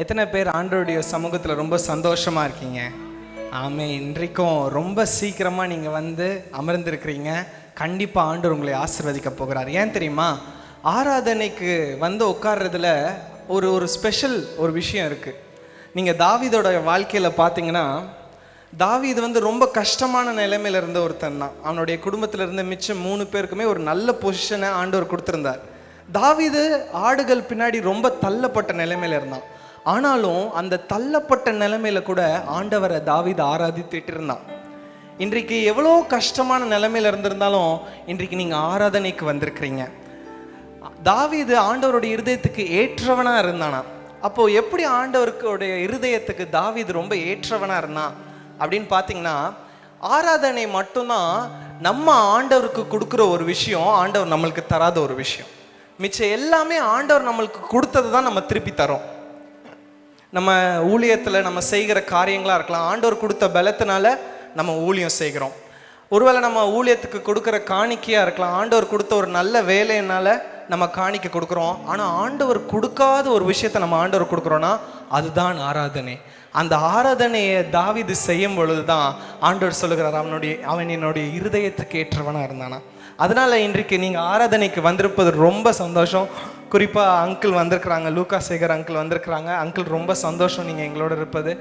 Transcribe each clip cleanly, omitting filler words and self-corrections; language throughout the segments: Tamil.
எத்தனை பேர் ஆண்டவருடைய சமூகத்தில் ரொம்ப சந்தோஷமாக இருக்கீங்க? ஆமே. இன்றைக்கும் ரொம்ப சீக்கிரமாக நீங்கள் வந்து அமர்ந்திருக்கிறீங்க. கண்டிப்பாக ஆண்டவர் உங்களை ஆசீர்வதிக்க போகிறார். ஏன் தெரியுமா? ஆராதனைக்கு வந்து உட்கார்றதுல ஒரு ஸ்பெஷல் ஒரு விஷயம் இருக்குது. நீங்கள் தாவீதோட வாழ்க்கையில் பார்த்தீங்கன்னா, தாவீது வந்து ரொம்ப கஷ்டமான நிலைமையில் இருந்த ஒருத்தன் தான். அவனுடைய குடும்பத்தில் இருந்த மிச்சம் 3 பேருக்குமே ஒரு நல்ல பொசிஷனை ஆண்டவர் கொடுத்துருந்தார். தாவீது ஆடுகள் பின்னாடி ரொம்ப தள்ளப்பட்ட நிலைமையில் இருந்தான். ஆனாலும் அந்த தள்ளப்பட்ட நிலைமையில கூட ஆண்டவரை தாவீது ஆராதித்துட்டு இருந்தான். இன்றைக்கு எவ்வளோ கஷ்டமான நிலைமையில இருந்திருந்தாலும் இன்றைக்கு நீங்கள் ஆராதனைக்கு வந்திருக்கிறீங்க. தாவீது ஆண்டவருடைய இருதயத்துக்கு ஏற்றவனா இருந்தானா? அப்போ எப்படி ஆண்டவருடைய இருதயத்துக்கு தாவீது ரொம்ப ஏற்றவனா இருந்தான் அப்படின்னு பார்த்தீங்கன்னா, ஆராதனை மட்டும்தான் நம்ம ஆண்டவருக்கு கொடுக்குற ஒரு விஷயம், ஆண்டவர் நம்மளுக்கு தராத ஒரு விஷயம். மிச்சம் எல்லாமே ஆண்டவர் நம்மளுக்கு கொடுத்தது தான் நம்ம திருப்பி தரோம். நம்ம ஊழியத்தில் நம்ம செய்கிற காரியங்களாக இருக்கலாம். ஆண்டவர் கொடுத்த பலத்தினால நம்ம ஊழியம் செய்கிறோம். ஒருவேளை நம்ம ஊழியத்துக்கு கொடுக்குற காணிக்கையாக இருக்கலாம். ஆண்டவர் கொடுத்த ஒரு நல்ல வேலையினால நம்ம காணிக்கை கொடுக்குறோம். ஆனால் ஆண்டவர் கொடுக்காத ஒரு விஷயத்தை நம்ம ஆண்டவர் கொடுக்குறோன்னா அதுதான் ஆராதனை. அந்த ஆராதனையை தாவீது செய்யும் பொழுது தான் ஆண்டவர் சொல்லுகிறார், அவன் என்னுடைய இருதயத்துக்கு ஏற்றவனாக இருந்தானா. அதனால் இன்றைக்கு நீங்கள் ஆராதனைக்கு வந்திருப்பது ரொம்ப சந்தோஷம். குறிப்பாக அங்கிள் வந்திருக்கிறாங்க, லூக்கா சேகர் அங்கிள் வந்திருக்கிறாங்க. அங்கிள் ரொம்ப சந்தோஷம் நீங்கள் எங்களோட இருப்பது.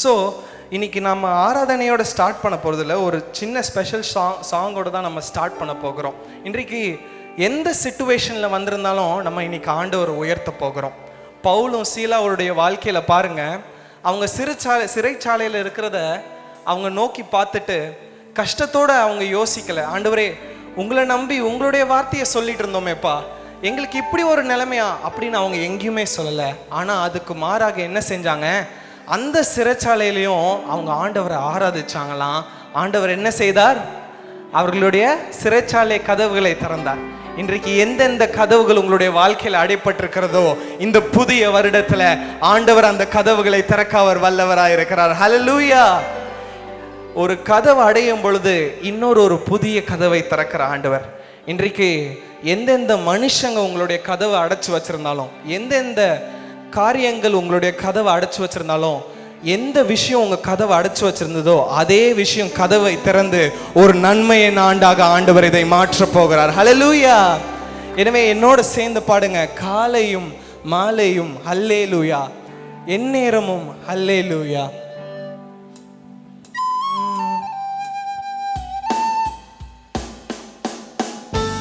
ஸோ இன்றைக்கி நம்ம ஆராதனையோட ஸ்டார்ட் பண்ண போகிறதில்ல, ஒரு சின்ன ஸ்பெஷல் சாங்கோட தான் நம்ம ஸ்டார்ட் பண்ண போகிறோம். இன்றைக்கு எந்த சிச்சுவேஷனில் வந்திருந்தாலும் நம்ம இன்றைக்கி ஆண்டவரை உயர்த்த போகிறோம். பவுலும் சீலாவுடைய வாழ்க்கையில் பாருங்கள், அவங்க சிறைச்சாலையில் இருக்கிறத அவங்க நோக்கி பார்த்துட்டு கஷ்டத்தோடு அவங்க யோசிக்கலை. ஆண்டவரே, உங்களை நம்பி உங்களுடைய வார்த்தையை சொல்லிட்டு இருந்தோமேப்பா, எங்களுக்கு இப்படி ஒரு நிலைமையா அப்படின்னு அவங்க எங்கேயுமே சொல்லலை. ஆனால் அதுக்கு மாறாக என்ன செஞ்சாங்க? அந்த சிறைச்சாலையிலையும் அவங்க ஆண்டவரை ஆராதிச்சாங்களாம். ஆண்டவர் என்ன செய்தார்? அவர்களுடைய சிறைச்சாலை கதவுகளை திறந்தார். இன்றைக்கு எந்தெந்த கதவுகள் உங்களுடைய வாழ்க்கையில் அடைப்பட்டிருக்கிறதோ, இந்த புதிய வருடத்தில் ஆண்டவர் அந்த கதவுகளை திறக்க அவர் வல்லவராக இருக்கிறார். ஹல்லேலூயா. ஒரு கதவு அடையும் பொழுது இன்னொரு புதிய கதவை திறக்கிற ஆண்டவர். இன்றைக்கு எந்தெந்த மனுஷங்க உங்களுடைய கதவை அடைச்சி வச்சிருந்தாலும், எந்தெந்த காரியங்கள் உங்களுடைய கதவை அடைச்சி வச்சிருந்தாலும், எந்த விஷயம் உங்க கதவை அடைச்சி வச்சிருந்ததோ அதே விஷயம் கதவை திறந்து ஒரு நன்மையின் ஆண்டாக ஆண்டவர் இதை மாற்ற போகிறார். ஹல்லேலூயா. எனவே என்னோட சேர்ந்து பாடுங்க, காலையும் மாலையும் ஹல்லேலூயா, எந்நேரமும் ஹல்லேலூயா.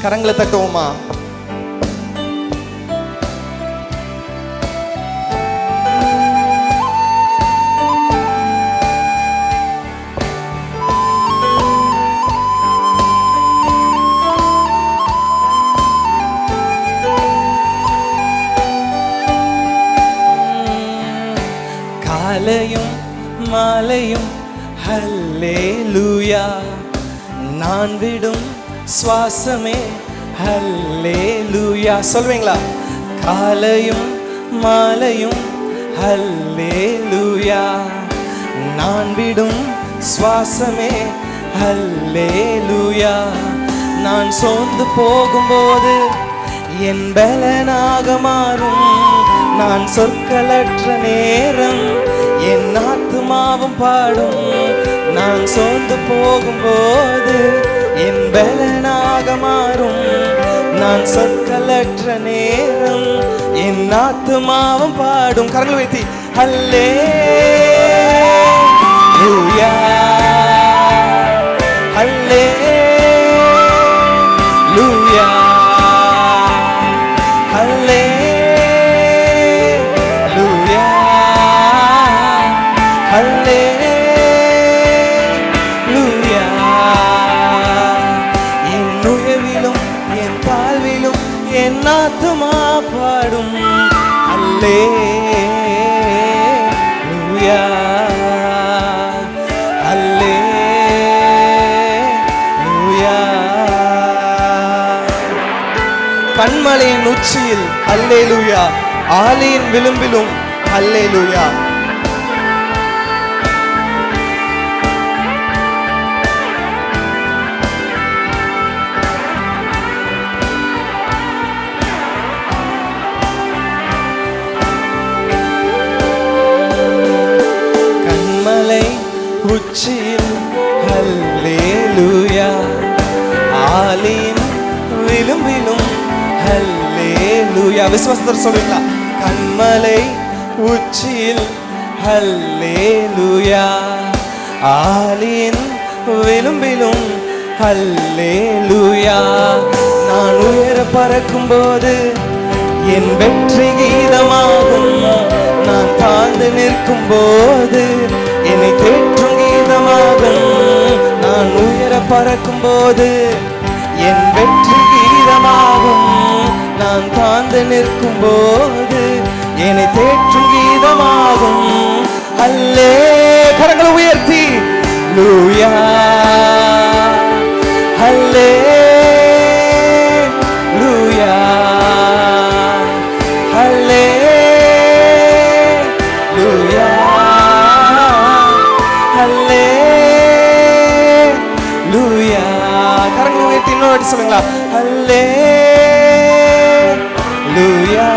கரங்களை தட்டுவோமா? காலையும் மாலையும் ஹல்லேலூயா, நான் விடும் சுவாசமே ஹல்லேலூயா. சொல்வீங்களா? காலையும் மாலையும் ஹல்லேலூயா, நான் விடும் சுவாசமே ஹல்லேலூயா. நான் சோர்ந்து போகும்போது என் பலனாக மாறும், நான் சொற்களற்ற நேரம் என் ஆத்துமாவும் பாடும். நான் சோர்ந்து போகும்போது என் பலனாக மாறும், நான் சொற்களற்ற நேரம் என் ஆத்துமாவும் பாடும். கரங்கள் வைத்தி ஹல்லேலூயா, ஹல்லேலூயா, ஹல்லேலூயா, ஹல்லேலூயா. என் உயர்விலும் என் தாழ்விலும் என் ஆத்துமா பாடும் அல்லேலூயா, அல்லேலூயா. கண்மலையின் உச்சியில் அல்லேலூயா, ஆலியின் விளிம்பிலும் அல்லேலூயா. உச்சியில் ஹல்லேலூயா, ஆலின் விளிம்பிலும் ஹல்லேலூயா. விசுவாசத்தோடு சொல்லுவீங்களா? கண்மலை உச்சியில் ஹல்லேலூயா, ஆலின் விளிம்பிலும் ஹல்லேலூயா. நான் உயர பறக்கும் போது என் வெற்றி கீதமாகும், நான் தாழ்ந்து நிற்கும் போது என்னை தேற்றும் கீதமாகும். நான் உயர பறக்கும் போது என் வெற்றி கீதமாகும், நான் தாழ்ந்து நிற்கும் போது என்னை தேற்றும் கீதமாகும். அல்லே, கரங்களை உயர்த்தி லூயா, அல்லே லூயா, அல்லே லூயா, அல்லே லூயா. கரங்களை உயர்த்தி இன்னொரு சொல்லுங்களா? அல்லே லூயா,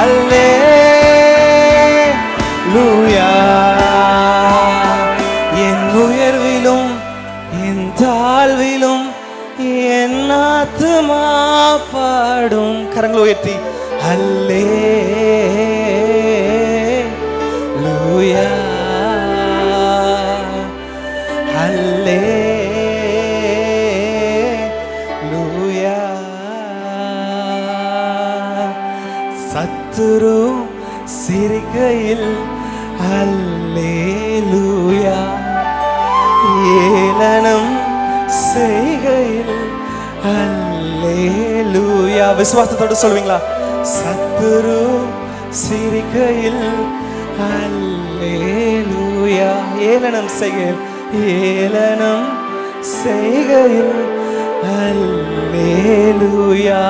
அல்லே லூயா. என் உயர்விலும் என் தாழ்விலும் என் ஆத்துமா பாடும். கரங்களை உயர்த்தி அல்லே லூயா, அல்லே லூயா. சத்துரு சிரிக்கையில் அல்லேலூயா, ஏளனம் செய்கையில் அல்லேலூயா. விசுவாசத்தோடு சொல்வீங்களா? சத்துரு சிரிக்கையில் அல்லேலூயா, ஏளனம் செய்கையில், ஏளனம் செய்கையில் அல்லேலூயா.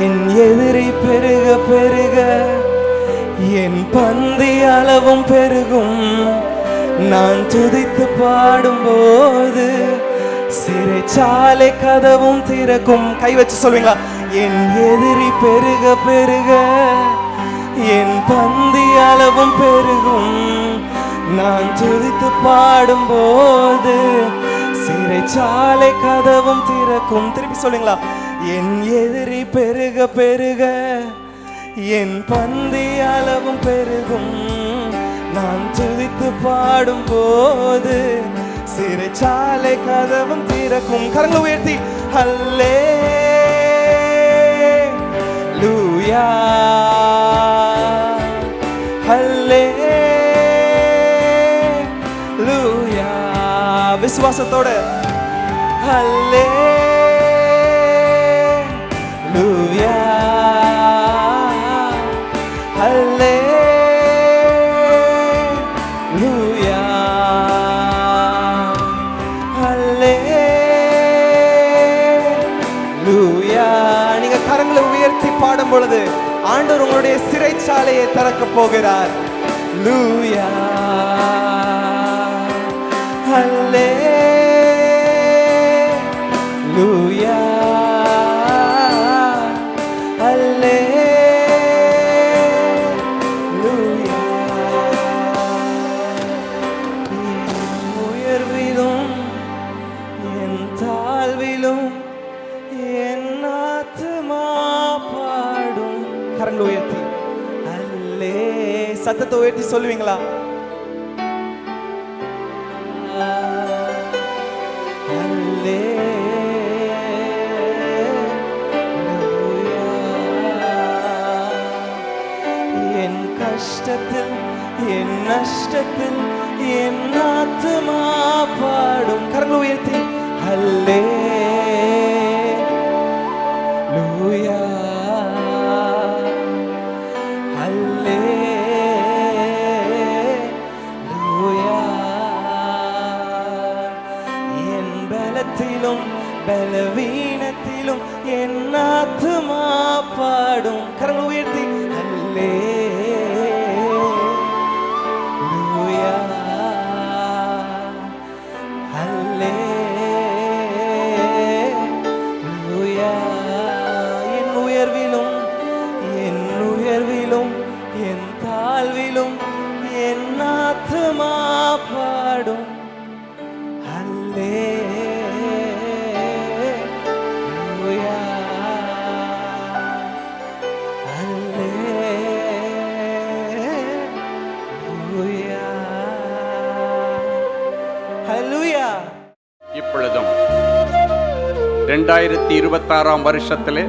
என் எதிரி பெருக பெருக என் பந்தி அளவும் பெருகும், நான் துதித்து பாடும்போது சிறைச்சாலை கதவும் திறக்கும். கை வச்சு சொல்வீங்களா? என் எதிரி பெருக பெருக என் பந்தி அளவும் பெருகும், நான் துதித்து பாடும்போது சிறைச்சாலை கதவும் திறக்கும். திருப்பி சொல்லுங்களா? என் எதிரி பெருக பெருக என் பந்தி அளவும் பெருகும், நான் துதித்து பாடும்போது சிறைச்சாலை கதவும் திறக்கும். கரங்களை உயர்த்தி அல்லேலூயா, அல்லேலூயா. விசுவாசத்தோட அல்லேலூயா, அல்லேலூயா, அல்லேலூயா. நீங்க கரங்களை உயர்த்தி பாடும் பொழுது ஆண்டவர் உங்களுடைய சிறைச்சாலையை திறக்க போகிறார். லூயா, அல்லேலூயா, அல்லேலூயா. என் உயர்விலும் என் தாழ்விலும் என் ஆத்துமா பாடும். கரங்களை உயர்த்தி அல்லே, சத்தத்தை உயர்த்தி சொல்லுவீங்களா? என் கஷ்டத்தில் என் நஷ்டத்தில் என் ஆத்துமா பாடும். கரங்களை உயர்த்தி அல்லேலூயா, அல்லேலூயா. என் பலத்திலும் பலவீனத்திலும் என் ஆத்துமா பாடும். கரங்களை உயர்த்தி அல்லேலூயா, அல்லேலூயா. என் உயர்விலும் என் தாழ்விலும் என் ஆத்துமா சத்தமா பாடும் அல்லேலூயா, அல்லேலூயா, அல்லேலூயா. இப்பொழுதும் 2026 வருஷத்திலே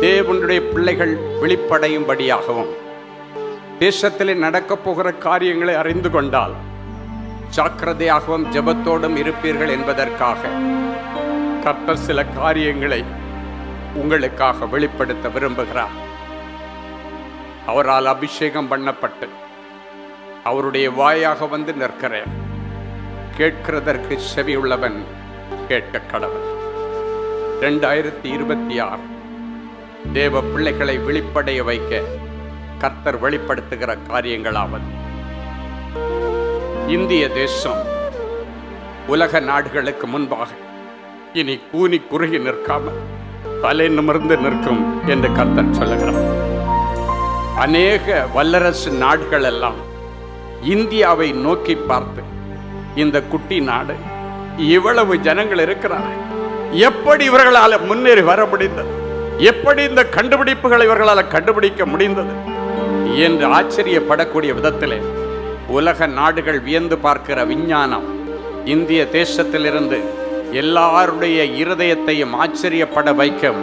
தேவனுடைய பிள்ளைகள் வெளிப்படையும்படியாகவும் தேசத்திலே நடக்கப் போகிற காரியங்களை அறிந்து கொண்டால் ஜாக்கிரதையாகவும் ஜெபத்தோடும் இருப்பீர்கள் என்பதற்காக கர்த்தர் சில காரியங்களை உங்களுக்காக வெளிப்படுத்த விரும்புகிறார். அவரால் அபிஷேகம் பண்ணப்பட்டு அவருடைய வாயாக வந்து நிற்கிறேன். கேட்கிறதற்கு செவி உள்ளவன் கேட்க கடவன். 2026 தேவ பிள்ளைகளை வெளிப்படைய வைக்க கர்த்தர் வெளிப்படுத்துகிற காரியங்களாவது, இந்திய தேசம் உலக நாடுகளுக்கு முன்பாக இனி கூனி குறுகி நிற்காமல் தலை நிமிர்ந்து நிற்கும் என்று கர்த்தர் சொல்லுகிறார். அநேக வல்லரசு நாடுகள் எல்லாம் இந்தியாவை நோக்கி பார்த்து, இந்த குட்டி நாடு இவ்வளவு ஜனங்கள் இருக்கிறார்கள், எப்படி இவர்களால் முன்னேறி வர முடிந்தது, எப்படி இந்த கண்டுபிடிப்புகளை இவர்களால் கண்டுபிடிக்க முடிந்தது என்று ஆச்சரியப்படக்கூடிய விதத்திலே உலக நாடுகள் வியந்து பார்க்கிற விஞ்ஞானம் இந்திய தேசத்திலிருந்து எல்லாருடைய இருதயத்தையும் ஆச்சரியப்பட வைக்கும்.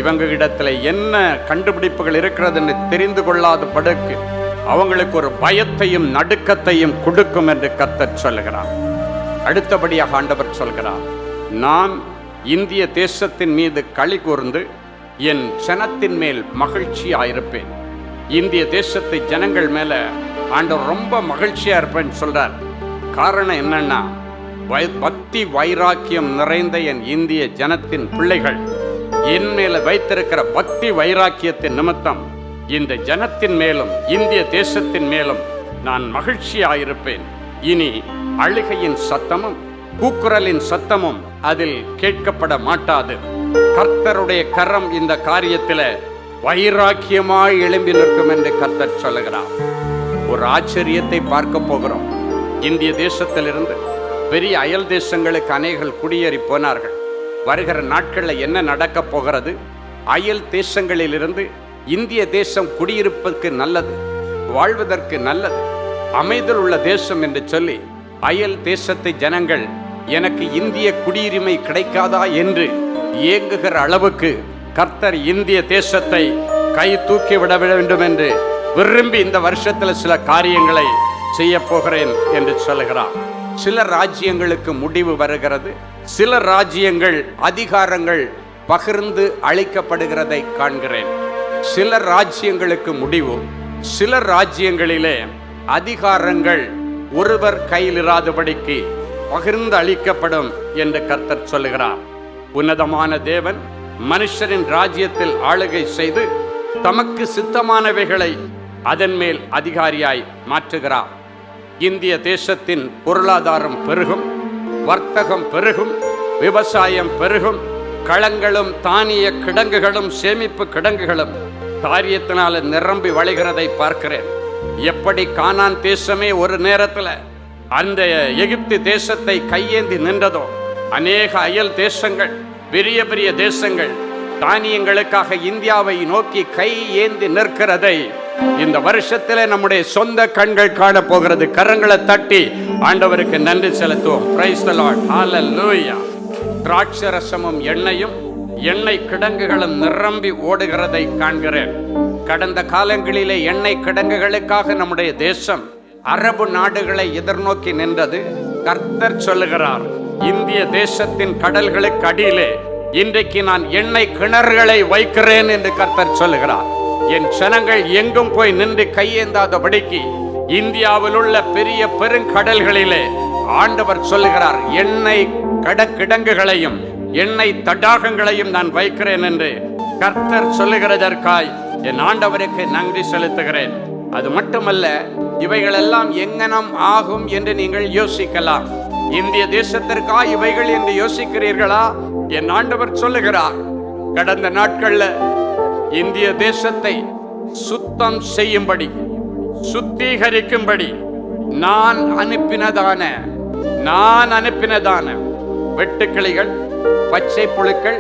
இவங்க இடத்துல என்ன கண்டுபிடிப்புகள் இருக்கிறது என்று தெரிந்து கொள்ளாத படுக்கு அவங்களுக்கு ஒரு பயத்தையும் நடுக்கத்தையும் கொடுக்கும் என்று கர்த்தர் சொல்லுகிறார். அடுத்தபடியாக ஆண்டவர் சொல்கிறார், நான் இந்திய தேசத்தின் மீது களி கூர்ந்து என் ஜனத்தின் மேல் மகிழ்ச்சியாயிருப்பேன். இந்திய தேசத்தை ஜனங்கள் மேல ஆண்டவர் ரொம்ப மகிழ்ச்சியா இருப்பேன்னு சொல்றார். காரணம் என்னன்னா, பக்தி வைராக்கியம் நிறைந்த என் இந்திய ஜனத்தின் பிள்ளைகள் என் மேல வைத்திருக்கிற பக்தி வைராக்கியத்தின் நிமித்தம் இந்த ஜனத்தின் மேலும் இந்திய தேசத்தின் மேலும் நான் மகிழ்ச்சியாயிருப்பேன். இனி அழுகையின் சத்தமும் கூக்குரலின் சத்தமும் அதில் கேட்கப்பட மாட்டாது. கர்த்தருடைய கரம் இந்த காரியத்தில் வைராக்கியமாய் எழும்பி நிற்கும் என்று கர்த்தர் சொல்லுகிறார். ஒரு ஆச்சரியத்தை பார்க்க போகிறோம். இந்திய தேசத்திலிருந்து பெரிய அயல் தேசங்களுக்கு அநேகர்கள் குடியேறி போனார்கள். வருகிற நாட்களில் என்ன நடக்க போகிறது? அயல் தேசங்களிலிருந்து இந்திய தேசம் குடியிருப்பதற்கு நல்லது, வாழ்வதற்கு நல்லது, அமைதல் உள்ள தேசம் என்று சொல்லி அயல் தேசத்தை ஜனங்கள் எனக்கு இந்திய குடியுரிமை கிடைக்காதா என்று ஏங்குகிற அளவுக்கு கர்த்தர் இந்திய தேசத்தை கை தூக்கி விட வேண்டும் என்று விரும்பி இந்த வருஷத்தில் சில காரியங்களை செய்ய போகிறேன் என்று சொல்லுகிறார். சில ராஜ்யங்களுக்கு முடிவு வருகிறது. சில ராஜ்யங்கள் அதிகாரங்கள் பகிர்ந்து அளிக்கப்படுகிறதை காண்கிறேன். சில ராஜ்யங்களுக்கு முடிவு, சில ராஜ்யங்களிலே அதிகாரங்கள் ஒருவர் கையில் இராதபடிக்கு பகிர்ந்து அளிக்கப்படும் என்று கர்த்தர் சொல்லுகிறார். உன்னதமான தேவன் மனுஷரின் ராஜ்யத்தில் ஆளுகை செய்து தமக்கு சித்தமானவைகளை அதன் மேல் அதிகாரியாய் மாற்றுகிறார். இந்திய தேசத்தின் பொருளாதாரம் பெருகும், வர்த்தகம் பெருகும், விவசாயம் பெருகும், களங்களும் தானிய கிடங்குகளும் சேமிப்பு கிடங்குகளும் காரியத்தினால நிரம்பி வழிகிறதை பார்க்கிறேன். எப்படி கானான் தேசமே ஒரு நேரத்தில் அந்த எகிப்து தேசத்தை கையேந்தி நின்றதோ, அநேக அயல் தேசங்கள், பெரிய பெரிய தேசங்கள் தானியங்களுக்காக இந்தியாவை நோக்கி கை ஏந்தி நிற்கிறதை இந்த வருஷத்துல நம்முடைய சொந்த கண்கள் காண போகிறது. கரங்களை தட்டி ஆண்டவருக்கு நன்றி செலுத்துவோம். பிரைஸ் தி லார்ட், ஹalleluya. திராட்சரசமும் எண்ணெயும் எண்ணெய் கிடங்குகளும் நிரம்பி ஓடுகிறதை காண்கிறேன். கடந்த காலங்களிலே எண்ணெய் கிடங்குகளுக்காக நம்முடைய தேசம் அரபு நாடுகளை எதிர்நோக்கி நின்றது. கர்த்தர் சொல்லுகிறார், இந்திய தேசத்தின் கடல்களுக்கு அடியிலே இன்றைக்கு நான் எண்ணெய் கிணறுகளை வைக்கிறேன் என்று கர்த்தர் சொல்லுகிறார். என் ஜனங்கள் எங்கும் போய் நின்று கையேந்தாதபடிக்கு இந்தியாவில் உள்ள பெரிய பெருங்கடல்களிலே ஆண்டவர் சொல்லுகிறார், எண்ணெய் கிடங்குகளையும் எண்ணெய் தடாகங்களையும் நான் வைக்கிறேன் என்று கர்த்தர் சொல்லுகிறதற்காய் என் ஆண்டவருக்கு நன்றி செலுத்துகிறேன். அது மட்டுமல்ல, இவைகளெல்லாம் எங்கனம் ஆகும் என்று நீங்கள் யோசிக்கலாம். இந்திய தேசத்திற்கா இவைகள் என்று யோசிக்கிறீர்களா? என் ஆண்டவர் சொல்லுகிறார், கடந்த நாட்கள்ல இந்திய தேசத்தை சுத்தம் செய்யும்படி, சுத்திகரிக்கும்படி நான் அனுப்பினதான வெட்டுக்கிளிகள், பச்சை புழுக்கள்,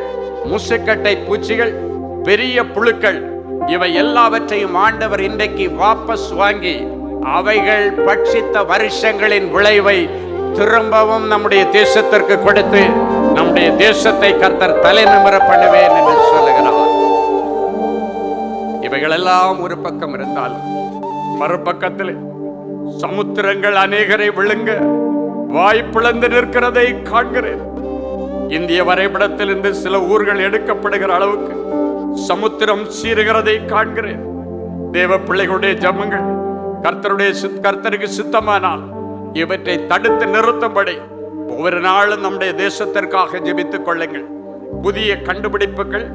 முசுக்கட்டை பூச்சிகள், பெரிய புழுக்கள், இவை எல்லாவற்றையும் ஆண்டவர் இன்றைக்கு வாபஸ் வாங்கி அவைகள் பட்சித்த வருஷங்களின் விளைவை திரும்பவும் நம்முடைய தேசத்திற்கு கொடுத்து நம்முடைய தேசத்தை கர்த்தர் தலை நிமிர பண்ணுவேன் என்று சொல்லுகிறார். இவைகளெல்லாம் ஒரு பக்கம் இருந்தாலும் மறுபக்கத்தில் சமுத்திரங்கள் அநேகரை விழுங்க வாய்ப்பிழந்து நிற்கிறதை காண்கிறேன். இந்திய வரைபடத்திலிருந்து சில ஊர்கள் எடுக்கப்படுகிற அளவுக்கு சமுத்திரம் சீருகிறதை காண்கிறேன். தேவ பிள்ளைகளுடைய ஜெபங்கள் கர்த்தருக்கு சித்தமானால் இவற்றை தடுத்து நிறுத்தும்படி ஒவ்வொரு நாளும் நம்முடைய தேசத்திற்காக ஜெபித்துக் கொள்ளுங்கள். புதிய கண்டுபிடிப்புகள்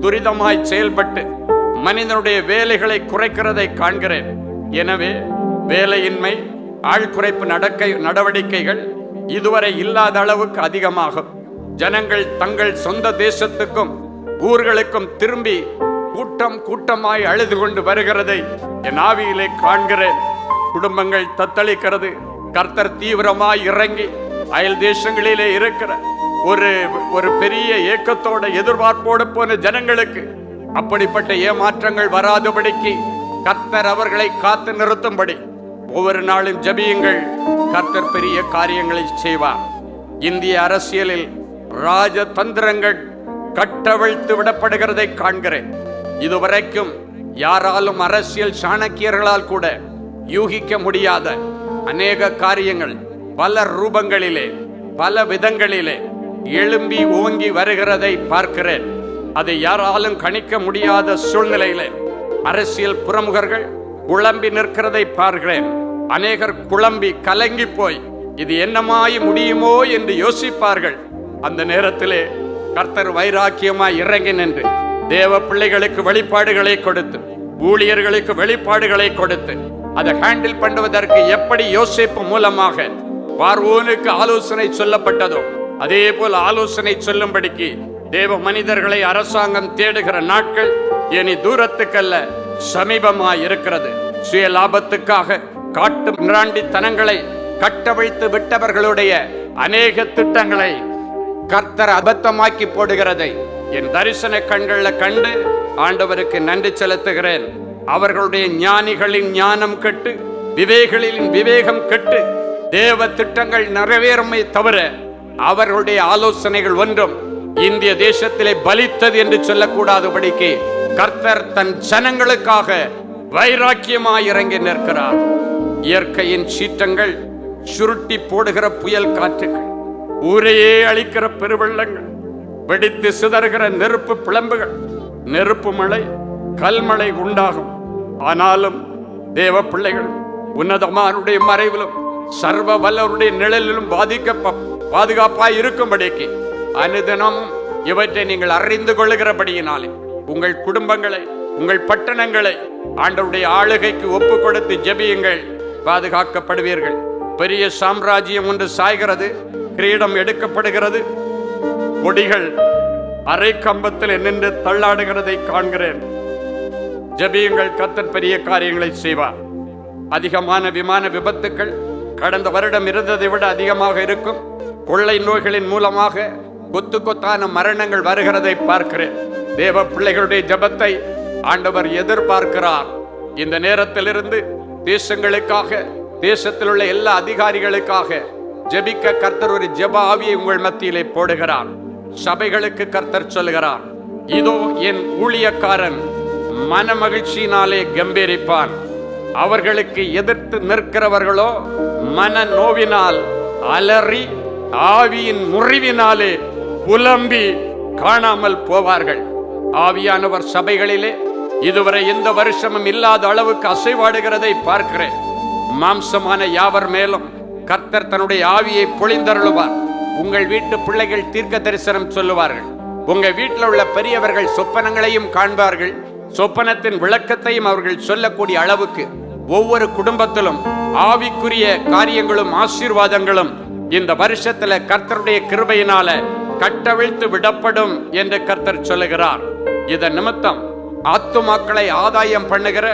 துரிதமாய் செயல்பட்டு மனிதனுடைய வேலைகளை குறைக்கிறதை காண்கிறேன். எனவே வேலையின்மை, ஆள் குறைப்பு நடவடிக்கைகள் இதுவரை இல்லாத அளவுக்கு அதிகமாகும். ஜனங்கள் தங்கள் சொந்த தேசத்துக்கும் ஊர்களுக்கும் திரும்பி கூட்டமாய் அழுது கொண்டு வருகிறதை என் ஆவியிலே காண்கிறேன். குடும்பங்கள் தத்தளிக்கிறது. கர்த்தர் தீவிரமாய் இறங்கி அயல் தேசங்களிலே இருக்கிற ஒரு பெரிய ஏக்கத்தோட எதிர்பார்ப்போடு போன ஜனங்களுக்கு அப்படிப்பட்ட ஏமாற்றங்கள் வராதபடிக்கு கர்த்தர் அவர்களை காத்து நிறுத்தும்படி ஒவ்வொரு நாளும் ஜெபியுங்கள். கர்த்தர் பெரிய காரியங்களை செய்வார். இந்திய அரசியலில் ராஜதந்திரங்கள் கட்டவிழ்த்து விடப்படுகிறதை காண்கிறேன். இதுவரைக்கும் யாராலும் அரசியல் சாணக்கியர்களால் கூட யூகிக்க முடியாத அநேக காரியங்கள் பல ரூபங்களிலே பல விதங்களிலே எழும்பி ஓங்கி வருகிறதை பார்க்கிறேன். அதை யாராலும் கணிக்க முடியாத சூழ்நிலையிலே அரசியல் பிரமுகர்கள் குழம்பி நிற்கிறதை பார்க்கிறேன். அநேகர் குழம்பி கலங்கி போய் இது என்னமாய் முடியுமோ என்று யோசிப்பார்கள். அந்த நேரத்திலே கர்த்தர் வைராக்கியமாய் இறங்கி நின்று தேவ பிள்ளைகளுக்கு வெளிப்பாடுகளை கொடுத்து, ஊழியர்களுக்கு வெளிப்பாடுகளை கொடுத்து, அதை ஹேண்டில் பண்ணுவதற்கு எப்படி யோசிப்பு மூலமாக பார்வோனுக்கு ஆலோசனை சொல்லப்பட்டதோ அதே போல் ஆலோசனை சொல்லும்படிக்கு தேவ மனிதர்களை அரசாங்கம் தேடுகிற நாட்கள் இனி தூரத்துக்கல்ல சமீபமாய் இருக்கிறது. சுய லாபத்துக்காக காட்டு மிராண்டித்தனங்களை கட்டவிழ்த்து விட்டவர்களுடைய அநேக திட்டங்களை கர்த்தர் அபத்தமாக்கி போடுகிறதை என் தரிசன கண்கள்ல கண்டு ஆண்டவருக்கு நன்றி செலுத்துகிறேன். அவர்களுடைய ஞானிகளின் ஞானம் கெட்டு விவேகளின் விவேகம் கெட்டு தேவ திட்டங்கள் நிறைவேறுமே தவிர அவர்களுடைய ஆலோசனைகள் ஒன்றும் இந்திய தேசத்திலே பலித்தது என்று சொல்லக்கூடாதபடிக்கு கர்த்தர் தன் ஜனங்களுக்காக வைராக்கியமாய் இறங்கி நிற்கிறார். இயற்கையின் சீற்றங்கள், சுருட்டி போடுகிற புயல் காற்றுகள், ஊரையே அழிக்கிற பெருவெள்ளங்கள், வெடித்து சிதறுகிற நெருப்பு பிளம்புகள், நெருப்பு மழை, கல்மழை உண்டாகும். ஆனாலும் தேவ பிள்ளைகள் உன்னதமானுடைய மறைவிலும் சர்வ வல்லவருடைய நிழலிலும் பாதுகாப்பாய் இருக்கும்படிக்கு அனுதினமும் இவற்றை நீங்கள் அறிந்து கொள்ளுகிறபடியினாலே உங்கள் குடும்பங்களை, உங்கள் பட்டணங்களை ஆண்டவருடைய ஆளுகைக்கு ஒப்பு கொடுத்து ஜெபியுங்கள். பாதுகாக்கப்படுவீர்கள். பெரிய சாம்ராஜ்யம் ஒன்று சாய்கிறது, கிரீடம் எடுக்கப்படுகிறது, கொடிகள் அரை கம்பத்தில் நின்று தள்ளாடுகிறதை காண்கிறேன். ஜெபியுங்கள். கர்த்தர் பெரிய காரியங்களை செய்வார். அதிகமான விமான விபத்துக்கள் கடந்த வருடம் இருந்ததை விட அதிகமாக இருக்கும். கொள்ளை நோய்களின் மூலமாக கொத்து கொத்தான மரணங்கள் வருகிறதை பார்க்கிறேன். தேவ பிள்ளைகளுடைய ஜெபத்தை ஆண்டவர் எதிர்பார்க்கிறார். இந்த நேரத்திலிருந்து தேசங்களுக்காக, தேசத்தில் உள்ள எல்லா அதிகாரிகளுக்காக ஜெபிக்க கர்த்தர் ஒரு ஜெப ஆவியை உங்கள் மத்தியிலே போடுகிறார். சபைகளுக்கு கர்த்தர் சொல்லுகிறார், இதோ என் ஊழியக்காரன் மன மகிழ்ச்சியினாலே கம்பீரிப்பான். அவர்களுக்கு எதிர்த்து நிற்கிறவர்களோ மன நோவினால் அலறி ஆவியின் முறிவினாலே புலம்பி காணாமல் போவார்கள். ஆவியானவர் சபைகளிலே இதுவரை எந்த வருஷமும் இல்லாத அளவுக்கு அசைவாடுகிறதை பார்க்கிறேன். மாம்சமான யாவர் மேலும் கர்த்தர் தன்னுடைய ஆவியை பொழிந்தருளுவார். உங்கள் வீட்டு பிள்ளைகள் தீர்க்க தரிசனம் சொல்லுவார்கள். உங்க வீட்டில் உள்ள பெரியவர்கள் சொப்பனங்களையும் காண்பார்கள். சொப்பனத்தின் விளக்கத்தையும் அவர்கள் சொல்லக்கூடிய அளவுக்கு ஒவ்வொரு குடும்பத்திலும் ஆவிக்குரிய காரியங்களும் ஆசீர்வாதங்களும் இந்த வருஷத்துல கர்த்தருடைய கிருபையினால கட்டவிழ்த்து விடப்படும் என்று கர்த்தர் சொல்லுகிறார். இதன் நிமித்தம் ஆத்துமாக்களை ஆதாயம் பண்ணுகிற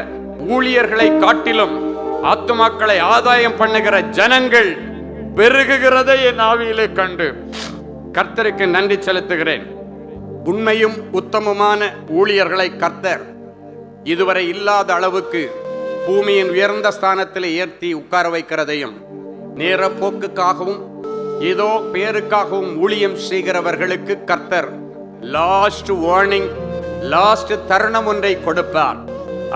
ஊழியர்களை காட்டிலும் ஆத்துமாக்களை ஆதாயம் பண்ணுகிற ஜனங்கள் பெருகுகிறதை என் ஆவியிலே கண்டு கர்த்தருக்கு நன்றி செலுத்துகிறேன். உண்மையும் உத்தமமான ஊழியர்களை கர்த்தர் இதுவரை இல்லாத அளவுக்கு பூமியின் உயர்ந்த ஸ்தானத்தில் ஏற்றி உட்கார வைக்கிறதையும், நேர போக்குக்காகவும் ஏதோ பேருக்காகவும் ஊழியம் செய்கிறவர்களுக்கு கர்த்தர் லாஸ்ட் வார்னிங், லாஸ்ட் தருணம் ஒன்றை கொடுப்பார்.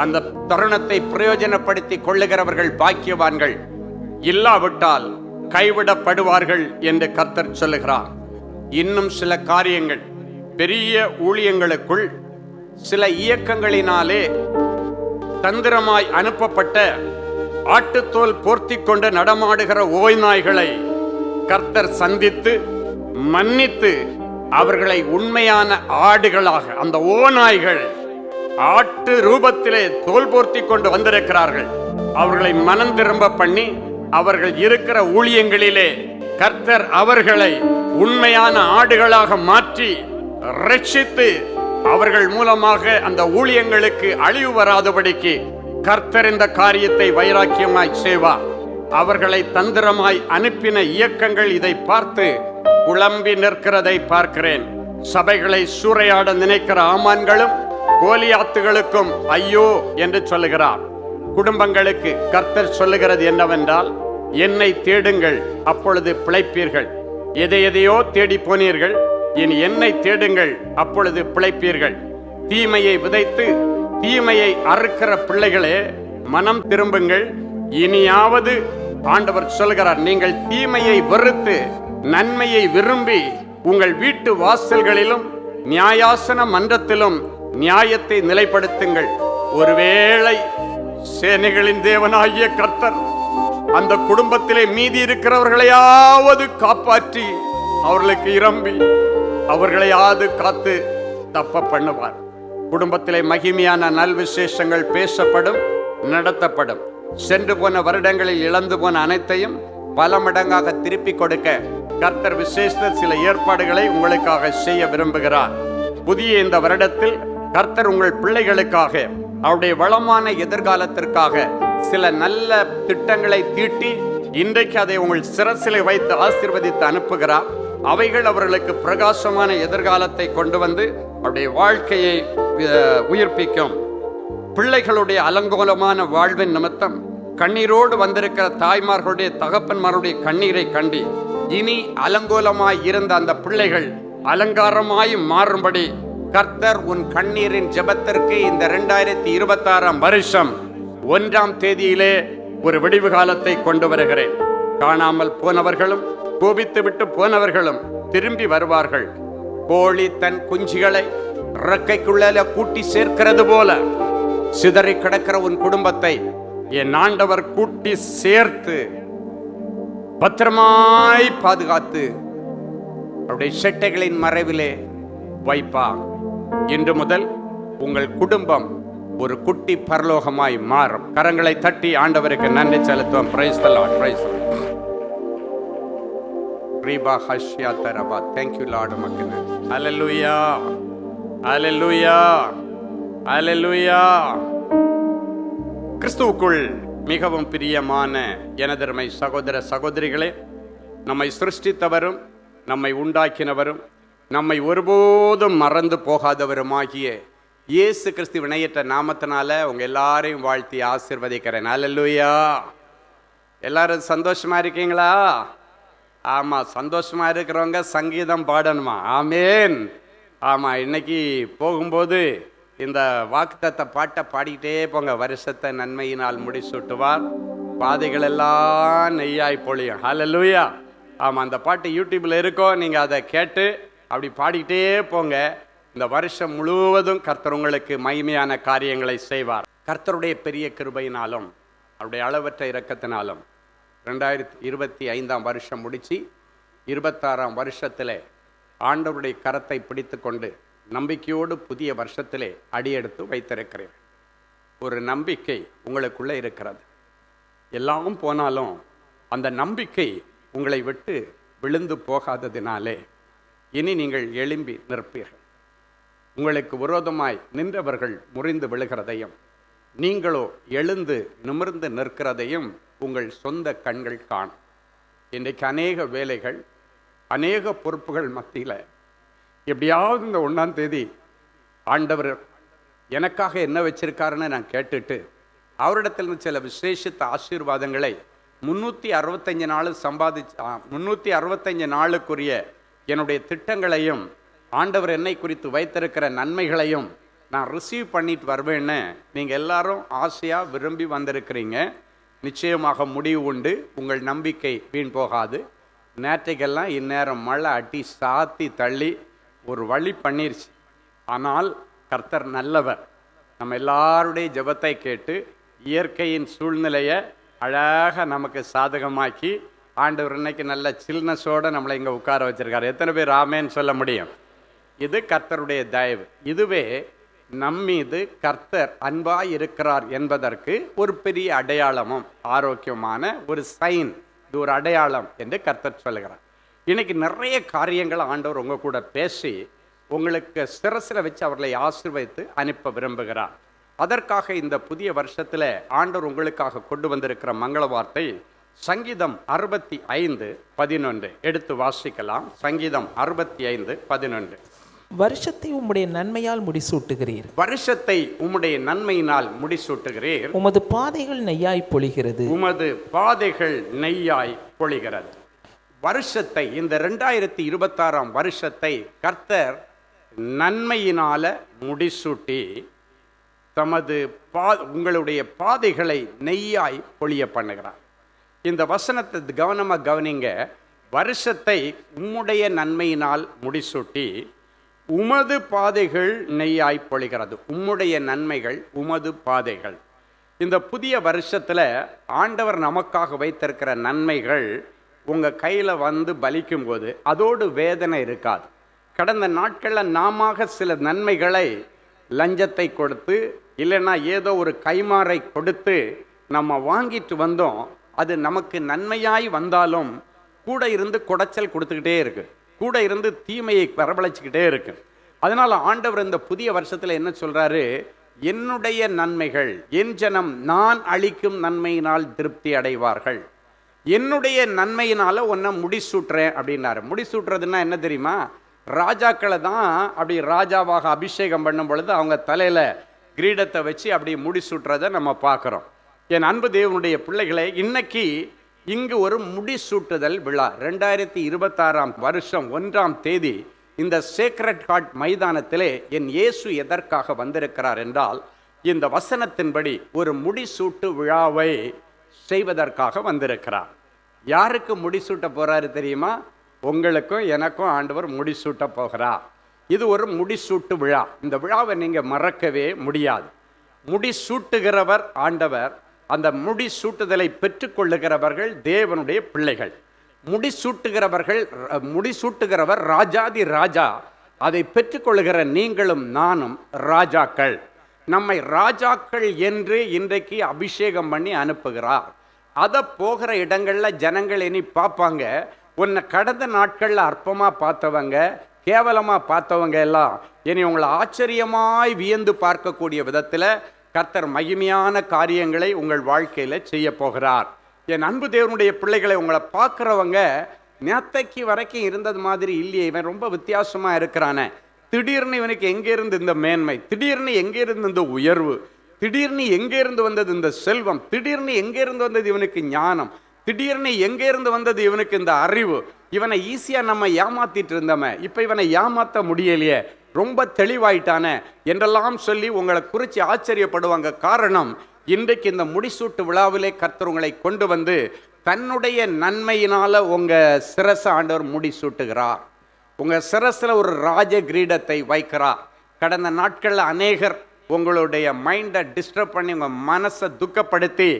அந்த தருணத்தை பிரயோஜனப்படுத்தி கொள்ளுகிறவர்கள் பாக்கியவான்கள், இல்லாவிட்டால் கைவிடப்படுவார்கள் என்று கர்த்தர் சொல்லுகிறார். இன்னும் சில காரியங்கள், பெரிய ஊழியங்களுக்குள் சில இயக்கங்களினாலே தந்திரமாய் அனுப்பப்பட்ட ஆட்டுத்தோல் போர்த்தி கொண்டு நடமாடுகிற ஓய் நாய்களை கர்த்தர் சந்தித்து மன்னித்து அவர்களை உண்மையான ஆடுகளாக, அந்த ஓநாய்கள் ஆட்டு ரூபத்திலே தோல் போர்த்தி கொண்டு வந்திருக்கிறார்கள், அவர்களை மனம் திரும்ப பண்ணி அவர்கள் இருக்கிற ஊழியங்களிலே கர்த்தர் அவர்களை உண்மையான ஆடுகளாக மாற்றி ரட்சித்து அவர்கள் மூலமாக அந்த ஊழியங்களுக்கு அழிவு வராதபடிக்கு கர்த்தர் இந்த காரியத்தை வைராக்கியமாய் செய்வார். அவர்களை தந்திரமாய் அனுப்பின இயக்கங்கள் இதை பார்த்து குழம்பி நிற்கிறதை பார்க்கிறேன். சபைகளை சூறையாட நினைக்கிற ஆமான்களும் கோலியாத்துகளுக்கும் ஐயோ என்று சொல்லுகிறார். குடும்பங்களுக்கு கர்த்தர் சொல்லுகிறது என்னவென்றால், என்னை தேடுங்கள், அப்பொழுது பிழைப்பீர்கள். எதையோ தேடி போனீர்கள், இனி என்னை தேடுங்கள், அப்பொழுது பிழைப்பீர்கள். தீமையை விதைத்து தீமையை அறுக்கிற பிள்ளைகளே, மனம் திரும்புங்கள். இனியாவது ஆண்டவர் சொல்கிறார், நீங்கள் தீமையை வெறுத்து நன்மையை விரும்பி உங்கள் வீட்டு வாசல்களிலும் நியாயாசன மன்றத்திலும் நியாயத்தை நிலைப்படுத்துங்கள். ஒருவேளை சேனைகளின் தேவனாகிய கர்த்தர் அந்த குடும்பத்திலே மீதி இருக்கிறவர்களையாவது காப்பாற்றி அவர்களுக்கு இரம்பி அவர்களையாவது காத்து தப்ப பண்ணுவார். குடும்பத்திலே மகிமையான நல் விசேஷங்கள் பேசப்படும், நடத்தப்படும். சென்று போன வருடங்களில் இழந்து போன அனைத்தையும் பல மடங்காக திருப்பி கொடுக்க கர்த்தர் விசேஷ சில ஏற்பாடுகளை உங்களுக்காக செய்ய விரும்புகிறார். புதிய இந்த வருடத்தில் கர்த்தர் உங்கள் பிள்ளைகளுக்காக, அவருடைய வளமான எதிர்காலத்திற்காக சில நல்ல திட்டங்களை தீட்டி இன்றைக்கு அதை உங்கள் சிரசிலை வைத்து ஆசீர்வதித்து அனுப்புகிறார். அவைகள் அவர்களுக்கு பிரகாசமான எதிர்காலத்தை கொண்டு வந்து அவருடைய வாழ்க்கையை உயிர்ப்பிக்கும். பிள்ளைகளுடைய அலங்கோலமான வாழ்வின் நிமித்தம் கண்ணீரோடு வந்திருக்கிற தாய்மார்களுடைய தகப்பன்மாருடைய கண்ணீரை கண்டு இனி அலங்கோலமாய் இருந்த அந்த பிள்ளைகள் அலங்காரமாய் மாறும்படி கர்த்தர் உன் கண்ணீரின் ஜெபத்திற்கு இந்த 2026 வருஷம் 1ஆம் தேதியிலே ஒரு விடிவு காலத்தை கொண்டு வருகிறேன். காணாமல் போனவர்களும் கோபித்து விட்டு போனவர்களும் திரும்பி வருவார்கள். கோழி தன் குஞ்சுகளை இறக்கைக்குள்ள கூட்டி சேர்க்கிறது போல சிதறி கிடக்கிற உன் குடும்பத்தை என் ஆண்டவர் கூட்டி சேர்த்து பத்திரமாய் பாதுகாத்து அவருடைய செட்டைகளின் மறைவிலே வைப்பார். இன்று முதல் உங்கள் குடும்பம் ஒரு குட்டி பரலோகமாய் மாறும். கரங்களை தட்டி ஆண்டவருக்கு நன்றி செலுத்துவோம். Praise the Lord, praise the Lord. ரீபா ஹஷ்யா தரபா. Thank you Lord மக்களே. ஹalleluya, ஹalleluya, ஹalleluya. கிறிஸ்துவுக்குள் மிகவும் பிரியமான எனதருமை சகோதர சகோதரிகளே, நம்மை சிருஷ்டித்தவரும் நம்மை உண்டாக்கினவரும் நம்மை ஒருபோதும் மறந்து போகாதவருமாகிய இயேசு கிறிஸ்து வினையற்ற நாமத்தினால உங்க எல்லாரையும் வாழ்த்தி ஆசீர்வதிக்கிறேன். ஹalleluya. எல்லாரும் சந்தோஷமா இருக்கீங்களா? ஆமா, சந்தோஷமா இருக்கிறவங்க சங்கீதம் பாடணுமா? ஆமேன். ஆமா, இன்னைக்கு போகும்போது இந்த வாக்குத்தத்த பாட்டை பாடிக்கிட்டே போங்க. வருஷத்தை நன்மையினால் முடிசூட்டுவார், பாதைகள் எல்லாம் நெய்யாய் பொழியும். ஹalleluya. ஆமா, அந்த பாட்டு யூடியூப்ல இருக்கும், நீங்க அதை கேட்டு அப்படி பாடிக்கிட்டே போங்க. இந்த வருஷம் முழுவதும் கர்த்தர் உங்களுக்கு மகிமையான காரியங்களை செய்வார். கர்த்தருடைய பெரிய கிருபையினாலும் அவருடைய அளவற்ற இரக்கத்தினாலும் 2025ஆம் வருஷம் முடிச்சு 26ஆம் வருஷத்திலே ஆண்டவருடைய கரத்தை பிடித்து கொண்டு நம்பிக்கையோடு புதிய வருஷத்திலே அடியெடுத்து வைத்திருக்கிறேன். ஒரு நம்பிக்கை உங்களுக்குள்ளே இருக்கிறது. எல்லாம் போனாலும் அந்த நம்பிக்கை உங்களை விட்டு விழுந்து போகாததினாலே இனி நீங்கள் எழும்பி நிற்பீர்கள். உங்களுக்கு விரோதமாய் நின்றவர்கள் முறிந்து விழுகிறதையும் நீங்களோ எழுந்து நிமிர்ந்து நிற்கிறதையும் உங்கள் சொந்த கண்கள் காணும். இன்றைக்கு அநேக வேலைகள், அநேக பொறுப்புகள் மத்தியில் எப்படியாவது இந்த 1ஆம் தேதி ஆண்டவர் எனக்காக என்ன வச்சிருக்காருன்னு நான் கேட்டுட்டு அவரிடத்தில் சில விசேஷித்த ஆசீர்வாதங்களை 365 நாள் 365 நாளுக்குரிய என்னுடைய திட்டங்களையும் ஆண்டவர் என்னை குறித்து வைத்திருக்கிற நன்மைகளையும் நான் ரிசீவ் பண்ணிட்டு வருவேன்னு நீங்கள் எல்லாரும் ஆசையாக விரும்பி வந்திருக்கிறீங்க. நிச்சயமாக முடிவு உண்டு. உங்கள் நம்பிக்கை வீண் போகாது. நேற்றைக்கெல்லாம் இந்நேரம் மழை அட்டி சாத்தி தள்ளி ஒரு வழி பண்ணிருச்சு. ஆனால் கர்த்தர் நல்லவர். நம்ம எல்லாருடைய ஜெபத்தை கேட்டு இயற்கையின் சூழ்நிலையை அழகாக நமக்கு சாதகமாக்கி ஆண்டவர் இன்னைக்கு நல்ல சில்னஸோடு நம்மளை இங்கே உட்கார வச்சிருக்காரு. எத்தனை பேர் ஆமேன்னு சொல்ல முடியும்? இது கர்த்தருடைய தயவு. இதுவே நம்மீது கர்த்தர் அன்பாய் இருக்கிறார் என்பதற்கு ஒரு பெரிய அடையாளமும் ஆரோக்கியமான ஒரு சைன், இது ஒரு அடையாளம் என்று கர்த்தர் சொல்லுகிறார். இன்னைக்கு நிறைய காரியங்கள் ஆண்டவர் உங்க கூட பேசி உங்களுக்கு சிரசில் வச்சு அவர்களை ஆசீர்வதித்து அனுப்ப விரும்புகிறார். அதற்காக இந்த புதிய வருஷத்தில் ஆண்டவர் உங்களுக்காக கொண்டு வந்திருக்கிற மங்கள வார்த்தை சங்கீதம் 65:11 எடுத்து வாசிக்கலாம். சங்கீதம் 65:11. வருஷத்தை உம்முடைய நன்மையால் முடிசூட்டுகிறீர். வருஷத்தை உம்முடைய நன்மையினால் முடிசூட்டுகிறீர். உமது பாதைகள் நெய்யாய் பொழிகிறது. உமது பாதைகள் நெய்யாய் பொழிகிறது. வருஷத்தை, இந்த 2026ஆம் வருஷத்தை கர்த்தர் நன்மையினால முடிசூட்டி தமது உங்களுடைய பாதைகளை நெய்யாய் பொழிய பண்ணுகிறார். இந்த வசனத்தை கவனமாக கவனிங்க. வருஷத்தை உம்முடைய நன்மையினால் முடிசூட்டி உமது பாதைகள் நெய்யாய் பொழிகிறது. உம்முடைய நன்மைகள் உமது பாதைகள். இந்த புதிய வருஷத்தில் ஆண்டவர் நமக்காக வைத்திருக்கிற நன்மைகள் உங்கள் கையில் வந்து பலிக்கும் போது அதோடு வேதனை இருக்காது. கடந்த நாட்களில் நாம சில நன்மைகளை லஞ்சத்தை கொடுத்து இல்லைன்னா ஏதோ ஒரு கைமாறை கொடுத்து நம்ம வாங்கிட்டு வந்தோம். அது நமக்கு நன்மையாய் வந்தாலும் கூட இருந்து குடைச்சல் கொடுத்துக்கிட்டே இருக்கு, கூட இருந்து தீமையை வரவழைச்சிக்கிட்டே இருக்கு. அதனால் ஆண்டவர் இந்த புதிய வருஷத்தில் என்ன சொல்கிறாரு? என்னுடைய நன்மைகள், என் ஜனம் நான் அளிக்கும் நன்மையினால் திருப்தி அடைவார்கள். என்னுடைய நன்மையினால் உன்னை முடிசூட்டுறேன் அப்படின்னாரு. முடிசூட்டுறதுன்னா என்ன தெரியுமா? ராஜாக்களை தான் அப்படி ராஜாவாக அபிஷேகம் பண்ணும் பொழுது அவங்க தலையில் கிரீடத்தை வச்சு அப்படி முடிசூட்டுறதை நம்ம பார்க்குறோம். என் அன்பு தேவனுடைய பிள்ளைகளை, இன்னைக்கு இங்கு ஒரு முடிசூட்டுதல் விழா. 2026ஆம் வருஷம் 1ஆம் தேதி இந்த சேக்ரட் ஹார்ட் மைதானத்திலே என் இயேசு எதற்காக வந்திருக்கிறார் என்றால், இந்த வசனத்தின்படி ஒரு முடிசூட்டு விழாவை செய்வதற்காக வந்திருக்கிறார். யாருக்கு முடிசூட்ட போறாரு தெரியுமா? உங்களுக்கும் எனக்கும் ஆண்டவர் முடிசூட்ட போகிறார். இது ஒரு முடிசூட்டு விழா. இந்த விழாவை நீங்க மறக்கவே முடியாது. முடிசூட்டுகிறவர் ஆண்டவர். அந்த முடிசூட்டுதலை பெற்றுக்கொள்ளுகிறவர்கள் தேவனுடைய பிள்ளைகள். முடிசூட்டுகிறவர் ராஜாதி ராஜா. அதை பெற்றுக்கொள்ளுகிற நீங்களும் நானும் ராஜாக்கள். நம்மை ராஜாக்கள் என்று இன்றைக்கு அபிஷேகம் பண்ணி அனுப்புகிறார். அதை போகிற இடங்களில் ஜனங்கள் இனி பார்ப்பாங்க. உன்னை கடந்த நாட்களில் அற்பமாக பார்த்தவங்க, கேவலமாக பார்த்தவங்க எல்லாம் இனி உங்களை ஆச்சரியமாய் வியந்து பார்க்கக்கூடிய விதத்தில் கர்த்தர் மகிமையான காரியங்களை உங்கள் வாழ்க்கையில் செய்ய போகிறார். என் அன்பு தேவனுடைய பிள்ளைகளை, உங்களை பார்க்குறவங்க நேத்தைக்கு வரைக்கும் இருந்தது மாதிரி இல்லையே, இவன் ரொம்ப வித்தியாசமாக இருக்கிறானே, திடீர்னு இவனுக்கு எங்கேருந்து இந்த மேன்மை, திடீர்னு எங்கேருந்து இந்த உயர்வு, திடீர்னு எங்கேருந்து வந்தது இந்த செல்வம், திடீர்னு எங்கேருந்து வந்தது இவனுக்கு ஞானம், திடீர்னு எங்கேருந்து வந்தது இவனுக்கு இந்த அறிவு, இவனை ஈஸியாக நம்ம ஏமாத்திட்டு இருந்தோமே, இப்போ இவனை ஏமாற்ற முடியலையே, ரொம்ப தெளிவாயிட்டானே என்றெல்லாம் சொல்லி உங்களை குறித்து ஆச்சரியப்படுவாங்க. காரணம், இன்றைக்கு இந்த முடிசூட்டு விழாவிலே கர்த்தர் உங்களை கொண்டு வந்து தன்னுடைய நன்மையினால உங்க சிரச ஆண்டவர் முடிசூட்டுகிறார். உங்க சிரசில் ஒரு ராஜ கிரீடத்தை வைக்கிறார். கடந்த நாட்களில் அநேகர் உங்களுடைய மைண்டை டிஸ்டர்ப் பண்ணி உங்கள் மனசை துக்கப்படுத்தி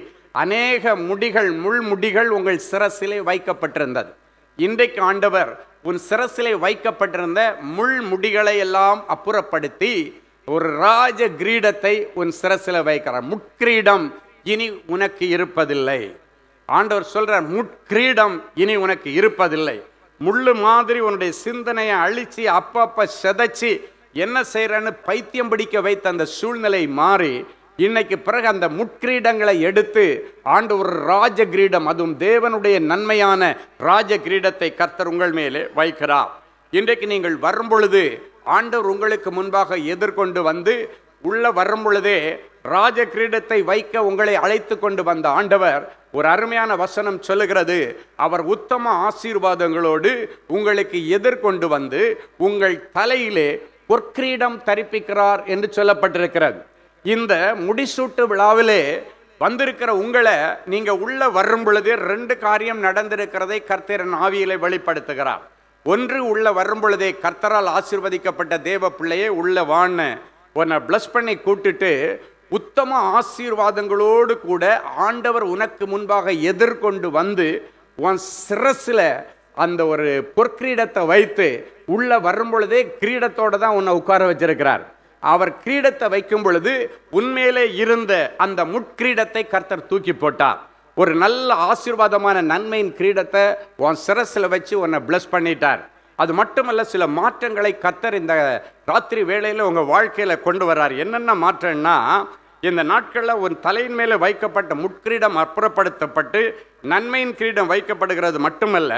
அநேக முடிகள், முள்முடிகள் உங்கள் சிரசிலே வைக்கப்பட்டிருந்தது. இன்றைக்கு ஆண்டவர் உன் சிரசிலே வைக்கப்பட்டிருந்த முள்முடிகளை எல்லாம் அப்புறப்படுத்தி ஒரு ராஜ கிரீடத்தை உன் சிரசில் வைக்கிறார். முட்கிரீடம் இனி உனக்கு இருப்பதில்லை. ஆண்டவர் சொல்றார், முட்கிரீடம் இனி உனக்கு இருப்பதில்லை. முள்ளு மாதிரி உன்னுடைய சிந்தனையை அழிச்சு அப்பப்ப செதைச்சு என்ன செய்யறன்னு பைத்தியம் பிடிக்க வைத்த அந்த சூழ்நிலை மாறி இன்னைக்கு பிறகு அந்த முட்கிரீடங்களை எடுத்து ஆண்டவர் ராஜ கிரீடம், அதுவும் தேவனுடைய நன்மையான ராஜ கிரீடத்தை கர்த்தர் உங்கள் மேலே வைக்கிறார். இன்றைக்கு நீங்கள் வரும் பொழுது ஆண்டவர் உங்களுக்கு முன்பாக எதிர்கொண்டு வந்து உள்ள வரும் பொழுதே ராஜ கிரீடத்தை வைக்க உங்களை அழைத்து கொண்டு வந்த ஆண்டவர் ஒரு அருமையான வசனம் சொல்லுகிறது. அவர் உத்தம ஆசீர்வாதங்களோடு உங்களுக்கு எதிர்கொண்டு வந்து உங்கள் தலையிலே பொற்கிரீடம் தரிப்பிக்கிறார் என்று சொல்லப்பட்டிருக்கிறது. இந்த முடிசூட்டு விழாவிலே வந்திருக்கிற உங்களை நீங்க உள்ள வரும் பொழுதே 2 காரியம் நடந்திருக்கிறதை கர்த்தரின் ஆவியிலே வெளிப்படுத்துகிறார். ஒன்று, உள்ள வரும் பொழுதே கர்த்தரால் ஆசீர்வதிக்கப்பட்ட தேவ பிள்ளையே உள்ள வான்னு உன்னை பிளஸ் பண்ணி கூட்டிட்டு உத்தம ஆசீர்வாதங்களோடு கூட ஆண்டவர் உனக்கு முன்பாக எதிர்கொண்டு வந்து உன் சிரசில் அந்த ஒரு பொற்கிரீடத்தை வைத்து உள்ள வரும் பொழுதே கிரீடத்தோடு தான் உன்னை உட்கார வச்சிருக்கிறார். அவர் கிரீடத்தை வைக்கும் பொழுது உண்மையிலே இருந்த அந்த முட்கிரீடத்தை கர்த்தர் தூக்கி போட்டார். ஒரு நல்ல ஆசீர்வாதமான நன்மையின் கிரீடத்தை உன் சிரசில் வச்சு உன்னை பிளஸ் பண்ணிட்டார். அது மட்டுமல்ல, சில மாற்றங்களை கர்த்தர் இந்த ராத்திரி வேளையில் உங்கள் வாழ்க்கையில் கொண்டு வர்றார். என்னென்ன மாற்றம்னா, இந்த நாட்களில் உன் தலையின் மேலே வைக்கப்பட்ட முட்கிரீடம் அப்புறப்படுத்தப்பட்டு நன்மையின் கிரீடம் வைக்கப்படுகிறது மட்டுமல்ல,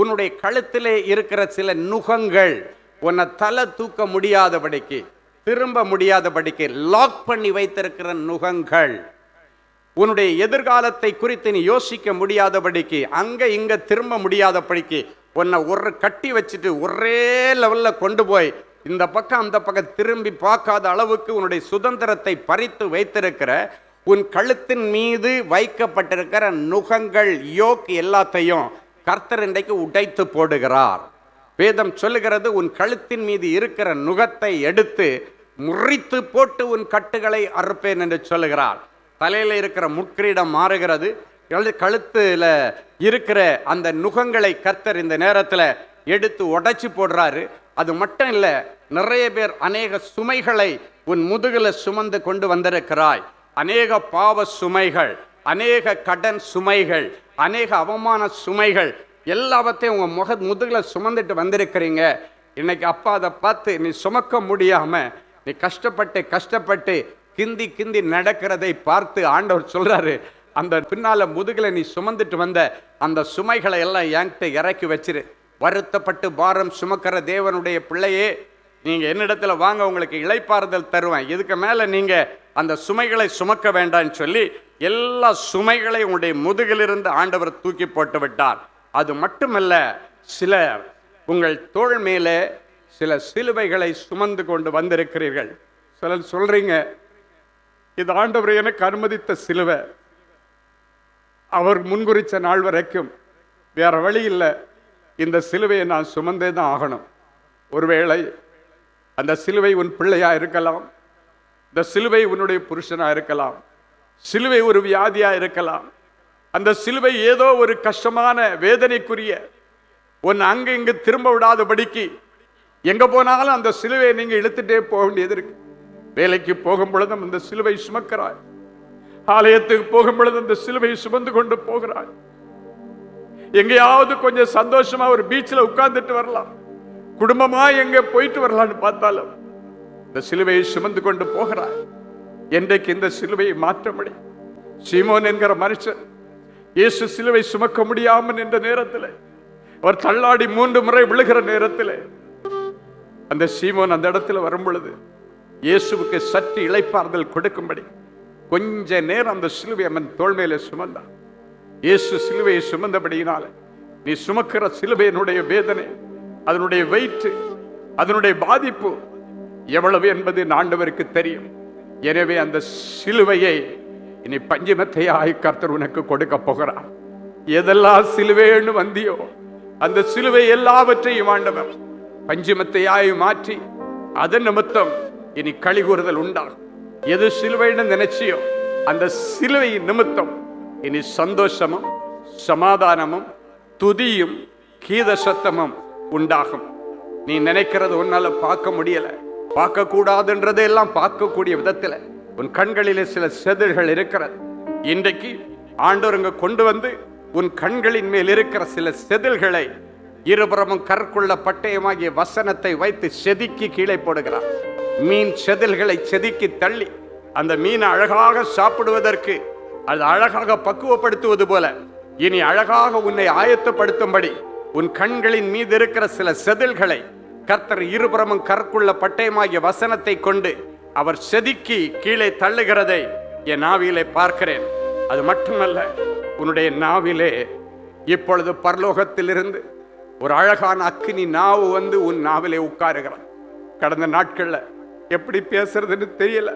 உன்னுடைய கழுத்திலே இருக்கிற சில நுகங்கள் உன்னை தலை தூக்க முடியாதபடிக்கு, திரும்ப முடியாதபடிக்கு லாக் பண்ணி வைத்திருக்கிற நுகங்கள், உன்னுடைய எதிர்காலத்தை குறித்து நீ யோசிக்க முடியாதபடிக்கு, அங்கே இங்கே திரும்ப முடியாதபடிக்கு உன்னை ஒரு கட்டி வச்சுட்டு ஒரே லெவலில் கொண்டு போய் இந்த பக்கம் அந்த பக்கம் திரும்பி பார்க்காத அளவுக்கு உன்னுடைய சுதந்திரத்தை பறித்து வைத்திருக்கிற உன் கழுத்தின் மீது வைக்கப்பட்டிருக்கிற நுகங்கள், யோக் எல்லாத்தையும் கர்த்தர் இன்றைக்கு உடைத்து போடுகிறார். வேதம் சொல்லுகிறது, உன் கழுத்தின் மீது இருக்கிற நுகத்தை எடுத்து முறித்து போட்டு உன் கட்டுகளை அறுப்பேன் என்று சொல்லுகிறார். தலையில் இருக்கிற முட்கிரீடம் மாறுகிறது. கழுத்தில் இருக்கிற அந்த நுகங்களை கர்த்தர் இந்த நேரத்தில் எடுத்து உடைச்சி போடுறாரு. அது மட்டும் இல்லை, நிறைய பேர் அநேக சுமைகளை உன் முதுகில் சுமந்து கொண்டு வந்திருக்கிறாய். அநேக பாவ சுமைகள், அநேக கடன் சுமைகள், அநேக அவமான சுமைகள் எல்லாவற்றையும் உங்கள் முதுகில் சுமந்துட்டு வந்திருக்கிறீங்க. இன்னைக்கு அப்பா அதை பார்த்து நீ சுமக்க முடியாமல் நீ கஷ்டப்பட்டு கிந்தி நடக்கிறதை பார்த்து ஆண்டவர் சொல்றாரு, அந்த பின்னால முதுகில் நீ சுமந்துட்டு வந்த அந்த சுமைகளை எல்லாம் என்கிட்ட இறக்கி வச்சிரு. வருத்தப்பட்டு பாரம் சுமக்கிற தேவனுடைய பிள்ளையே, நீங்க என்னிடத்துல வாங்க, உங்களுக்கு இளைப்பாறுதல் தருவேன். இதுக்கு மேல நீங்க அந்த சுமைகளை சுமக்க வேண்டாம்னு சொல்லி எல்லா சுமைகளையும் உங்களுடைய முதுகிலிருந்து ஆண்டவர் தூக்கி போட்டு விட்டார். அது மட்டுமல்ல, சிலர் உங்கள் தோள் மேலே சில சிலுவைகளை சுமந்து கொண்டு வந்திருக்கிறீர்கள். சிலர் சொல்றீங்க, இது ஆண்டவர் எனக்கு அனுமதித்த சிலுவை, அவர் முன்குறித்த நாள் வரைக்கும் வேற வழி இல்லை, இந்த சிலுவையை நான் சுமந்தே தான் ஆகணும். ஒருவேளை அந்த சிலுவை உன் பிள்ளையா இருக்கலாம், இந்த சிலுவை உன்னுடைய புருஷனா இருக்கலாம், சிலுவை ஒரு வியாதியா இருக்கலாம், அந்த சிலுவை ஏதோ ஒரு கஷ்டமான வேதனைக்குரிய உன் அங்கு இங்கு திரும்ப விடாதபடிக்கு எங்க போனாலும் அந்த சிலுவையை நீங்க இழுத்துட்டே போக வேண்டியது இருக்கு. வேலைக்கு போகும் பொழுதும் அந்த சிலுவை சுமக்கிறாய், ஆலயத்துக்கு போகும் பொழுது அந்த சிலுவை சுமந்து கொண்டு போகிறாய், எங்கேயாவது கொஞ்சம் சந்தோஷமா ஒரு பீச்சில் உட்கார்ந்துட்டு வரலாம், குடும்பமா எங்க போயிட்டு வரலாம்னு பார்த்தாலும் இந்த சிலுவையை சுமந்து கொண்டு போகிறாய். என்றைக்கு இந்த சிலுவையை மாற்ற முடியும்? சீமோன் என்கிற மனுஷன் இயேசு சிலுவை சுமக்க முடியாமல் என்ற நேரத்தில், அவர் தள்ளாடி 3 முறை விழுகிற நேரத்தில், அந்த சீமோன் அந்த இடத்துல வரும் பொழுது இயேசுவுக்கு சற்று இளைப்பாறுதல் கொடுக்கும்படி கொஞ்ச நேரம் அந்த சிலுவை அவன் தோள் மேலே சுமந்தான். இயேசு சிலுவையை சுமந்தபடியினால நீ சுமக்கிற சிலுவையினுடைய வேதனை, அதனுடைய வெயிட், அதனுடைய பாதிப்பு எவ்வளவு என்பது ஆண்டவருக்கு தெரியும். எனவே அந்த சிலுவையை இனி பஞ்சமத்தையாய் கர்த்தர் உனக்கு கொடுக்க போகிறார். எதெல்லாம் சிலுவைன்னு வந்தியோ அந்த சிலுவை எல்லாவற்றையும் ஆண்டவர் பஞ்சமத்தையாய் மாற்றி அதன் நிமித்தம் இனி களி கூறுதல் உண்டாகும். எது சிலுவைன்னு நினைச்சியோ அந்த சிலுவை நிமித்தம் இனி சந்தோஷமும் சமாதானமும் துதியும் கீத சத்தமும் உண்டாகும். நீ நினைக்கிறது உன்னால பார்க்க முடியல, பார்க்க கூடாதுன்றதெல்லாம் பார்க்கக்கூடிய விதத்தில் உன் கண்களிலே சில செதில்கள் இருக்கிறது. இன்றைக்கு ஆண்டவருங்க கொண்டு வந்து உன் கண்களின் மேல் இருக்கிற சில செதில்களை இருபுறமும் கற்குள்ள பட்டயமாகிய வசனத்தை வைத்து செதுக்கி கீழே போடுகிறார். மீன் செதில்களை செதுக்கி தள்ளி அந்த மீனை அழகாக சாப்பிடுவதற்கு அது அழகாக பக்குவப்படுத்துவது போல இனி அழகாக உன்னை ஆயத்தப்படுத்தும்படி உன் கண்களின் மீது இருக்கிற சில செதில்களை கர்த்தர் இருபுறமும் கற்குள்ள பட்டயமாகிய வசனத்தை கொண்டு அவர் செதுக்கி கீழே தள்ளுகிறதை என் நாவிலே பார்க்கிறேன். அது மட்டுமல்ல, உன்னுடைய நாவிலே இப்பொழுது பரலோகத்திலிருந்து ஒரு அழகான அக்கினி நாவு வந்து உன் நாவிலே உட்காருகிறான். கடந்த நாட்கள்ல எப்படி பேசுறதுன்னு தெரியல.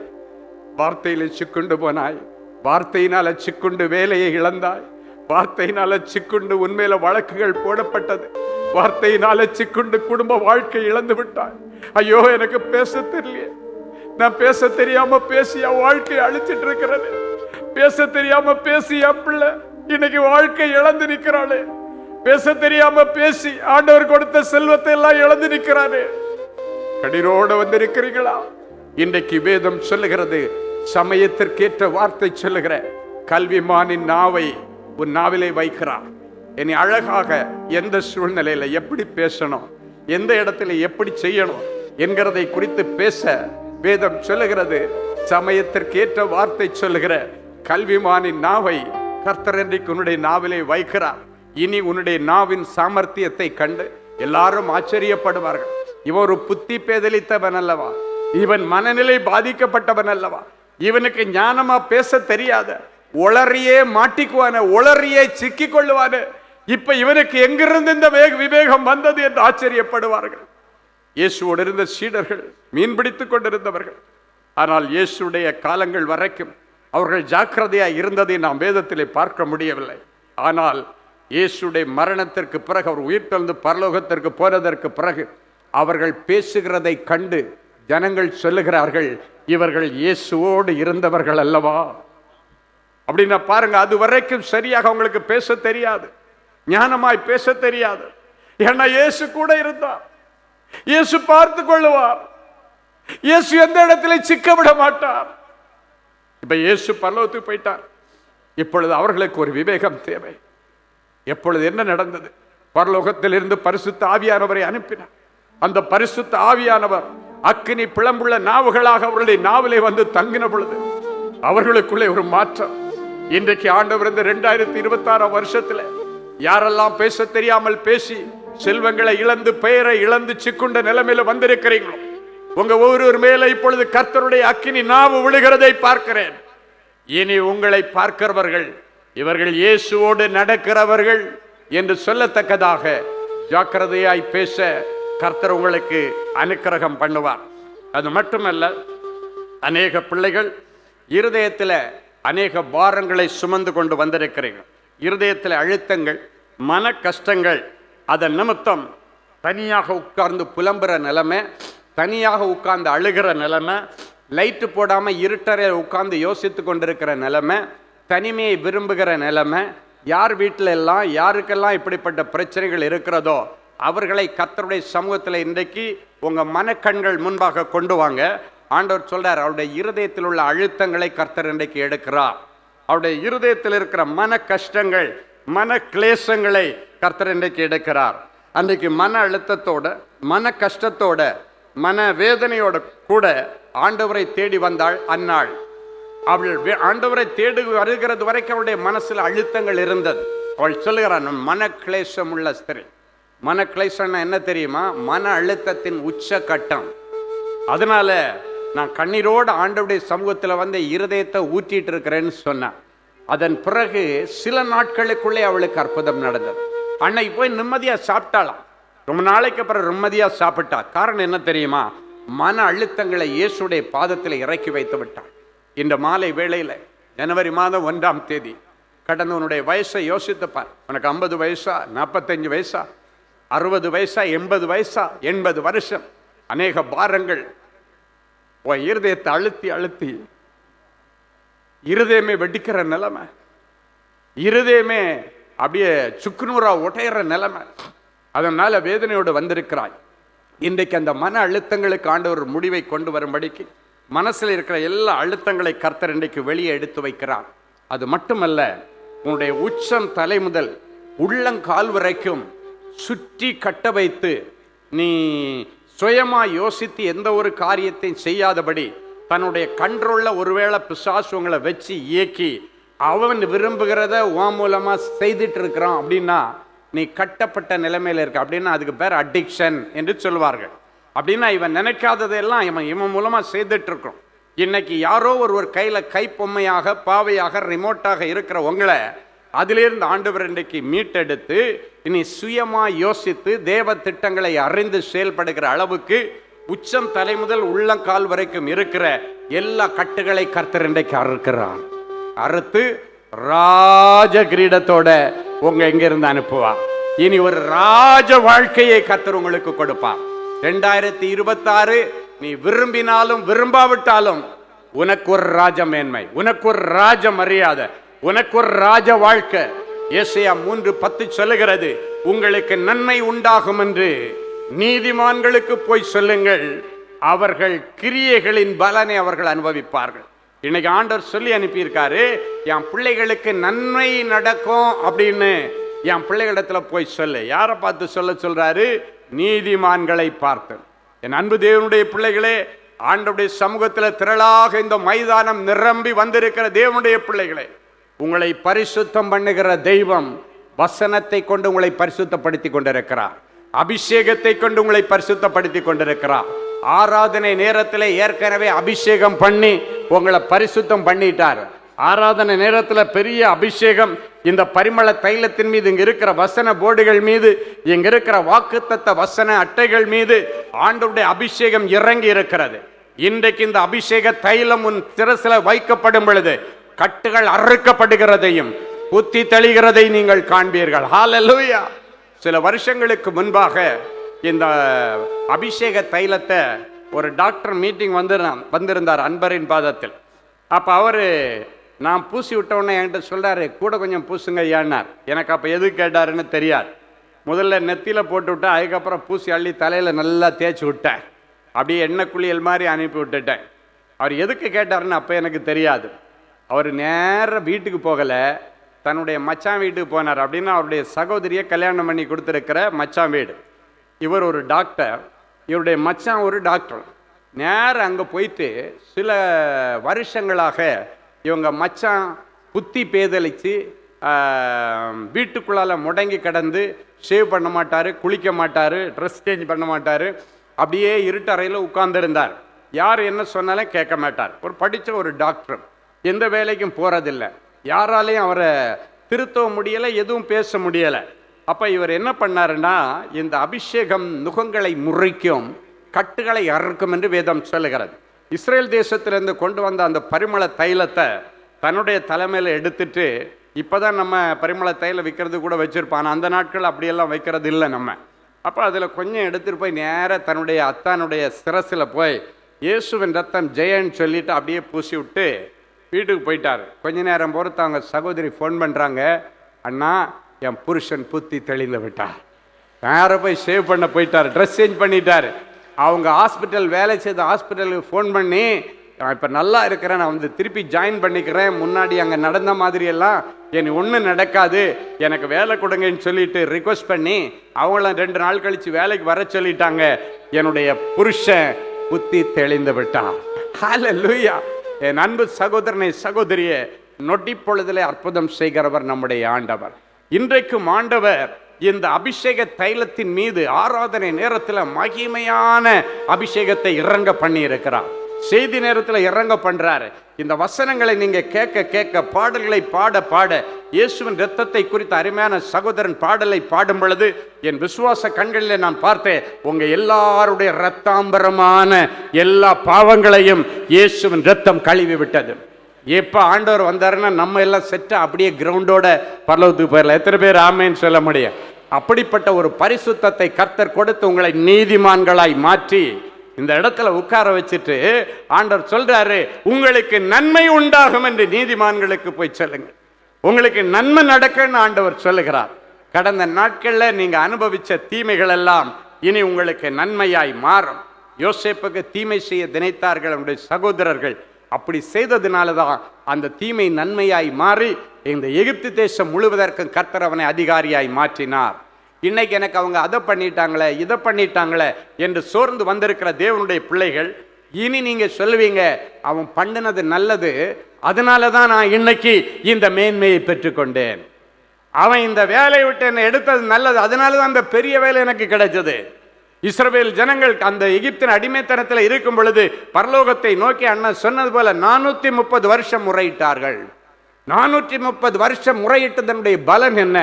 வார்த்தையில சிக்குண்டு போனாய், வார்த்தையினால சிக்குண்டு வேலையை இழந்தாய், வார்த்தையினால சிக்குண்டு உண்மையில வழக்குகள் போடப்பட்டது, வார்த்தையினால சிக்குண்டு குடும்ப வாழ்க்கை இழந்து விட்டாய். ஐயோ, எனக்கு பேச தெரியல, நான் பேச தெரியாம பேசிய வாழ்க்கையை அழிச்சிட்டு இருக்கிறேன், பேச தெரியாம பேசிய பிள்ளை இன்னைக்கு வாழ்க்கை இழந்து நிற்கிறாளே, பேச தெரியாம பேசி ஆண்டவர் கொடுத்த செல்வத்தை எல்லாம் இழந்து நிற்கிறானே. கடினோடு வந்து இருக்கிறீங்களா? இன்றைக்கு வேதம் சொல்லுகிறது, சமயத்திற்கேற்ற வார்த்தை சொல்லுகிற கல்விமானின் நாவை உன் நாவிலே வைக்கிறார். இனி அழகாக எந்த சூழ்நிலையில எப்படி பேசணும், எந்த இடத்துல எப்படி செய்யணும் என்கிறதை குறித்து பேச வேதம் சொல்லுகிறது. சமயத்திற்கேற்ற வார்த்தை சொல்லுகிற கல்விமானின் நாவை கர்த்தர் இன்றைக்கு உன்னுடைய நாவிலே வைக்கிறார். இனி உன்னுடைய நாவின் சாமர்த்தியத்தை கண்டு எல்லாரும் ஆச்சரியப்படுவார்கள். இவன் ஒரு புத்தி பேதலித்தவன் அல்லவா, இவன் மனநிலை பாதிக்கப்பட்டவன் அல்லவா, இவனுக்கு ஞானமா பேச தெரியாத, உளறியே மாட்டிக்குவான, உளறியே சிக்கிக் கொள்ளுவான, இப்ப இவனுக்கு எங்கிருந்து இந்த விவேகம் வந்தது என்று ஆச்சரியப்படுவார்கள். இயேசுவோடு இருந்த சீடர்கள் மீன் பிடித்துக் கொண்டிருந்தவர்கள். ஆனால் இயேசுடைய காலங்கள் வரைக்கும் அவர்கள் ஜாக்கிரதையாய் இருந்ததை நாம் வேதத்திலே பார்க்க முடியவில்லை. ஆனால் இயேசுடைய மரணத்திற்கு பிறகு, அவர் உயிர்த்தெழுந்து பரலோகத்திற்கு போனதற்கு பிறகு அவர்கள் பேசுகிறதை கண்டு ஜனங்கள் சொல்லுகிறார்கள், இவர்கள் இயேசுவோடு இருந்தவர்கள் அல்லவா அப்படின்னா பாருங்க. அது வரைக்கும் சரியாக அவங்களுக்கு பேச தெரியாது, ஞானமாய் பேச தெரியாது. ஏன்னா இயேசு கூட இருந்தார், இயேசு பார்த்து கொள்ளுவார், இயேசு எந்த இடத்துல சிக்க விட மாட்டார். இப்ப இயேசு பரலோகத்துக்கு போயிட்டார். இப்பொழுது அவர்களுக்கு ஒரு விவேகம் தேவை. எப்பொழுது என்ன நடந்தது? பரலோகத்திலிருந்து பரிசுத்த ஆவியானவரை அனுப்பினார். அந்த பரிசுத்த ஆவியானவர் அக்கினி பிளம்புள்ள நாவுகளாக அவர்களுடைய நாவிலே வந்து தங்கின பொழுது அவர்களுக்குள்ளே ஒரு மாற்றம். இன்றைக்கு ஆண்டவர் இந்த 2026 வருஷத்துல யாரெல்லாம் பேச தெரியாமல் பேசி செல்வங்களை இழந்து, பெயரை இழந்து சிக்குண்ட நிலைமையில வந்திருக்கிறீங்களோ, உங்க ஒவ்வொரு மேல இப்பொழுது கர்த்தருடைய அக்கினி நாவு விழுகிறதை பார்க்கிறேன். இனி உங்களை பார்க்கிறவர்கள் இவர்கள் இயேசுவோடு நடக்கிறவர்கள் என்று சொல்லத்தக்கதாக ஜாக்கிரதையாய் பேச கர்த்தர் உங்களுக்கு அனுக்கிரகம் பண்ணுவார். அது மட்டுமல்ல, அநேக பிள்ளைகள் இருதயத்தில் அநேக பாரங்களை சுமந்து கொண்டு வந்திருக்கிறீர்கள். இருதயத்தில் அழுத்தங்கள், மன கஷ்டங்கள், அதன் நிமித்தம் தனியாக உட்கார்ந்து புலம்புற நிலைமை, தனியாக உட்கார்ந்து அழுகிற நிலைமை, லைட்டு போடாமல் இருட்டறையில் உட்கார்ந்து யோசித்து கொண்டிருக்கிற நிலைமை, தனிமையை விரும்புகிற நிலைமை, யார் வீட்டில் எல்லாம் யாருக்கெல்லாம் இப்படிப்பட்ட பிரச்சனைகள் இருக்கிறதோ அவர்களை கர்த்தருடைய சமூகத்தில் இன்றைக்கு உங்கள் மனக்கண்கள் முன்பாக கொண்டு வாங்க. ஆண்டவர் சொல்றார், அவருடைய இருதயத்தில் உள்ள அழுத்தங்களை கர்த்தர் இன்றைக்கு எடுக்கிறார். அவருடைய இருதயத்தில் இருக்கிற மன கஷ்டங்கள், மன கிளேசங்களை கர்த்தர் இன்றைக்கு எடுக்கிறார். அன்றைக்கு மன அழுத்தத்தோட, மன கஷ்டத்தோட, மன வேதனையோட கூட ஆண்டவரை தேடி வந்தாள் அன்னாள். அவள் ஆண்டவரை தேடி வருகிறது வரைக்கும் அவளுடைய மனசில் அழுத்தங்கள் இருந்தது. அவள் சொல்லுகிறான், மன கிளேசம் உள்ள ஸ்திரீ. மன கிளேசம்னா என்ன தெரியுமா? மன அழுத்தத்தின் உச்ச கட்டம். அதனால நான் கண்ணீரோடு ஆண்டவருடைய சமூகத்தில் வந்து இருதயத்தை ஊற்றிட்டு இருக்கிறேன்னு சொன்னான். அதன் பிறகு சில நாட்களுக்குள்ளே அவளுக்கு அற்புதம் நடந்தது. அன்னைக்கு போய் நிம்மதியாக சாப்பிட்டாளாம். ரொம்ப நாளைக்கு அப்புறம் நிம்மதியாக சாப்பிட்டா. காரணம் என்ன தெரியுமா? மன அழுத்தங்களை இயேசுடைய பாதத்தில் இறக்கி வைத்து விட்டாள். இந்த மாலை வேளையில் ஜனவரி மாதம் 1ஆம் தேதி கடந்த உன்னுடைய வயசை யோசித்துப்பார். உனக்கு 50 வயசா, 45 வயசா, 60 வயசா, 80 வயசா, 80 வருஷம், அநேக பாரங்கள் உன் இருதயத்தை அழுத்தி அழுத்தி இருதயமே வெடிக்கிற நிலைமை, இருதயமே அப்படியே சுக்குநூறா உடையிற நிலைமை. அதனால வேதனையோடு வந்திருக்கிறாய். இன்றைக்கு அந்த மன அழுத்தங்களுக்கு ஆண்டவர் முடிவை கொண்டு வரும்படிக்கு மனசில் இருக்கிற எல்லா அழுத்தங்களை கர்த்தர் இன்றைக்கு வெளியே எடுத்து வைக்கிறார். அது மட்டுமல்ல, உன்னுடைய உச்சம் தலை முதல் உள்ளங்கால் வரைக்கும் சுற்றி கட்ட வைத்து நீ சுயமா யோசித்து எந்த ஒரு காரியத்தையும் செய்யாதபடி தன்னுடைய கண்ட்ரோலில் ஒருவேளை பிசாசு உங்களை வச்சு இயக்கி அவன் விரும்புகிறத உன் மூலமா செய்துட்டு இருக்கிறான் அப்படின்னா நீ கட்டப்பட்ட நிலைமையில இருக்க. அப்படின்னா அதுக்கு பேர் அடிக்ஷன் என்று சொல்வார்கள். அப்படின்னா இவன் நினைக்காததெல்லாம் இவன் மூலமா செய்துட்டு இருக்கிறோம். இன்னைக்கு யாரோ ஒருவர் கையில கைப்பொம்மையாக பாவையாக ரிமோட்டாக இருக்கிற உங்களை அதிலிருந்து ஆண்டவர் இன்றைக்கு மீட்டெடுத்து இனி சுயமா யோசித்து தேவ திட்டங்களை அறிந்து செயல்படுகிற அளவுக்கு உச்சம் தலை முதல் உள்ளங்கால் வரைக்கும் இருக்கிற எல்லா கட்டுகளை கர்த்தர் இன்றைக்கு அறுக்கிறான். அறுத்து ராஜ கிரீடத்தோட உங்க எங்க இருந்து அனுப்புவா. இனி ஒரு ராஜ வாழ்க்கையை கர்த்தர் உங்களுக்கு கொடுப்பா. 2026 நீ விரும்பினாலும் விரும்பாவிட்டாலும் உனக்கு ஒரு ராஜ மேன்மை, உனக்கு ஒரு ராஜ மரியாதை, உனக்கு ஒரு ராஜ வாழ்க்கை. ஏசாயா 3:10 சொல்லுகிறது, உங்களுக்கு நன்மை உண்டாகும் என்று நீதிமான்களுக்கு போய் சொல்லுங்கள், அவர்கள் கிரியைகளின் பலனை அவர்கள் அனுபவிப்பார்கள். இன்னைக்கு ஆண்டவர் சொல்லி அனுப்பியிருக்காரு, என் பிள்ளைகளுக்கு நன்மை நடக்கும் அப்படின்னு என் பிள்ளைகளிடத்துல போய் சொல்லு. யாரை பார்த்து சொல்றாரு? நீதிமான்களை பார்த்து. என் அன்பு தேவனுடைய பிள்ளைகளே, ஆண்டவருடைய சமூகத்தில் திரளாக இந்த மைதானம் நிரம்பி வந்திருக்கிற தேவனுடைய பிள்ளைகளே, உங்களை பரிசுத்தம் பண்ணுகிற தெய்வம் வசனத்தை கொண்டு உங்களை பரிசுத்தப்படுத்தி கொண்டிருக்கிறார். அபிஷேகத்தை கொண்டு உங்களை பரிசுத்தப்படுத்தி கொண்டிருக்கிறார். ஆராதனை நேரத்தில் ஏற்கனவே அபிஷேகம் பண்ணி உங்களை பரிசுத்தம் பண்ணிட்டார். ஆராதனை நேரத்தில் பெரிய அபிஷேகம் இந்த பரிமள தைலத்தின் மீது, இங்க இருக்கிற வசன போர்டுகள் மீது, இங்க இருக்கிற வாக்குத்தத்த வசன அட்டைகள் மீது ஆண்டவருடைய அபிஷேகம் இறங்கி இருக்கிறது. இன்றைக்கு இந்த அபிஷேக தைலம் உன் சிரசில வைக்கப்படும் பொழுது கட்டுகள் அறுக்கப்படுகிறதையும் புத்தி தெளிகிறதை நீங்கள் காண்பீர்கள். ஹல்லேலூயா. சில வருஷங்களுக்கு முன்பாக இந்த அபிஷேக தைலத்தை ஒரு டாக்டர் மீட்டிங் வந்திருந்தார் அன்பரின் பாதத்தில். அப்போ அவர் நான் பூசி விட்டவுடனே என்கிட்ட சொல்கிறாரு, கூட கொஞ்சம் பூசுங்க ஏன்னார். எனக்கு அப்போ எது கேட்டாருன்னு தெரியாது. முதல்ல நெத்தியில் போட்டு விட்டேன், அதுக்கப்புறம் பூசி அள்ளி தலையில் நல்லா தேய்ச்சி விட்டேன். அப்படியே எண்ணெய் குளியல் மாதிரி அனுப்பி விட்டுட்டேன். அவர் எதுக்கு கேட்டாருன்னு அப்போ எனக்கு தெரியாது. அவர் நேராக வீட்டுக்கு போகலை, தன்னுடைய மச்சான் வீட்டுக்கு போனார். அப்படின்னா அவருடைய சகோதரியை கல்யாணம் பண்ணி கொடுத்துருக்கிற மச்சான் வீடு. இவர் ஒரு டாக்டர், இவருடைய மச்சான் ஒரு டாக்டர். நேரம் அங்கே போயிட்டு சில வருஷங்களாக இவங்க மச்சான் புத்தி பேதலிச்சு வீட்டுக்குள்ளால் முடங்கி கிடந்து ஷேவ் பண்ண மாட்டார், குளிக்க மாட்டார், ட்ரெஸ் சேஞ்ச் பண்ண மாட்டார், அப்படியே இருட்டறையில் உட்கார்ந்துருந்தார். யார் என்ன சொன்னாலும் கேட்க மாட்டார். ஒரு படித்த ஒரு டாக்டர், எந்த வேலைக்கும் போகிறதில்லை, யாராலையும் அவரை திருத்தவும் முடியலை, எதுவும் பேச முடியலை. அப்போ இவர் என்ன பண்ணாருன்னா, இந்த அபிஷேகம் நுகங்களை முறிக்கும், கட்டுகளை அறுக்கும் என்று வேதம் சொல்லுகிறது. இஸ்ரேல் தேசத்திலிருந்து கொண்டு வந்த அந்த பரிமள தைலத்தை தன்னுடைய தலைமையில் எடுத்துட்டு, இப்போதான் நம்ம பரிமள தைலம் விற்கிறது கூட வச்சுருப்பான், அந்த நாட்கள் அப்படியெல்லாம் வைக்கிறது இல்லை நம்ம. அப்போ அதில் கொஞ்சம் எடுத்துகிட்டு போய் நேராக தன்னுடைய அத்தானுடைய சிரசில் போய் இயேசுவின் ரத்தம் ஜெயன்னு சொல்லிட்டு அப்படியே பூசி விட்டு வீட்டுக்கு போயிட்டார். கொஞ்ச நேரம் பொறுத்து அவங்க சகோதரி ஃபோன் பண்ணுறாங்க, அண்ணா என் புருஷன் புத்தி தெளிந்து விட்டார். நேராக போய் சேவ் பண்ண போயிட்டார், ட்ரெஸ் சேஞ்ச் பண்ணிட்டார். அவங்க ஹாஸ்பிட்டல் வேலை செய்த ஹாஸ்பிட்டலுக்கு ஃபோன் பண்ணி, நான் இப்போ நல்லா இருக்கிறேன், நான் வந்து திருப்பி ஜாயின் பண்ணிக்கிறேன், முன்னாடி அங்கே நடந்த மாதிரியெல்லாம் எனக்கு ஒன்றும் நடக்காது, எனக்கு வேலை கொடுங்கன்னு சொல்லிட்டு ரிக்வெஸ்ட் பண்ணி அவங்களாம் 2 நாள் கழித்து வேலைக்கு வர சொல்லிட்டாங்க. என்னுடைய புருஷன் புத்தி தெளிந்து விட்டார். ஹல்லேலூயா. என் அன்பு சகோதரனை சகோதரியே, நொடி பொழுதிலே அற்புதம் செய்கிறவர் நம்முடைய ஆண்டவர். இன்றைக்கும் ஆண்டவர் இந்த அபிஷேக தைலத்தின் மீது ஆராதனை நேரத்தில் மகிமையான அபிஷேகத்தை இறங்க பண்ணி இருக்கிறார். செய்தி நேரத்தில் இறங்க பண்றாரு. இந்த வசனங்களை நீங்க கேட்க கேட்க, பாடல்களை பாட பாட, இயேசுவின் இரத்தத்தை குறித்த அருமையான சகோதரன் பாடலை பாடும் பொழுது என் விசுவாச கண்களில் நான் பார்த்தேன், உங்க எல்லாருடைய இரத்தாம்பரமான எல்லா பாவங்களையும் இயேசுவின் இரத்தம் கழுவி விட்டது. எப்போ ஆண்டவர் வந்தாருன்னா நம்ம எல்லாம் செட்டா அப்படியே கிரவுண்டோட பரலோகத்துக்கு போயிடலாம். எத்தனை பேர் ஆமேன்னு சொல்ல முடியும்? அப்படிப்பட்ட ஒரு பரிசுத்தத்தை கர்த்தர் கொடுத்து உங்களை நீதிமான்களாய் மாற்றி இந்த இடத்துல உட்கார வச்சுட்டு ஆண்டவர் சொல்றாரு, உங்களுக்கு நன்மை உண்டாகும் என்று நீதிமான்களுக்கு போய் சொல்லுங்க. உங்களுக்கு நன்மை நடக்குன்னு ஆண்டவர் சொல்லுகிறார். கடந்த நாட்களில் நீங்க அனுபவிச்ச தீமைகள் எல்லாம் இனி உங்களுக்கு நன்மையாய் மாறும். யோசேப்புக்கு தீமை செய்ய நினைத்தார்கள் அவருடைய சகோதரர்கள். அப்படி செய்ததுனால தான் அந்த தீமை நன்மையாய் மாறி இந்த எகிப்து தேசம் முழுவதற்கும் கர்த்தர் அவனை அதிகாரியாய் மாற்றினார். இன்னைக்கு எனக்கு அவங்க அதை பண்ணிட்டாங்களே இதை பண்ணிட்டாங்களே என்று சோர்ந்து வந்திருக்கிற தேவனுடைய பிள்ளைகள், இனி நீங்க சொல்லுவீங்க, அவன் பண்ணினது நல்லது, அதனால தான் நான் இன்னைக்கு இந்த மேன்மையை பெற்றுக்கொண்டேன். அவன் இந்த வேலையை விட்டு என்னை எடுத்தது நல்லது, அதனால தான் அந்த பெரிய வேலை எனக்கு கிடைச்சது. இஸ்ரவேல் ஜனங்கள் அந்த எகிப்தின் அடிமைத்தனத்தில் இருக்கும் பொழுது பரலோகத்தை நோக்கி அண்ணன் சொன்னது போல 430 வருஷம் முறையிட்டார்கள். 430 வருஷம் முறையிட்டதனுடைய பலன் என்ன?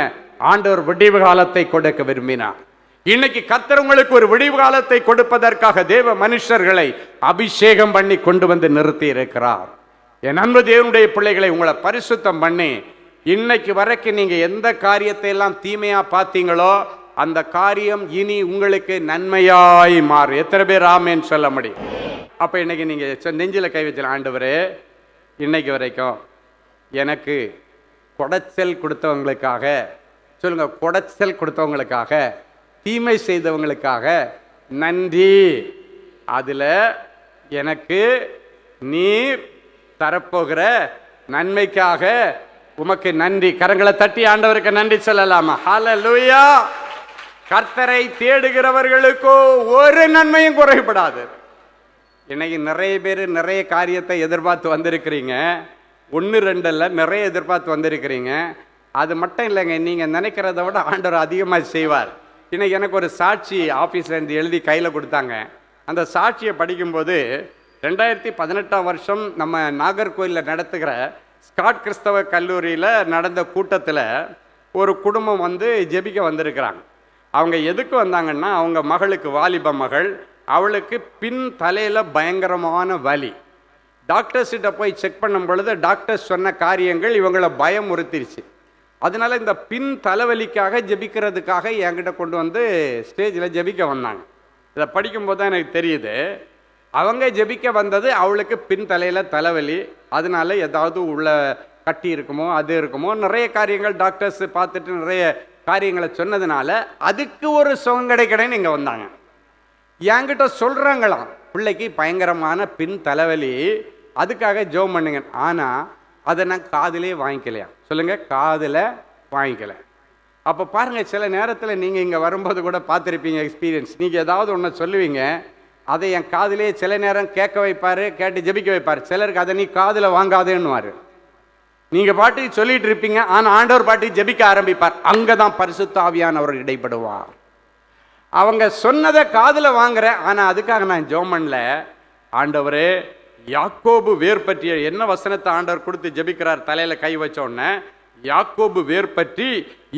ஆண்டவர் விடிவு காலத்தை கொடுக்க விரும்பினார். இன்னைக்கு கர்த்தர் உங்களுக்கு ஒரு விடிவு காலத்தை கொடுப்பதற்காக தேவ மனுஷர்களை அபிஷேகம் பண்ணி கொண்டு வந்து நிறுத்தி இருக்கிறார். என் அன்பு தேவனுடைய பிள்ளைகளை, உங்களை பரிசுத்தம் பண்ணி இன்னைக்கு வரைக்கும் நீங்க எந்த காரியத்தை எல்லாம் தீமையா பார்த்தீங்களோ அந்த காரியம் இனி உங்களுக்கு நன்மையாய் மாறும். எத்தனை பேர் ஆமேன்னு சொல்ல முடியும்? அப்ப இன்னைக்கு நீங்க நெஞ்சில கை வச்சல, ஆண்டவரே இன்னைக்கு வரைக்கும் எனக்கு கொடைச்சல் கொடுத்தவங்களுக்காக, சொல்லுங்க, கொடைச்சல் கொடுத்தவங்களுக்காக, தீமை செய்தவங்களுக்காக நன்றி. அதுல எனக்கு நீர் தரப்போகிற நன்மைக்காக உமக்கு நன்றி. கரங்களை தட்டி ஆண்டவருக்கு நன்றி சொல்லலாமா? ஹல்லேலூயா. கர்த்தரை தேடுகிறவர்களுக்கோ ஒரு நன்மையும் குறைபடாது. இன்னைக்கு நிறைய பேர் நிறைய காரியத்தை எதிர்பார்த்து வந்திருக்கிறீங்க. 1-2 அல்ல, நிறைய எதிர்பார்த்து வந்திருக்கிறீங்க. அது மட்டும் இல்லைங்க, நீங்கள் நினைக்கிறத விட ஆண்டவர் அதிகமாக செய்வார். இன்னைக்கு எனக்கு ஒரு சாட்சி ஆஃபீஸ்லேருந்து எழுதி கையில் கொடுத்தாங்க. அந்த சாட்சியை படிக்கும்போது 2018ஆம் வருஷம் நம்ம நாகர்கோயிலில் நடத்துகிற ஸ்காட் கிறிஸ்தவ கல்லூரியில் நடந்த கூட்டத்தில் ஒரு குடும்பம் வந்து ஜெபிக்க வந்திருக்கிறாங்க. அவங்க எதுக்கு வந்தாங்கன்னா, அவங்க மகளுக்கு, வாலிப மகள், அவளுக்கு பின் தலையில் பயங்கரமான வலி. டாக்டர்ஸ்கிட்ட போய் செக் பண்ணும் பொழுது டாக்டர்ஸ் சொன்ன காரியங்கள் இவங்களை பயமுறுத்திருச்சு. அதனால இந்த பின் தலைவலிக்காக ஜெபிக்கிறதுக்காக என்கிட்ட கொண்டு வந்து ஸ்டேஜில் ஜெபிக்க வந்தாங்க. இதை படிக்கும்போது தான் எனக்கு தெரியுது, அவங்க ஜெபிக்க வந்தது அவளுக்கு பின் தலையில் தலைவலி, அதனால ஏதாவது உள்ள கட்டி இருக்குமோ அது இருக்குமோ நிறைய காரியங்கள் டாக்டர்ஸ் பார்த்துட்டு நிறைய காரியங்களை சொன்னதுனால அதுக்கு ஒரு சுகம் கிடைக்கணும்னு இங்கே வந்தாங்க. என்கிட்ட சொல்கிறாங்களாம், பிள்ளைக்கு பயங்கரமான பின் தலைவலி, அதுக்காக ஜெபம் பண்ணுங்க. ஆனால் அதை நான் காதிலே வாங்கிக்கலையா? சொல்லுங்கள், காதில் வாங்கிக்கல. அப்போ பாருங்கள், சில நேரத்தில் நீங்கள் இங்கே வரும்போது கூட பார்த்துருப்பீங்க எக்ஸ்பீரியன்ஸ். நீங்கள் ஏதாவது ஒன்று சொல்லுவீங்க, அதை என் காதிலே சில நேரம் கேட்க வைப்பார், கேட்டு ஜெபிக்க வைப்பார். சிலருக்கு அதை நீ காதில் வாங்காதேன்னுவார். நீங்கள் பாட்டுக்கு சொல்லிட்டு இருப்பீங்க, ஆனால் ஆண்டவர் பாட்டுக்கு ஜெபிக்க ஆரம்பிப்பார். அங்கே தான் பரிசுத்த ஆவியானவர் இடைப்படுவார். அவங்க சொன்னதை காதில் வாங்குறேன், ஆனால் அதுக்காக நான் ஜெபம் பண்ணல. ஆண்டவரே, யாக்கோபு வேர் பற்றிய என்ன வசனத்தை ஆண்டவர் கொடுத்து ஜெபிக்கிறார்? தலையில் கை வச்ச உடனே யாக்கோபு வேர் பற்றி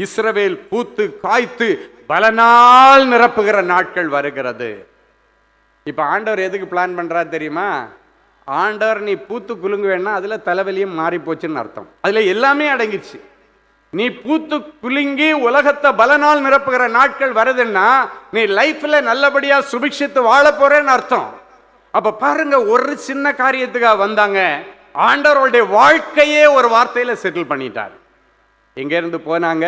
இஸ்ரவேல் பூத்து காய்த்து பலனால் நிரப்புகிற நாட்கள் வருகிறது. இப்போ ஆண்டவர் எதுக்கு பிளான் பண்ணுறாரு தெரியுமா? ஆண்டவர் நீ பூத்து குலுங்குவேன்னா அதில் தலைவலியும் மாறி போச்சுன்னு அர்த்தம். அதில் எல்லாமே அடங்கிச்சு. நீ பூத்து குலுங்கி உலகத்தை பலனால் நிரப்புகிற நாட்கள் வருதுன்னா நீ லைஃப்பில் நல்லபடியாக சுபிக்ஷித்து வாழ போறேன்னு அர்த்தம். அப்போ பாருங்க, ஒரு சின்ன காரியத்துக்காக வந்தாங்க, ஆண்டவருடைய வாழ்க்கையே ஒரு வார்த்தையில் செட்டில் பண்ணிட்டார். எங்கேருந்து போனாங்க,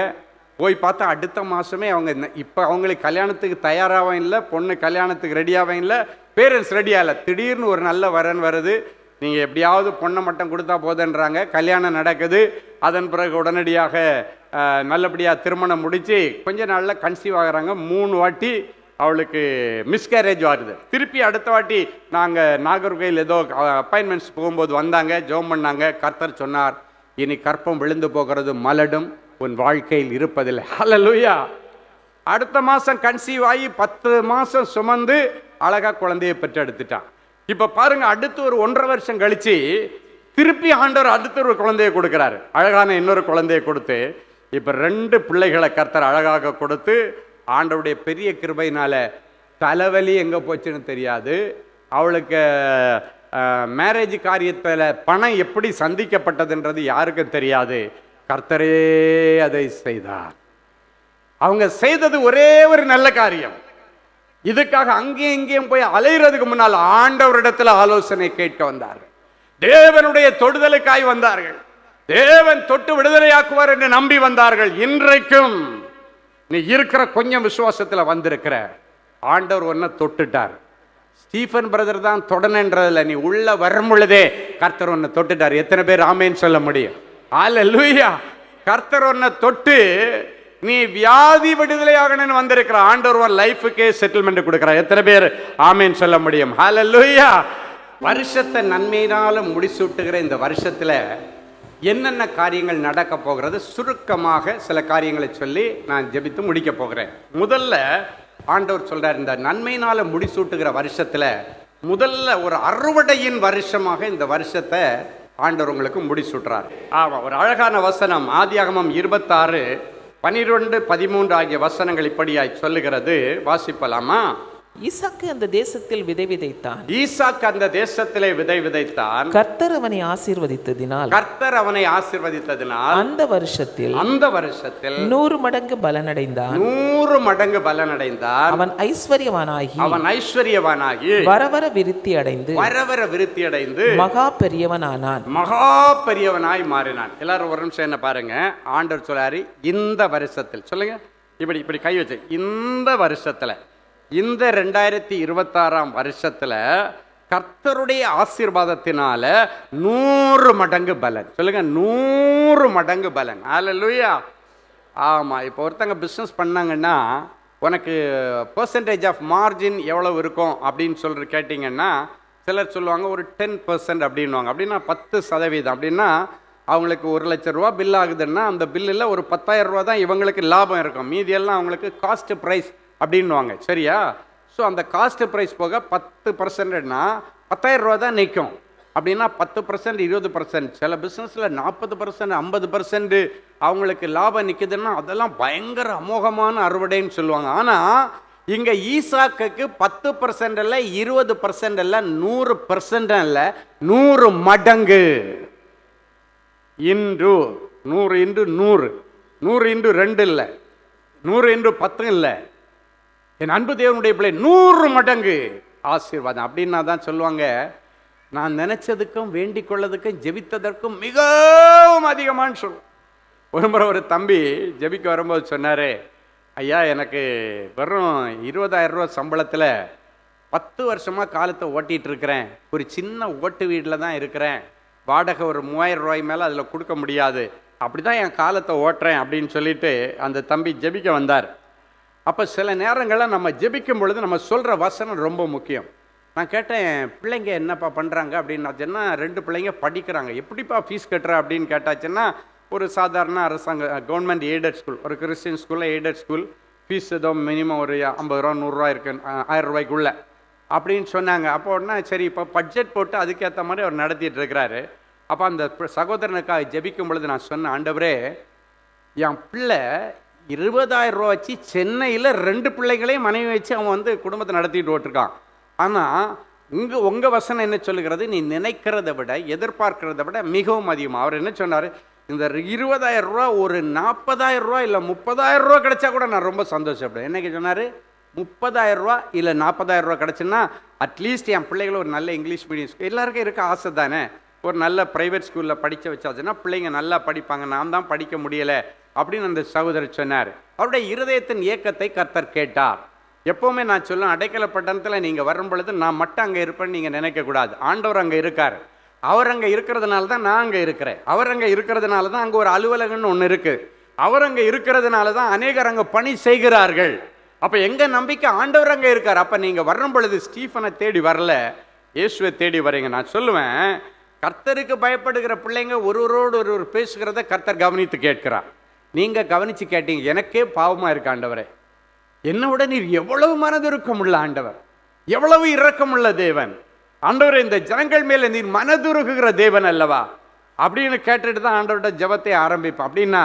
போய் பார்த்தா அடுத்த மாதமே அவங்க இப்போ அவங்களுக்கு கல்யாணத்துக்கு தயாராகவும் இல்லை, பொண்ணு கல்யாணத்துக்கு ரெடியாகவும் இல்லை, பேரண்ட்ஸ் ரெடியாக இல்லை. திடீர்னு ஒரு நல்ல வரன் வருது, நீங்கள் எப்படியாவது பொண்ணை மட்டும் கொடுத்தா போதுன்றாங்க. கல்யாணம் நடக்குது. அதன் பிறகு உடனடியாக நல்லபடியாக திருமணம் முடித்து கொஞ்ச நாளில் கன்சீவ் ஆகிறாங்க. 3 வாட்டி அவளுக்கு மிஸ்கேரேஜ் வருது. திருப்பி அடுத்த வாட்டி நாங்கள் நாகர்கோயில் ஏதோ அப்பாயின்மெண்ட்ஸ் போகும்போது வந்தாங்க, ஜெபம் பண்ணாங்க. கர்த்தர் சொன்னார், இனி கற்பம் விழுந்து போகிறது, மலடும், உன் வாழ்க்கையில் இருப்பதில்லை. ஹல்லேலூயா. அடுத்த மாதம் கன்சீவ் ஆகி 10 மாதம் சுமந்து அழகாக குழந்தையை பெற்றெடுத்துட்டான். இப்போ பாருங்க, அடுத்து ஒரு 1.5 வருஷம் கழிச்சு திருப்பி ஆண்டவர் அடுத்த ஒரு குழந்தையை கொடுக்குறாரு. அழகான இன்னொரு குழந்தையை கொடுத்து இப்போ 2 பிள்ளைகளை கர்த்தர் அழகாக கொடுத்து, ஆண்டவருடைய பெரிய கிருபையினால தலைவலி எங்கே போச்சுன்னு தெரியாது. அவளுக்கு மேரேஜ் காரியத்தில் பணம் எப்படி சந்திக்கப்பட்டதுன்றது யாருக்கும் தெரியாது. கர்த்தரே அதை செய்தார். அவங்க செய்தது ஒரே ஒரு நல்ல காரியம். இதுக்காக அங்கேயும் இங்கேயும் போய் அலைகிறதுக்கு முன்னால் ஆண்டவரிடத்தில் ஆலோசனை கேட்க வந்தார்கள். தேவனுடைய தொடுதலுக்காய் வந்தார்கள். தேவன் தொட்டு விடுதலையாக்குவார் என்று நம்பி வந்தார்கள். இன்றைக்கும் நீ இருக்கிற கொஞ்சம் விசுவாசத்தில் வந்திருக்கிற ஆண்டவர் ஒன்ன தொட்டுட்டார். ஸ்டீஃபன் பிரதர் தான் தொடனன்றதில்ல, நீ உள்ள வரும் பொழுதே கர்த்தர் ஒன்ன தொட்டுட்டார். எத்தனை பேர் ஆமேன்னு சொல்ல முடியும்? ஹல்லேலூயா. கர்த்தர் ஒன்ன தொட்டு நீ வியாதி விடுதலையாகணும்னு வந்திருக்கிற ஆண்டவர் லைஃபுக்கே செட்டில்மெண்ட் கொடுக்கிறார். எத்தனை பேர் ஆமேன்னு சொல்ல முடியும்? ஹல்லேலூயா. வருஷத்தை நன்மையினால முடிசூட்டுகிற இந்த வருஷத்துல என்னென்ன காரியங்கள் நடக்க போகிறது சுருக்கமாக சில காரியங்களை சொல்லி நான் ஜெபித்து முடிக்க போகிறேன். முதல்ல ஆண்டவர் சொல்றார், இந்த நன்மையினால முடிசூட்டுகிற வருஷத்துல முதல்ல ஒரு அறுவடையின் வருஷமாக இந்த வருஷத்தை ஆண்டவர் உங்களுக்கு முடிசூட்டுறார். ஆமா, ஒரு அழகான வசனம் ஆதியாகமம் 26, 12, 13 ஆகிய வசனங்கள் இப்படியாய் சொல்லுகிறது. வாசிப்பலாமா? ஈசாக்கு அந்த தேசத்தில் விதை விதைத்தான். ஈசாக்கு அந்த தேசத்திலே விதை விதைத்தான். கர்த்தர் அவனை ஆசீர்வதித்ததினால் அந்த வருஷத்தில் 100 மடங்கு பலனடைந்தான். 100 மடங்கு பலனடைந்தான். அவன் ஐஸ்வர்யவானாகி வர வர விருத்தி அடைந்து மகா பெரியவனாய் மாறினான். எல்லாரும் ஒரு நிமிஷம் என்ன பாருங்க. ஆண்டவர் சொல்றாரு, இந்த வருஷத்தில் சொல்லுங்க, இப்படி கை வச்சு, இந்த வருஷத்துல, இந்த 2026 வருஷத்துல கர்த்தருடைய ஆசீர்வாதத்தினால 100 மடங்கு பலன். சொல்லுங்க, 100 மடங்கு பலன். ஹல்லேலூயா. ஆமா, இப்போ ஒருத்தங்க பிஸ்னஸ் பண்ணாங்கன்னா உனக்கு பெர்சன்டேஜ் ஆஃப் மார்ஜின் எவ்வளவு இருக்கும் அப்படின்னு சொல்ற கேட்டிங்கன்னா சிலர் சொல்லுவாங்க ஒரு 10% அப்படின்வாங்க. அப்படின்னா 10% அப்படின்னா அவங்களுக்கு 1 லட்சம் ரூபா பில் ஆகுதுன்னா அந்த பில்லில் ஒரு 10,000 ரூபா தான் இவங்களுக்கு லாபம் இருக்கும். மீதியெல்லாம் அவங்களுக்கு காஸ்ட் ப்ரைஸ் அப்படின்வாங்க. சரியா? ஸோ அந்த காஸ்ட் ப்ரைஸ் போக 10%னா 10,000 ரூபா தான் நிற்கும். அப்படின்னா 10%, 20%, சில பிஸ்னஸில் 40%, 50% அவங்களுக்கு லாபம் நிற்குதுன்னா அதெல்லாம் பயங்கர அமோகமான அறுவடைன்னு சொல்லுவாங்க. ஆனால் இங்கே ஈசாக்குக்கு 10% இல்லை, 20% இல்லை, 100% இல்லை, 100 மடங்கு. 100 × 100, 100 × 2 இல்லை, 100 × 10 இல்லை. என் அன்பு தேவனுடைய பிள்ளை, 100 மடங்கு ஆசீர்வாதம். அப்படின்னா தான் சொல்லுவாங்க, நான் நினைச்சதுக்கும் வேண்டிக் கொள்ளதுக்கும் ஜெபித்ததற்கும் மிகவும் அதிகமானு சொல்லுவோம். ஒரு முறை ஒரு தம்பி ஜெபிக்க வரும்போது சொன்னார், ஐயா எனக்கு வெறும் 20,000 ரூபா சம்பளத்தில் 10 வருஷமாக காலத்தை ஓட்டிகிட்டு இருக்கிறேன். ஒரு சின்ன ஓட்டு வீட்டில் தான் இருக்கிறேன். வாடகை ஒரு 3,000 ரூபாய் மேலே அதில் கொடுக்க முடியாது. அப்படி தான் என் காலத்தை ஓட்டுறேன் அப்படின்னு சொல்லிட்டு அந்த தம்பி ஜெபிக்க வந்தார். அப்போ சில நேரங்களில் நம்ம ஜெபிக்கும் பொழுது நம்ம சொல்கிற வசனம் ரொம்ப முக்கியம். நான் கேட்டேன், பிள்ளைங்க என்னப்பா பண்ணுறாங்க அப்படின்னாச்சுன்னா, 2 பிள்ளைங்க படிக்கிறாங்க. எப்படிப்பா ஃபீஸ் கட்டுற அப்படின்னு கேட்டாச்சுன்னா, ஒரு சாதாரண அரசாங்க கவர்மெண்ட் எய்டட் ஸ்கூல், ஒரு கிறிஸ்டின் ஸ்கூலில் எய்டட் ஸ்கூல், ஃபீஸ் ஏதோ மினிமம் ஒரு 50 ரூபா 100 ரூபா இருக்கு, 1000 ரூபாய்க்குள்ளே அப்படின்னு சொன்னாங்க. அப்போ உடனே சரி இப்போ பட்ஜெட் போட்டு அதுக்கேற்ற மாதிரி அவர் நடத்திட்டு இருக்கிறாரு. அப்போ அந்த சகோதரனுக்காக ஜெபிக்கும் பொழுது நான் சொன்னேன், ஆண்டவரே என் பிள்ளை 20,000 ரூபா வச்சு சென்னையில் 2 பிள்ளைகளையும் மனைவி வச்சு அவன் வந்து குடும்பத்தை நடத்திட்டு ஓட்டிருக்கான். ஆனால் உங்கள் வசனம் என்ன சொல்லுகிறது, நீ நினைக்கிறத விட எதிர்பார்க்கிறத விட மிகவும் அதிகமாக. அவர் என்ன சொன்னார், இந்த 20,000 ரூபா ஒரு 40,000 ரூபா இல்லை 30,000 ரூபா கிடைச்சா கூட நான் ரொம்ப சந்தோஷப்படுவேன். என்னைக்கு சொன்னார், 30,000 ரூபா இல்லை 40,000 ரூபா கிடச்சுன்னா அட்லீஸ்ட் என் பிள்ளைகளை ஒரு நல்ல இங்கிலீஷ் மீடியம் ஸ்கூல், எல்லாருக்கும் இருக்க ஆசை தானே, ஒரு நல்ல ப்ரைவேட் ஸ்கூலில் படிக்க வச்சாச்சுன்னா பிள்ளைங்க நல்லா படிப்பாங்க. நான் தான் படிக்க முடியலை அப்படின்னு அந்த சகோதரர் சொன்னார். அவருடைய இருதயத்தின் ஏக்கத்தை கர்த்தர் கேட்டார். எப்போவுமே நான் சொல்லுவேன், அடைக்கல பட்டணத்தில் நீங்கள் வரும் பொழுது நான் மட்டும் அங்கே இருப்பேன்னு நீங்கள் நினைக்கக்கூடாது. ஆண்டவர் அங்கே இருக்கார். அவர் அங்கே இருக்கிறதுனால தான் நான் அங்கே இருக்கிறேன். அவர் அங்கே இருக்கிறதுனால தான் அங்கே ஒரு அலுவலகம்னு ஒன்று இருக்குது. அவர் அங்கே இருக்கிறதுனால தான் அநேகர் அங்கே பணி செய்கிறார்கள். அப்போ எங்கள் நம்பிக்கை ஆண்டவர் அங்கே இருக்கார். அப்போ நீங்கள் வரும் பொழுது ஸ்டீஃபனை தேடி வரல, இயேசுவை தேடி வரீங்க. நான் சொல்லுவேன், கர்த்தருக்கு பயப்படுகிற பிள்ளைங்க ஒருவரோடு ஒருவர் பேசுகிறத கர்த்தர் கவனித்து கேட்கிறார். நீங்கள் கவனித்து கேட்டீங்க, எனக்கே பாவமாக இருக்கு ஆண்டவரே, என்னோட நீர் எவ்வளவு மனதுருக்கமுள்ள ஆண்டவர், எவ்வளவு இரக்கமுள்ள தேவன் ஆண்டவரே, இந்த ஜனங்கள் மேலே நீர் மனதுருகுகிற தேவன் அல்லவா அப்படின்னு கேட்டுட்டு தான் ஆண்டவர்கிட்ட ஜெபத்தை ஆரம்பிப்போம். அப்படின்னா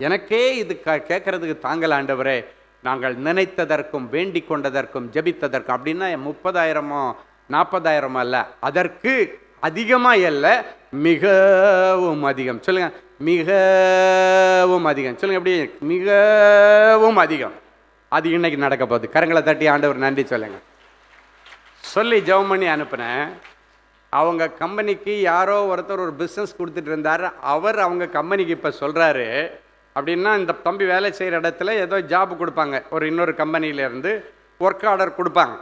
எனக்கே இது கேட்கறதுக்கு தாங்கல ஆண்டவரே, நாங்கள் நினைத்ததற்கும் வேண்டிக் கொண்டதற்கும் ஜெபித்ததற்கும். அப்படின்னா 30,000 40,000 அல்ல, அதற்கு அதிகமாக அல்ல, மிகவும் அதிகம். சொல்லுங்க, மிகவும் அதிகம். சொல்லுங்க, எப்படி? மிகவும் அதிகம். அது இன்னைக்கு நடக்க போகுது. கரங்களை தட்டி ஆண்டவர் நன்றி சொல்லுங்க. சொல்லி ஜெபம் பண்ணி அனுப்புனேன். அவங்க கம்பெனிக்கு யாரோ ஒருத்தர் ஒரு பிஸ்னஸ் கொடுத்துட்டு இருந்தார். அவர் அவங்க கம்பெனிக்கு இப்போ சொல்கிறாரு, அப்படின்னா இந்த தம்பி வேலை செய்கிற இடத்துல ஏதோ ஜாப் கொடுப்பாங்க, ஒரு இன்னொரு கம்பெனியிலேருந்து ஒர்க் ஆர்டர் கொடுப்பாங்க.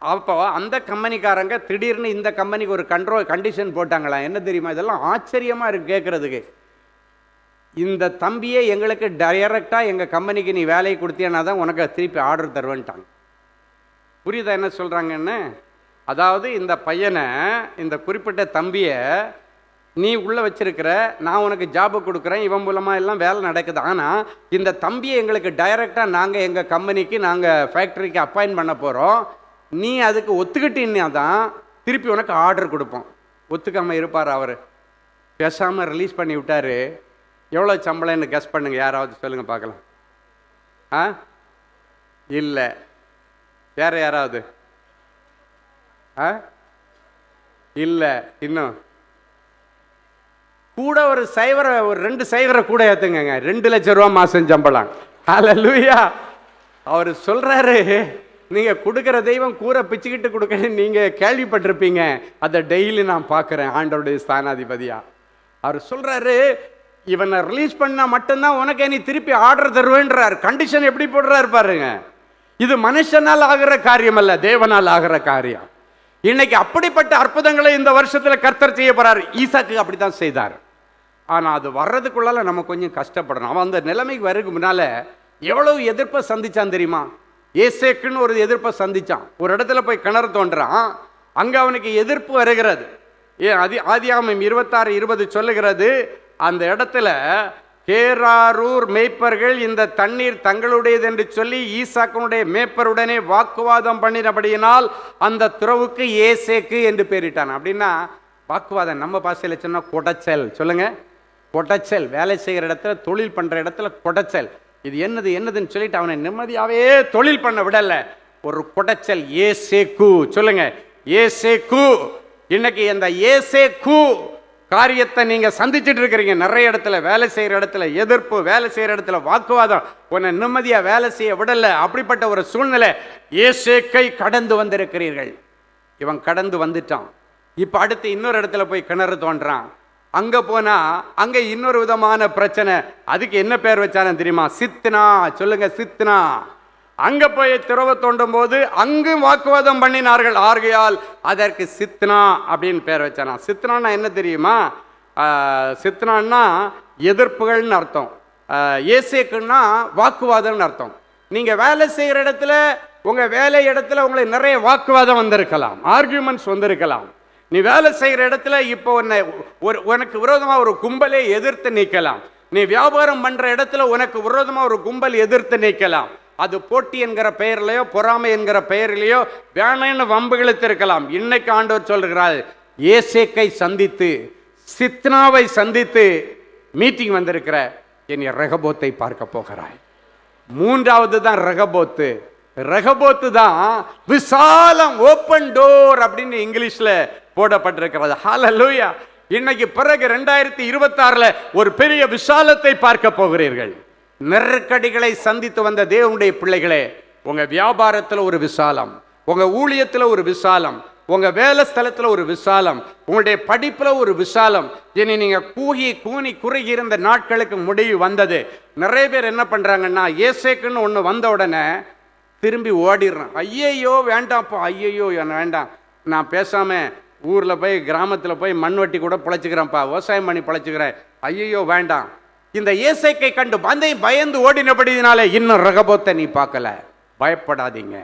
அப்போ அந்த கம்பெனிக்காரங்க திடீர்னு இந்த கம்பெனிக்கு ஒரு கண்டிஷன் போட்டாங்களாம். என்ன தெரியுமா? இதெல்லாம் ஆச்சரியமாக இருக்குது கேட்குறதுக்கு. இந்த தம்பியே எங்களுக்கு டைரெக்டாக எங்கள் கம்பெனிக்கு நீ வேலையை கொடுத்தியனா தான் உனக்கு திருப்பி ஆர்டர் தருவேன்ட்டாங்க. புரியுதா என்ன சொல்கிறாங்கன்னு? அதாவது இந்த பையனை, இந்த குறிப்பிட்ட தம்பியை நீ உள்ளே வச்சிருக்கிற, நான் உனக்கு ஜாபு கொடுக்குறேன், இவன் மூலமாக எல்லாம் வேலை நடக்குது. ஆனால் இந்த தம்பியை எங்களுக்கு டைரெக்டாக நாங்கள் எங்கள் கம்பெனிக்கு, நாங்கள் ஃபேக்ட்ரிக்கு அப்பாயின்ட் பண்ண போகிறோம். நீ அதுக்கு ஒத்துக்கிட்டீன்னா தான் திருப்பி உனக்கு ஆர்டர் கொடுப்போம். ஒத்துக்காமல் இருப்பார் அவர். பேசாமல் ரிலீஸ் பண்ணி விட்டார். எவ்வளோ சம்பளம்னு கெஸ் பண்ணுங்க, யாராவது சொல்லுங்கள் பார்க்கலாம். ஆ இல்லை, வேறு யாராவது? ஆ இல்லை, இன்னும் கூட ஒரு 2 சைவரை கூட ஏற்றுங்க. 2 லட்சம் ரூபா மாதம் சம்பளம். ஹல்லேலூயா. அவர் சொல்கிறாரு, நீங்கள் கொடுக்குற தெய்வம் கூரை பிச்சுக்கிட்டு கொடுக்குறேன்னு நீங்கள் கேள்விப்பட்டிருப்பீங்க. அதை டெய்லி நான் பார்க்குறேன் ஆண்டவருடைய ஸ்தானாதிபதியா. அவர் சொல்கிறாரு, இவனை ரிலீஸ் பண்ணால் மட்டும்தான் உனக்கு நீ திருப்பி ஆர்டர் தருவேன்றார். கண்டிஷன் எப்படி போடுறாரு பாருங்க. இது மனுஷனால் ஆகிற காரியம் அல்ல, தேவனால் ஆகிற காரியம். இன்னைக்கு அப்படிப்பட்ட அற்புதங்களை இந்த வருஷத்தில் கர்த்தர் செய்ய போறாரு. ஈசாக்கு அப்படித்தான் செய்தார். ஆனால் அது வர்றதுக்குள்ளால நம்ம கொஞ்சம் கஷ்டப்படணும். அவன் அந்த நிலைமைக்கு வர்றதுக்கு முன்னால எவ்வளவு எதிர்ப்பை சந்திச்சான் தெரியுமா? ஏசேக்குன்னு ஒரு எதிர்ப்பை சந்திச்சான். ஒரு இடத்துல போய் கிணறு தோன்றான், அங்கே அவனுக்கு எதிர்ப்பு வருகிறது. ஆதியாகமம் 26:20 சொல்லுகிறது, அந்த இடத்துல கேராரூர் மேய்ப்பர்கள் இந்த தண்ணீர் தங்களுடையது என்று சொல்லி ஈசாக்கனுடைய மேய்ப்பருடனே வாக்குவாதம் பண்ணினபடியினால் அந்த துறவுக்கு ஏசேக்கு என்று பெயரிட்டான். அப்படின்னா வாக்குவாதம் நம்ம பாஷையில் சொன்னா கொடைச்சல். சொல்லுங்க, கொடைச்சல். வேலை செய்கிற இடத்துல, தொழில் பண்ற இடத்துல கொடைச்சல். இது என்னதுன்னு சொல்லிட்டு அவனை நிம்மதியாவே தொழில் பண்ண விடல. ஒரு கொடைச்சல். ஏசேக்கு. சொல்லுங்க, ஏசேக்கு. இன்னைக்கு இந்த ஏசேக்கு காரியத்தை நீங்க சந்திச்சுட்டு இருக்கிறீங்க. நிறைய இடத்துல, வேலை செய்யற இடத்துல எதிர்ப்பு, வேலை செய்யற இடத்துல வாக்குவாதம், உன்னை நிம்மதியா வேலை செய்ய விடல. அப்படிப்பட்ட ஒரு சூழ்நிலை. ஏசேக்கை கடந்து வந்திருக்கிறீர்கள். இவன் கடந்து வந்துட்டான். இப்ப அடுத்து இன்னொரு இடத்துல போய் கிணறு தோன்றான். அங்க போனா அங்க இன்னொரு விதமான பிரச்சனை. அதுக்கு என்ன பேர் வச்சானு தெரியுமா? சித்னா. சொல்லுங்க, சித்னா. அங்க போய் திறவை தோண்டும் போது அங்கும் வாக்குவாதம் பண்ணினார்கள். ஆகையால் அதற்கு சித்னா அப்படின்னு பேர் வச்சானா. சித்னான்னா என்ன தெரியுமா? சித்னான்னா எதிர்ப்புகள்னு அர்த்தம். ஏசேக்குன்னா வாக்குவாதம்னு அர்த்தம். நீங்க வேலை செய்கிற இடத்துல, உங்க வேலை இடத்துல உங்களுக்கு நிறைய வாக்குவாதம் வந்திருக்கலாம், ஆர்கியூமெண்ட்ஸ் வந்திருக்கலாம். நீ வேலை செய்கிற இடத்துல இப்போ உனக்கு விரோதமாக ஒரு கும்பலை எதிர்த்து நிற்கலாம். நீ வியாபாரம் பண்ற இடத்துல உனக்கு விரோதமாக ஒரு கும்பல் எதிர்த்து நிற்கலாம். அது போட்டி என்கிற பெயர்லையோ பொறாமை என்கிற பெயரிலேயோ வேணும்னு வம்புகளுக்கு இருக்கலாம். இன்னைக்கு ஆண்டவர் சொல்கிறார், ஏசேக்கை சந்தித்து, சித்னாவை சந்தித்து மீட்டிங் வந்திருக்கிற என் ரெகபோத்தை பார்க்க போகிறாய். 3வது தான் ரெகபோத்து. ரெகபோத்து தான் விசாலம், ஓப்பன் டோர் அப்படின்னு இங்கிலீஷ்ல போடப்பட்டிருக்கிறது. ஹல்லேலூயா. இன்னைக்கு பிறகு 2026 ஒரு பெரிய விசாலத்தை பார்க்க போகிறீர்கள். நெருக்கடிகளை சந்தித்து வந்த தேவனுடைய பிள்ளைகளே, உங்க வியாபாரத்தில் ஒரு விசாலம், உங்க ஊழியத்தில் ஒரு விசாலம், உங்க வேலை ஸ்தலத்தில் ஒரு விசாலம், உங்களுடைய படிப்பில் ஒரு விசாலம். இனி நீங்க கூனி குறுகி இருந்த நாட்களுக்கு முடிவு வந்தது. நிறைய பேர் என்ன பண்றாங்கன்னா, ஏசேக்குன்னு ஒன்று வந்த உடனே திரும்பி ஓடிடுறான். ஐயையோ வேண்டாம்ப்பா, ஐயையோ வேண்டாம், நான் பேசாம ஊரில் போய் கிராமத்தில் போய் மண் வெட்டி கூட பிழைச்சிக்கிறேன்ப்பா, விவசாயம் பண்ணி பிழைச்சிக்கிறேன், ஐயையோ வேண்டாம். இந்த ஏசேக்கை கண்டு பயந்து ஓடினபடினாலே இன்னும் ரெகபோத்தை நீ பார்க்கல. பயப்படாதீங்க.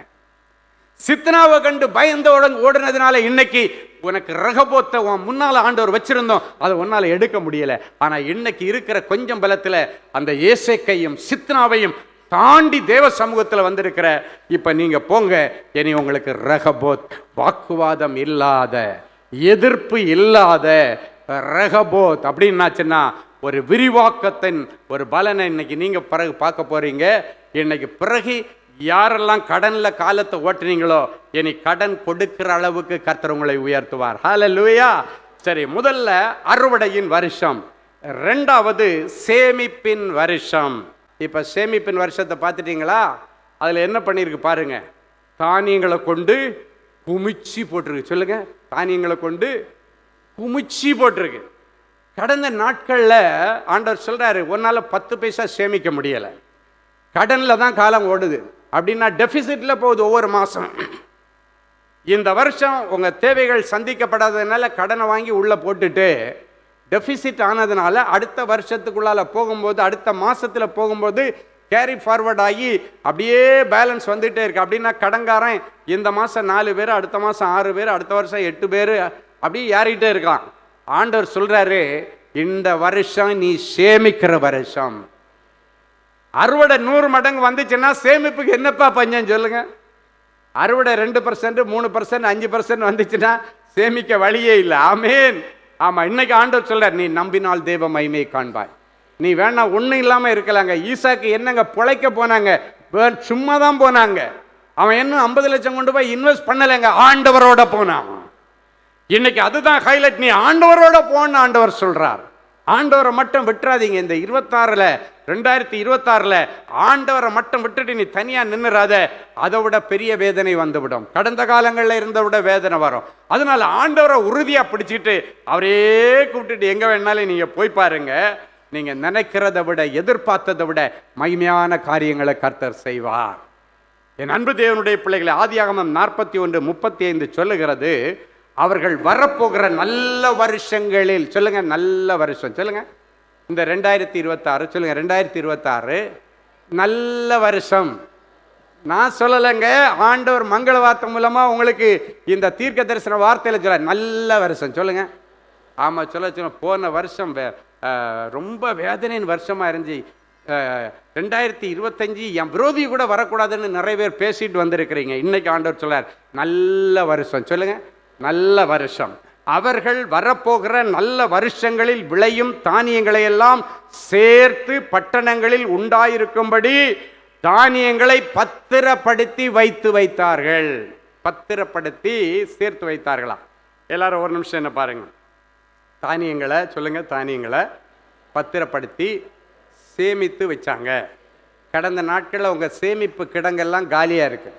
சித்னாவை கண்டு பயந்து ஓடினதுனால இன்னைக்கு உனக்கு ரெகபோத்தை முன்னால ஆண்டவர் வச்சிருந்தோம், அதை உன்னால எடுக்க முடியல. ஆனா இன்னைக்கு இருக்கிற கொஞ்சம் பலத்துல அந்த ஏசேக்கையும் சித்னாவையும் தாண்டி தேவ சமூகத்தில் வந்திருக்கிற இப்ப நீங்க போங்க. இனி உங்களுக்கு ரெகபோத், வாக்குவாதம் இல்லாத, எதிர்ப்பு இல்லாத ரெகபோத் அப்படின்னாச்சுன்னா ஒரு விரிவாக்கத்தின் ஒரு பலனை இன்னைக்கு நீங்க பிறகு பார்க்க போறீங்க. இன்னைக்கு பிறகு யாரெல்லாம் கடன்ல காலத்தை ஓட்டுனீங்களோ இனி கடன் கொடுக்கிற அளவுக்கு கர்த்தர் உங்களை உயர்த்துவார். ஹல்லேலூயா. சரி, முதல்ல அறுவடையின் வருஷம், 2வது சேமிப்பின் வருஷம். இப்ப சேமிப்பின் வருஷத்தை பார்த்துட்டீங்களா? அதுல என்ன பண்ணிருக்கு பாருங்க. தானியங்களை கொண்டு குமிச்சி போட்டிருக்கு. சொல்லுங்க, தானியங்களை கொண்டு குமிச்சி போட்டிருக்கு. கடந்த நாட்கள்ல ஆண்டவர் சொல்றாரு, உன்னால 10 பைசா சேமிக்க முடியல, கடன்ல தான் காலம் ஓடுது அப்படின்னா டெபிசிட்ல போகுது ஒவ்வொரு மாசம். இந்த வருஷம் உங்க தேவைகள் சந்திக்கப்படாததுனால கடனை வாங்கி உள்ள போட்டுட்டு டெபிசிட் ஆனதுனால அடுத்த வருஷத்துக்குள்ளால போகும்போது, அடுத்த மாசத்துல போகும்போது கேரி ஃபார்வர்ட் ஆகி அப்படியே பேலன்ஸ் வந்துகிட்டே இருக்கு. அப்படின்னா கடன்காரன் இந்த மாதம் 4 பேர், அடுத்த மாதம் 6 பேர், அடுத்த வருஷம் 8 பேர், அப்படியே ஏறிக்கிட்டே இருக்கான். ஆண்டவர் சொல்கிறாரு, இந்த வருஷம் நீ சேமிக்கிற வருஷம். அறுவடை 100 மடங்கு வந்துச்சுன்னா சேமிப்புக்கு என்னப்பா பஞ்சம் சொல்லுங்க? அறுவடை 2%, 3%, 5% வந்துச்சுன்னா சேமிக்க வழியே இல்லை. ஆமேன். ஆமா, இன்னைக்கு ஆண்டவர் சொல்றார், நீ நம்பினால் தேவ மகிமை காண்பாய். நீ வேணா ஒன்றும் இல்லாமல் இருக்கலாங்க. ஈசாக்கு என்னங்க பிழைக்க போனாங்க? சும்மா தான் போனாங்க. அவன் இன்னும் 50 லட்சம் கொண்டு போய் இன்வெஸ்ட் பண்ணலைங்க, ஆண்டவரோட போனான். இன்னைக்கு அதுதான் ஹைலைட். நீ ஆண்டவரோட போன்னு ஆண்டவர் சொல்றார். ஆண்டவரை மட்டும் விட்டுறாதீங்க. இந்த 2026ல் ஆண்டவரை மட்டும் விட்டுட்டு நீ தனியா நின்னுறாத. அதை விட பெரிய வேதனை வந்துவிடும். கடந்த காலங்களில் இருந்த விட வேதனை வரும். அதனால ஆண்டவரை உறுதியா பிடிச்சிட்டு அவரே கூப்பிட்டுட்டு எங்க வேணாலும் நீங்க போய் பாருங்க. நீங்க நினைக்கிறத விட, எதிர்பார்த்ததை விட மகிமையான காரியங்களை கர்த்தர் செய்வார். என் அன்பு தேவனுடைய பிள்ளைகளை, ஆதியாகமம் 41:35 சொல்லுகிறது, அவர்கள் வரப்போகிற நல்ல வருஷங்களில், சொல்லுங்க நல்ல வருஷம், சொல்லுங்க இந்த 2026, சொல்லுங்க 2026 நல்ல வருஷம். நான் சொல்லலைங்க, ஆண்டவர் மங்கள வார்த்தை மூலமா உங்களுக்கு இந்த தீர்க்க தரிசன வார்த்தையில சொல்ல நல்ல வருஷம். சொல்லுங்க. ஆமா, சொல்ல போன வருஷம் ரொம்ப வேதனையின் வருஷமா இருந்துச்சு. 2025 என் விரோதி கூட வரக்கூடாதுன்னு நிறைய பேர் பேசிட்டு வந்திருக்கிறீங்க. இன்னைக்கு ஆண்டவர் சொல்றார், நல்ல வருஷம். சொல்லுங்க நல்ல வருஷம். அவர்கள் வரப்போகிற நல்ல வருஷங்களில் விளையும் தானியங்களை எல்லாம் சேர்த்து பட்டணங்களில் உண்டாயிருக்கும்படி தானியங்களை பத்திரப்படுத்தி வைத்தார்கள். பத்திரப்படுத்தி சேர்த்து வைத்தார்களாம். எல்லாரும் ஒரு நிமிஷம் என்ன பாருங்க. தானியங்களை சொல்லுங்க, தானியங்களை பத்திரப்படுத்தி சேமித்து வச்சாங்க. கடந்த நாட்களில் உங்கள் சேமிப்பு கிடங்கெல்லாம் காலியாக இருக்கு.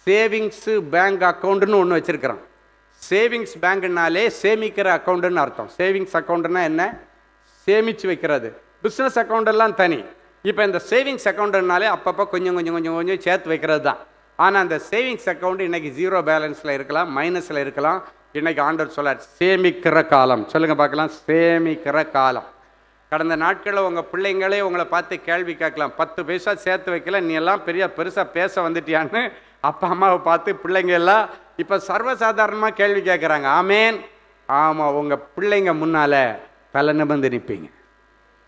சேவிங்ஸு பேங்க் அக்கௌண்ட்டுன்னு ஒன்று வச்சுருக்கிறோம். சேவிங்ஸ் பேங்க்னாலே சேமிக்கிற அக்கௌண்ட்டுன்னு அர்த்தம். சேவிங்ஸ் அக்கௌண்ட்டுன்னா என்ன? சேமித்து வைக்கிறது. பிஸ்னஸ் அக்கௌண்ட்டெல்லாம் தனி. இப்போ இந்த சேவிங்ஸ் அக்கௌண்ட்டுனாலே அப்பப்போ கொஞ்சம் சேர்த்து வைக்கிறது தான். ஆனால் அந்த சேவிங்ஸ் அக்கௌண்ட் இன்றைக்கி 0 பேலன்ஸில் இருக்கலாம், மைனஸில் இருக்கலாம். இன்றைக்கி ஆண்டவர் சொல்லார், சேமிக்கிற காலம். சொல்லுங்கள் பார்க்கலாம், சேமிக்கிற காலம். கடந்த நாட்களில் உங்கள் பிள்ளைங்களே உங்களை பார்த்து கேள்வி கேட்கலாம், 10 பைசா சேர்த்து வைக்கல, நீ எல்லாம் பெருசாக பேச வந்துட்டியான்னு அப்பா அம்மாவை பார்த்து பிள்ளைங்க எல்லாம் இப்போ சர்வசாதாரணமாக கேள்வி கேட்குறாங்க. ஆமேன். ஆமாம், உங்கள் பிள்ளைங்க முன்னால் தலை நிமிர்ந்து நிற்பீங்க.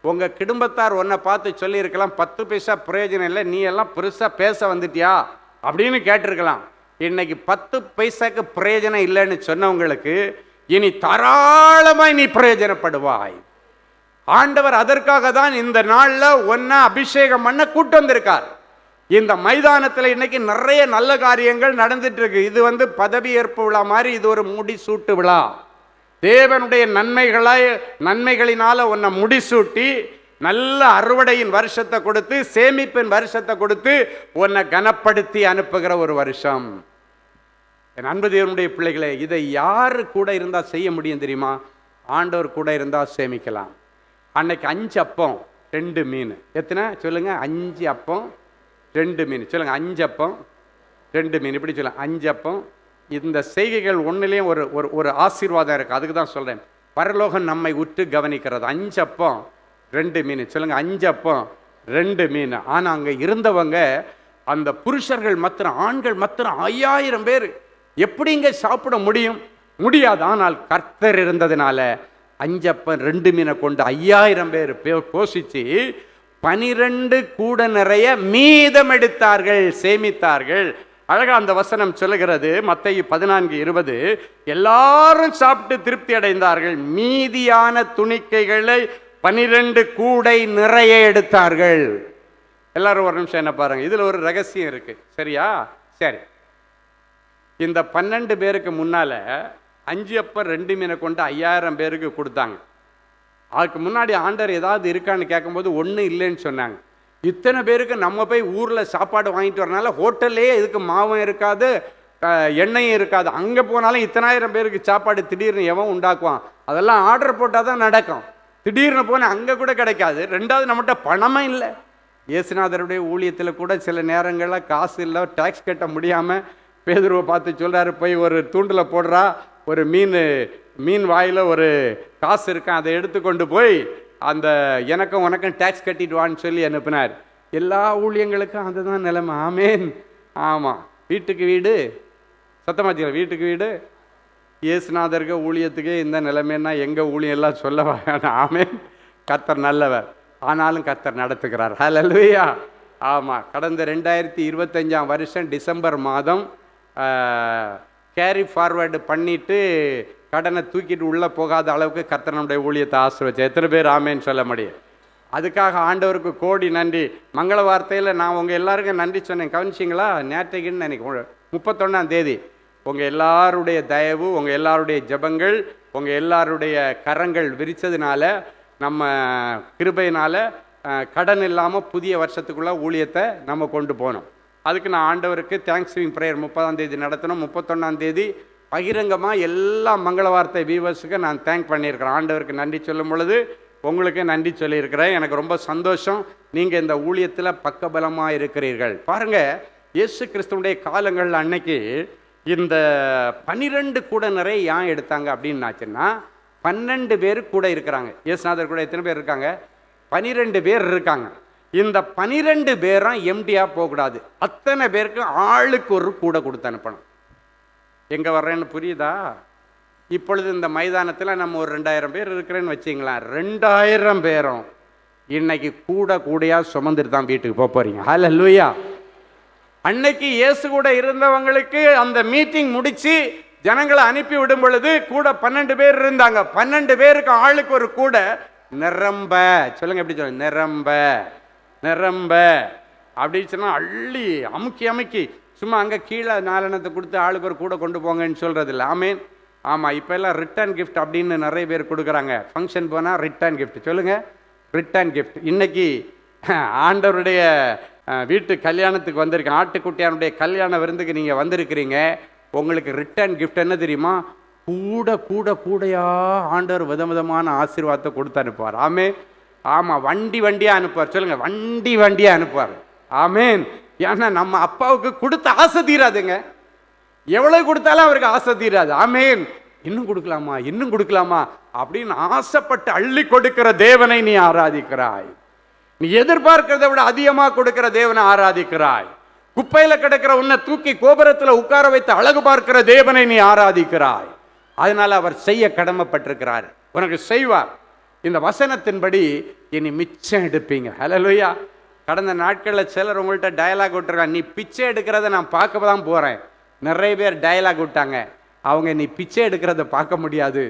உங்கள் குடும்பத்தார் ஒன்றை பார்த்து சொல்லியிருக்கலாம், 10 பைசா பிரயோஜனம் இல்லை, நீ எல்லாம் பெருசாக பேச வந்துட்டியா அப்படின்னு கேட்டிருக்கலாம். இன்னைக்கு 10 பைசாக்கு பிரயோஜனம் இல்லைன்னு சொன்னவங்களுக்கு இனி தாராளமாய் நீ பிரயோஜனப்படுவாய். ஆண்டவர் அதற்காக தான் இந்த நாளில் ஒன்றை அபிஷேகம் பண்ண கூட்டு வந்திருக்கார். இந்த மைதானத்தில் இன்னைக்கு நிறைய நல்ல காரியங்கள் நடந்துட்டு இருக்கு. இது பதவி ஏற்பு விழா மாதிரி, இது ஒரு முடிசூட்டு விழா. தேவனுடைய நன்மைகளினால உன்னை முடிசூட்டி நல்ல அறுவடையின் வருஷத்தை கொடுத்து, சேமிப்பின் வருஷத்தை கொடுத்து உன்னை கனப்படுத்தி அனுப்புகிற ஒரு வருஷம். என் அன்பு தேவனுடைய பிள்ளைகளே, இதை யாரு கூட இருந்தால் செய்ய முடியும் தெரியுமா? ஆண்டவர் கூட இருந்தால் சேமிக்கலாம். அன்னைக்கு 5 அப்பம் 2 மீன். எத்தனை சொல்லுங்க? 5 அப்பம் 2 மீன். சொல்லுங்க, 5 அப்பம் 2 மீன். இப்படி சொல்லுங்க, 5 அப்பம். இந்த செய்கைகள் ஒன்றுலேயும் ஒரு ஆசீர்வாதம் இருக்குது. அதுக்கு தான் சொல்கிறேன், பரலோகம் நம்மை உற்று கவனிக்கிறது. 5 அப்பம் 2 மீன். சொல்லுங்க, 5 அப்பம் 2 மீன். ஆனால் அங்கே இருந்தவங்க, அந்த புருஷர்கள் மாத்திரம், ஆண்கள் மாத்திரம் 5000 பேர். எப்படிங்க சாப்பிட முடியாது. ஆனால் கர்த்தர் இருந்ததுனால 5 அப்பம் 2 மீனை கொண்டு 5000 பேர் போஷிச்சு 12 கூட நிறைய மீதம் எடுத்தார்கள், சேமித்தார்கள். அழகா அந்த வசனம் சொல்லுகிறது, மத்தேயு 14:20, எல்லாரும் சாப்பிட்டு திருப்தி அடைந்தார்கள், மீதியான துணிக்கைகளை 12 கூடை நிறைய எடுத்தார்கள். எல்லாரும் ஒரு நிமிஷம் என்ன பாருங்க, இதுல ஒரு ரகசியம் இருக்கு. சரியா? சரி, இந்த 12 பேருக்கு முன்னால 5 அப்பம் 2 மீனை கொண்டு 5000 பேருக்கு கொடுத்தாங்க. அதுக்கு முன்னாடி ஆண்டவர் ஏதாவது இருக்கான்னு கேட்கும்போது ஒன்றும் இல்லைன்னு சொன்னாங்க. இத்தனை பேருக்கு நம்ம போய் ஊரில் சாப்பாடு வாங்கிட்டு வரனால ஹோட்டல்லே இதுக்கு மாவும் இருக்காது, எண்ணெயும் இருக்காது. அங்கே போனாலும் இத்தனாயிரம் பேருக்கு சாப்பாடு திடீர்னு எவன் உண்டாக்குவான்? அதெல்லாம் ஆர்டர் போட்டால் தான் நடக்கும். திடீர்னு போனால் அங்கே கூட கிடைக்காது. ரெண்டாவது, நம்மகிட்ட பணமும் இல்லை. இயேசுநாதருடைய ஊழியத்தில் கூட சில நேரங்களில் காசு இல்லை, டேக்ஸ் கட்ட முடியாமல் பேதுருவை பார்த்து சொல்கிறாரு, போய் ஒரு தூண்டில் போடுறா, ஒரு மீன் வாயில் ஒரு காசு இருக்கான், அதை எடுத்துக்கொண்டு போய் அந்த எனக்கும் உனக்கும் டேக்ஸ் கட்டிட்டு வான்னு சொல்லி அனுப்பினார். எல்லா ஊழியங்களுக்கும் அதுதான் நிலைமை. ஆமேன். ஆமாம், வீட்டுக்கு வீடு, சத்தமாச்சிங்களா, வீட்டுக்கு வீடு. இயேசுநாதருக்கு ஊழியத்துக்கு இந்த நிலைமைன்னா எங்கள் ஊழியம் எல்லாம் சொல்ல வேணாம். ஆமேன். கர்த்தர் நல்லவர், ஆனாலும் கர்த்தர் நடத்துகிறார். ஹல்லேலூயா. ஆமாம், கடந்த 2025ஆம் வருஷம் டிசம்பர் மாதம் கேரி ஃபார்வேர்டு பண்ணிவிட்டு கடனை தூக்கிட்டு உள்ளே போகாத அளவுக்கு கர்த்தர் நம்முடைய ஊழியத்தை ஆசீர்வதிச்சார். எத்தனை பேர் ஆமேன்னு சொல்ல முடியும்? அதுக்காக ஆண்டவருக்கு கோடி நன்றி. மங்கள வார்த்தையில் நான் உங்கள் எல்லாருக்கும் நன்றி சொன்னேன், கவனிச்சிங்களா? நேற்றைக்குன்னு நினைக்கிறேன், 31ஆம் தேதி. உங்கள் எல்லாருடைய தயவு, உங்கள் எல்லாருடைய ஜெபங்கள், உங்கள் எல்லாருடைய கரங்கள் விரித்ததுனால, நம்ம கிருபையினால் கடன் இல்லாமல் புதிய வருஷத்துக்குள்ளே ஊழியத்தை நம்ம கொண்டு போனோம். அதுக்கு நான் ஆண்டவருக்கு தேங்க்ஸ் கிவிங் ப்ரேயர் 30ஆம் தேதி நடத்தணும். 31ஆம் தேதி பகிரங்கமாக எல்லா மங்கள வார்த்தை வீவர்ஸுக்கு நான் தேங்க் பண்ணியிருக்கிறேன். ஆண்டவருக்கு நன்றி சொல்லும் பொழுது உங்களுக்கு நன்றி சொல்லியிருக்கிறேன். எனக்கு ரொம்ப சந்தோஷம். நீங்கள் இந்த ஊழியத்தில் பக்கபலமாக இருக்கிறீர்கள். பாருங்கள், இயேசு கிறிஸ்துவுடைய காலங்கள் அன்னைக்கு இந்த 12 கூடனரை ஏன் எடுத்தாங்க அப்படின்னாச்சுன்னா, 12 பேர் கூட இருக்கிறாங்க. இயேசுநாதர் கூட எத்தனை பேர் இருக்காங்க? 12 பேர் இருக்காங்க. இந்த 12 பேரும் எம்டியாக போகக்கூடாது. அத்தனை பேருக்கு ஆளுக்கு ஒரு கூட கொடுத்து அனுப்பணும். எங்கே வர்றேன்னு புரியுதா? இப்பொழுது இந்த மைதானத்தில் நம்ம ஒரு 2000 பேர் இருக்கிறேன்னு வச்சிங்களேன். 2000 பேரும் இன்னைக்கு கூடையாக சுமந்துட்டு தான் வீட்டுக்கு போக போகிறீங்க. ஹல்லேலூயா. அன்னைக்கு இயேசு கூட இருந்தவங்களுக்கு அந்த மீட்டிங் முடித்து ஜனங்களை அனுப்பி விடும் பொழுது கூட 12 பேர் இருந்தாங்க. 12 பேருக்கு ஆளுக்கு ஒரு கூட நிரம்ப, சொல்லுங்க எப்படி சொல்லுங்க, நிரம்ப நிரம்ப அப்படின்னு சொன்னால் அள்ளி அமுக்கி சும்மா அங்கே கீழே நாலனத்தை கொடுத்து ஆளுக்கு ஒரு கூட கொண்டு போங்கன்னு சொல்கிறது இல்லை. ஆமேன். ஆமாம், இப்போ எல்லாம் ரிட்டர்ன் கிஃப்ட் அப்படின்னு நிறைய பேர் கொடுக்குறாங்க. ஃபங்க்ஷன் போனால் ரிட்டர்ன் கிஃப்ட், சொல்லுங்கள், ரிட்டர்ன் கிஃப்ட். இன்னைக்கு ஆண்டவருடைய வீட்டு கல்யாணத்துக்கு வந்திருக்கேன், ஆட்டுக்குட்டியானுடைய கல்யாண விருந்துக்கு நீங்கள் வந்திருக்கிறீங்க. உங்களுக்கு ரிட்டர்ன் கிஃப்ட் என்ன தெரியுமா? கூடையா ஆண்டவர் விதமான ஆசீர்வாதத்தை கொடுத்து அனுப்புவார். ஆமேன். ஆமாம், வண்டியாக அனுப்புவார். சொல்லுங்கள், வண்டியாக அனுப்புவார். ஆமேன். ஏன்னா நம்ம அப்பாவுக்கு கொடுத்த ஆசை தீராதுங்க. எவ்வளவு கொடுத்தாலும் அவருக்கு ஆசை தீராது. ஆமேன். இன்னும் கொடுக்கலாமா அப்படின்னு ஆசைப்பட்டு அள்ளி கொடுக்கிற தேவனை நீ ஆராதிக்கிறாய். நீ எதிர்பார்க்கிறதை விட அதிகமாக கொடுக்கிற தேவனை ஆராதிக்கிறாய். குப்பையில கிடக்கிற உன்னை தூக்கி கோபுரத்தில் உட்கார வைத்து அழகு பார்க்கிற தேவனை நீ ஆராதிக்கிறாய். அதனால அவர் செய்ய கடமைப்பட்டிருக்கிறார், உனக்கு செய்வார். இந்த வசனத்தின்படி இனி மிச்சம் எடுப்பீங்க. ஹல்லேலூயா. கடந்த நாட்களில் சிலர் உங்கள்கிட்ட டயலாக் விட்டுருக்காங்க, நீ பிச்சை எடுக்கிறத நான் பார்க்க தான் போகிறேன். நிறைய பேர் டயலாக் விட்டாங்க. அவங்க நீ பிச்சை எடுக்கிறத பார்க்க முடியாது,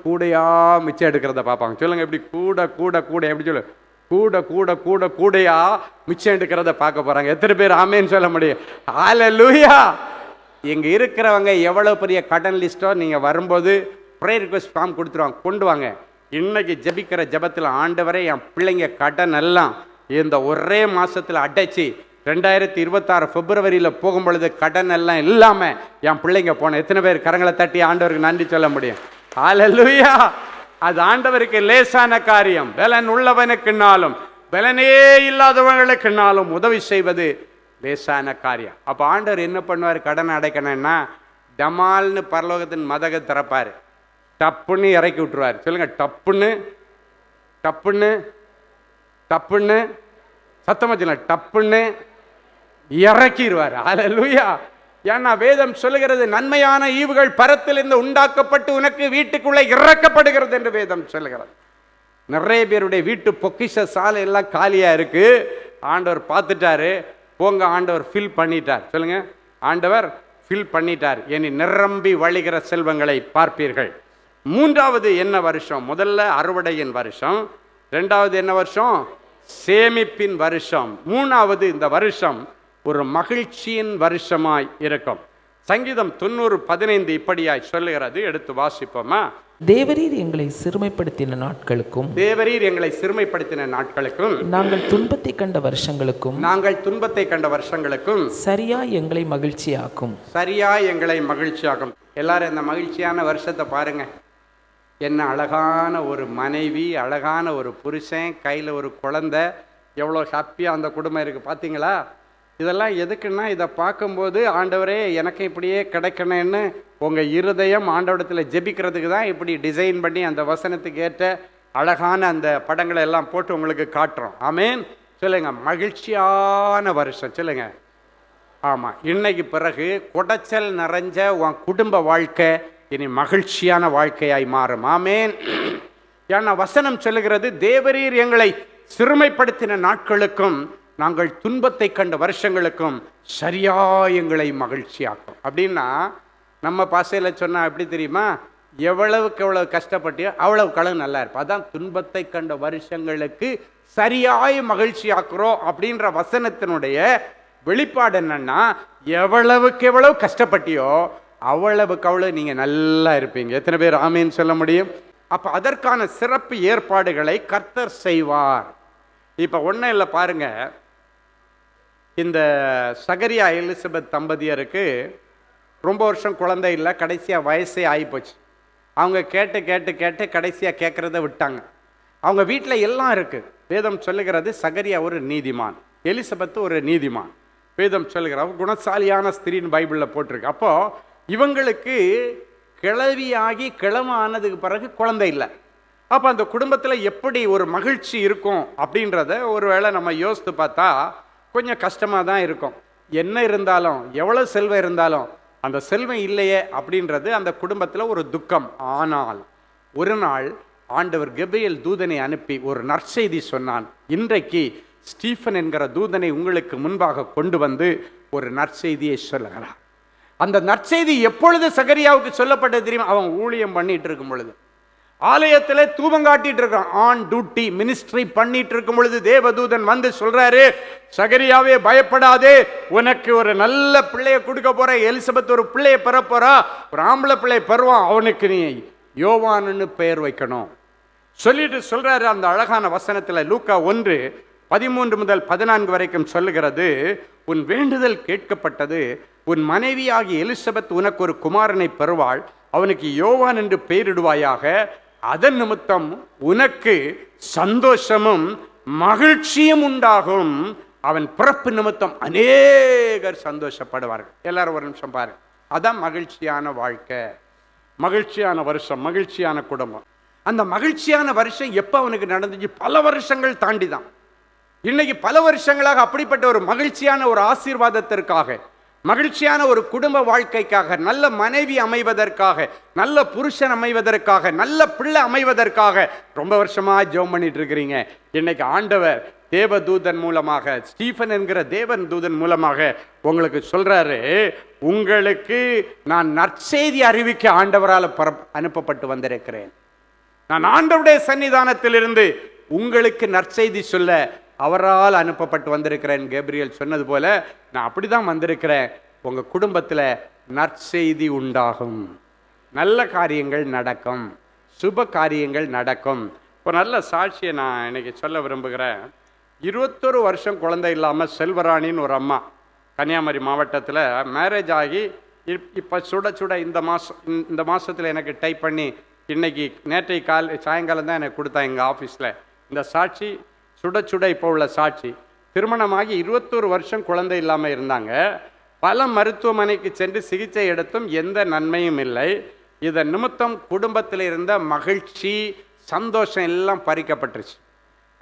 கூடையா மிச்சம் எடுக்கிறத பார்ப்பாங்க. சொல்லுங்க, எப்படி கூட எப்படி சொல்லு, கூடையா மிச்சம் எடுக்கிறத பார்க்க போகிறாங்க. எத்தனை பேர் ஆமேன்னு சொல்ல முடியும்? ஹல்லேலூயா. இங்கே இருக்கிறவங்க எவ்வளோ பெரிய கடன் லிஸ்ட்டோ நீங்கள் வரும்போது ப்ரேயர் ரிக்வெஸ்ட் ஃபார்ம் கொடுத்துருவாங்க, கொண்டு வாங்க. இன்னைக்கு ஜெபிக்கிற ஜெபத்தில் ஆண்டவரே என் பிள்ளைங்க கடன் எல்லாம் இந்த ஒரே மாதத்தில் அடைச்சி 2026 பிப்ரவரியில் போகும்பொழுது கடன் எல்லாம் இல்லாமல் என் பிள்ளைங்க போன எத்தனை பேர் கரங்களை தட்டி ஆண்டவருக்கு நன்றி சொல்ல முடியும்? ஹல்லேலூயா. அது ஆண்டவருக்கு லேசான காரியம். பலன் உள்ளவனுக்குனாலும் பலனே இல்லாதவங்களுக்குனாலும் உதவி செய்வது லேசான காரியம். அப்போ ஆண்டவர் என்ன பண்ணுவார்? கடனை அடைக்கணும்னா டமால்னு பரலோகத்தின் மதக திறப்பார், டப்புன்னு இறக்கி விட்டுருவார். சொல்லுங்க, டப்புன்னு சத்தமா சொல்லுங்க, டப்புன்னு இறக்கிடுவார். ஹல்லேலூயா. ஏன்னா வேதம் சொல்லுகிறது, நன்மையான ஈவுகள் பரத்திலிருந்து உண்டாக்கப்பட்டு உனக்கு வீட்டுக்குள்ளே இறக்கப்படுகிறது என்று வேதம் சொல்லுகிறது. நிறைய பேருடைய வீட்டு பொக்கிஷ சாலை எல்லாம் காலியாக இருக்கு. ஆண்டவர் பார்த்துட்டாரு, போங்க, ஆண்டவர் ஃபில் பண்ணிட்டார். சொல்லுங்க, ஆண்டவர் ஃபில் பண்ணிட்டார். இனி நிரம்பி வழிகிற செல்வங்களை பார்ப்பீர்கள். மூன்றாவது என்ன வருஷம்? முதல்ல அறுவடையின் வருஷம், ரெண்டாவது என்ன வருஷம்? சேமிப்பின் வருஷம். மூணாவது இந்த வருஷம் ஒரு மகிழ்ச்சியின் வருஷமாய் இருக்கும். சங்கீதம் 90:15 இப்படியாய் சொல்லுகிறது. எடுத்து வாசிப்போமா? தேவரீர் எங்களை சிறுமைப்படுத்தின நாட்களுக்கும் நாங்கள் துன்பத்தை கண்ட வருஷங்களுக்கும் சரியாய் எங்களை மகிழ்ச்சியாக்கும். எல்லாரும் இந்த மகிழ்ச்சியான வருஷத்தை பாருங்க. என்ன அழகான ஒரு மனைவி, அழகான ஒரு புருஷன், கையில் ஒரு குழந்தை, எவ்வளோ ஹாப்பியாக அந்த குடும்பம் இருக்குது பார்த்தீங்களா? இதெல்லாம் எதுக்குன்னா, இதை பார்க்கும்போது ஆண்டவரே எனக்கு இப்படியே கிடைக்கணும்னு உங்கள் இருதயம் ஆண்டவரத்தில் ஜெபிக்கிறதுக்கு தான் இப்படி டிசைன் பண்ணி அந்த வசனத்துக்கு ஏற்ற அழகான அந்த படங்களை எல்லாம் போட்டு உங்களுக்கு காட்டுறோம். ஆமேன் சொல்லுங்க. மகிழ்ச்சியான வருஷம் சொல்லுங்க. ஆமாம், இன்னைக்கு பிறகு குடைச்சல் நிறைஞ்ச உன் குடும்ப வாழ்க்கை இனி மகிழ்ச்சியான வாழ்க்கையாய் மாறும். ஆமேன். ஏன்னா வசனம் சொல்லுகிறது, தேவரீர் எங்களை சிறுமைப்படுத்தின நாட்களுக்கும் நாங்கள் துன்பத்தை கண்ட வருஷங்களுக்கும் சரியா எங்களை மகிழ்ச்சியாக்கும். அப்படின்னா நம்ம பாசையில் சொன்னால் எப்படி தெரியுமா, எவ்வளவுக்கு எவ்வளவு கஷ்டப்பட்டியோ அவ்வளவுக்கு நல்லா இருப்போம். அதான் துன்பத்தை கண்ட வருஷங்களுக்கு சரியாய் மகிழ்ச்சியாக்குறோம் அப்படின்ற வசனத்தினுடைய வெளிப்பாடு என்னன்னா, எவ்வளவுக்கு எவ்வளவு கஷ்டப்பட்டியோ அவ்வளவுக்கு அவ்வளவு நீங்க நல்லா இருப்பீங்க. எத்தனை பேர் ஆமேன்னு சொல்ல முடியும்? அப்ப அதற்கான சிறப்பு ஏற்பாடுகளை கர்த்தர் செய்வார். இப்ப ஒன்றும் இல்லை பாருங்க, இந்த சகரியா எலிசபெத் தம்பதியருக்கு ரொம்ப வருஷம் குழந்தை இல்லை, கடைசியாக வயசே ஆகிப்போச்சு. அவங்க கேட்டு கேட்டு கேட்டு கடைசியாக கேட்குறத விட்டாங்க. அவங்க வீட்டில் எல்லாம் இருக்குது. வேதம் சொல்லுகிறது சகரியா ஒரு நீதிமான், எலிசபெத்து ஒரு நீதிமான். வேதம் சொல்லுகிற குணசாலியான ஸ்திரீன்னு பைபிளில் போட்டிருக்கு. அப்போது இவங்களுக்கு கிளவியாகி கிழமை ஆனதுக்கு பிறகு குழந்தை இல்லை. அப்போ அந்த குடும்பத்தில் எப்படி ஒரு மகிழ்ச்சி இருக்கும் அப்படின்றத ஒருவேளை நம்ம யோசித்து பார்த்தா கொஞ்சம் கஷ்டமாக தான் இருக்கும். என்ன இருந்தாலும், எவ்வளோ செல்வம் இருந்தாலும் அந்த செல்வம் இல்லையே அப்படின்றது அந்த குடும்பத்தில் ஒரு துக்கம். ஆனால் ஒரு நாள் ஆண்டவர் கெபிரியேல் தூதனை அனுப்பி ஒரு நற்செய்தி சொன்னான். இன்றைக்கு ஸ்டீஃபன் என்கிற தூதனை உங்களுக்கு முன்பாக கொண்டு வந்து ஒரு நற்செய்தியை சொல்லுகிறார். அந்த நற்செய்தி எப்பொழுது சகரியாவுக்கு சொல்லப்பட்டது தெரியுமா? அவன் ஊழியம் பண்ணிட்டு இருக்கும் பொழுது, ஆலயத்தில் தூபம் காட்டிட்டு இருக்கான், ஆன் டியூட்டி மினிஸ்ட்ரி பண்ணிட்டு இருக்கும் பொழுது தேவதூதன் வந்து சொல்றாரு, சகரியாவே பயப்படாதே, உனக்கு ஒரு நல்ல பிள்ளைய கொடுக்க போற, எலிசபெத் ஒரு பிள்ளைய பெற போறா, ஒரு ஆம்பளை பிள்ளை பெறுவான், அவனுக்கு நீ யோவான்னு பெயர் வைக்கணும் சொல்லிட்டு சொல்றாரு. அந்த அழகான வசனத்தில் லூக்கா 1:13 முதல் 14 வரைக்கும் சொல்லுகிறது, உன் வேண்டுதல் கேட்கப்பட்டது, உன் மனைவியாகிய எலிசபெத் உனக்கு ஒரு குமாரனை பெறுவாள், அவனுக்கு யோவான் என்று பெயரிடுவாயாக, அதன் நிமித்தம் உனக்கு சந்தோஷமும் மகிழ்ச்சியும் உண்டாகும், அவன் பிறப்பு நிமித்தம் அநேகர் சந்தோஷப்படுவார்கள். எல்லாரும் ஒரு நிமிஷம் பாருங்க. அதான் மகிழ்ச்சியான வாழ்க்கை, மகிழ்ச்சியான வருஷம், மகிழ்ச்சியான குடும்பம். அந்த மகிழ்ச்சியான வருஷம் எப்போ அவனுக்கு நடந்துச்சு? பல வருஷங்கள் தாண்டி தான். இன்னைக்கு பல வருஷங்களாக அப்படிப்பட்ட ஒரு மகிழ்ச்சியான ஒரு ஆசீர்வாதத்திற்காக, மகிழ்ச்சியான ஒரு குடும்ப வாழ்க்கைக்காக, நல்ல மனைவி அமைவதற்காக, நல்ல புருஷன் அமைவதற்காக, நல்ல பிள்ளை அமைவதற்காக ரொம்ப வருஷமா ஜெபம் பண்ணிட்டு இருக்கிறீங்க. இன்னைக்கு ஆண்டவர் தேவதூதன் மூலமாக, ஸ்டீஃபன் என்கிற தேவன் தூதன் மூலமாக உங்களுக்கு சொல்றாரு, உங்களுக்கு நான் நற்செய்தி அறிவிக்க ஆண்டவரால் அனுப்பப்பட்டு வந்திருக்கிறேன். நான் ஆண்டவருடைய சன்னிதானத்திலிருந்து உங்களுக்கு நற்செய்தி சொல்ல அவரால் அனுப்பப்பட்டு வந்திருக்கிறேன். கேப்ரியேல் சொன்னது போல நான் அப்படிதான் வந்திருக்கிறேன். உங்க குடும்பத்தில் நற்செய்தி உண்டாகும், நல்ல காரியங்கள் நடக்கும், சுப காரியங்கள் நடக்கும். இப்போ நல்ல சாட்சியை நான் இன்னைக்கு சொல்ல விரும்புகிறேன். 21 வருஷம் குழந்தை இல்லாமல் செல்வராணின்னு ஒரு அம்மா கன்னியாகுமரி மாவட்டத்தில் மேரேஜ் ஆகி இப்போ சுட சுட இந்த மாதத்தில் எனக்கு டைப் பண்ணி இன்னைக்கு நேற்றைய சாயங்காலம் தான் எனக்கு கொடுத்தா எங்கள் ஆஃபீஸில். இந்த சாட்சி சுட சுட இப்போ உள்ள சாட்சி. திருமணமாகி 21 வருஷம் குழந்தை இல்லாமல் இருந்தாங்க. பல மருத்துவமனைக்கு சென்று சிகிச்சை எடுத்தும் எந்த நன்மையும் இல்லை. இதன் நிமித்தம் குடும்பத்தில் இருந்த மகிழ்ச்சி, சந்தோஷம் எல்லாம் பறிக்கப்பட்டுருச்சு.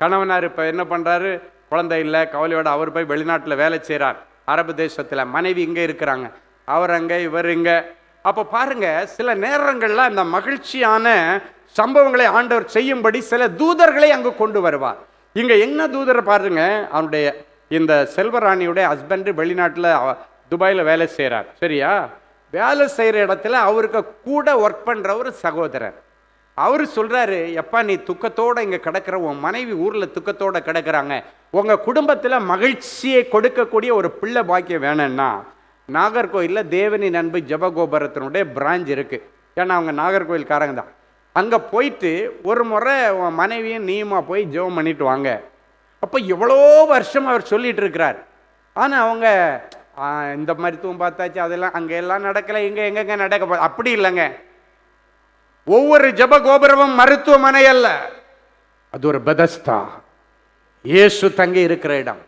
கணவனார் இப்போ என்ன பண்ணுறாரு? குழந்தை இல்லை, கவலையோடு அவர் போய் வெளிநாட்டில் வேலை செய்கிறார், அரபு தேசத்தில். மனைவி இங்கே இருக்கிறாங்க, அவர் அங்கே, இவர் இங்கே. அப்போ பாருங்க, சில நேரங்களில் அந்த மகிழ்ச்சியான சம்பவங்களை ஆண்டவர் செய்யும்படி சில தூதர்களை அங்கு கொண்டு வருவார். இங்கே என்ன தூதரை பாருங்க, அவனுடைய இந்த செல்வராணியுடைய ஹஸ்பண்டு வெளிநாட்டில் துபாயில் வேலை செய்கிறார். சரியா? வேலை செய்கிற இடத்துல அவருக்கு கூட ஒர்க் பண்ணுற ஒரு சகோதரர், அவர் சொல்கிறாரு, எப்பா நீ துக்கத்தோடு இங்கே கிடக்கிற, உன் மனைவி ஊரில் துக்கத்தோடு கிடக்கிறாங்க, உங்கள் குடும்பத்தில் மகிழ்ச்சியை கொடுக்கக்கூடிய ஒரு பிள்ளை பாக்கியம் வேணும்னா நாகர்கோயிலில் தேவனின் அன்பு ஜபகோபுரத்தினுடைய பிரான்ச் இருக்குது. ஏன்னா அவங்க நாகர்கோயில்காரங்க தான். அங்கே போயிட்டு ஒரு முறை உன் மனைவியும் நீயுமா போய் ஜெபம் பண்ணிட்டு வாங்க. அப்போ எவ்வளோ வருஷம் அவர் சொல்லிட்டு இருக்கிறார். ஆனால் அவங்க இந்த மருத்துவம் பார்த்தாச்சு, அதெல்லாம் அங்கே எல்லாம் நடக்கலை, இங்கே எங்கெங்க நடக்க. அப்படி இல்லைங்க. ஒவ்வொரு ஜபகோபுரமும் மருத்துவமனை அல்ல, அது ஒரு பெதஸ்தா, இயேசு தங்கி இருக்கிற இடம்.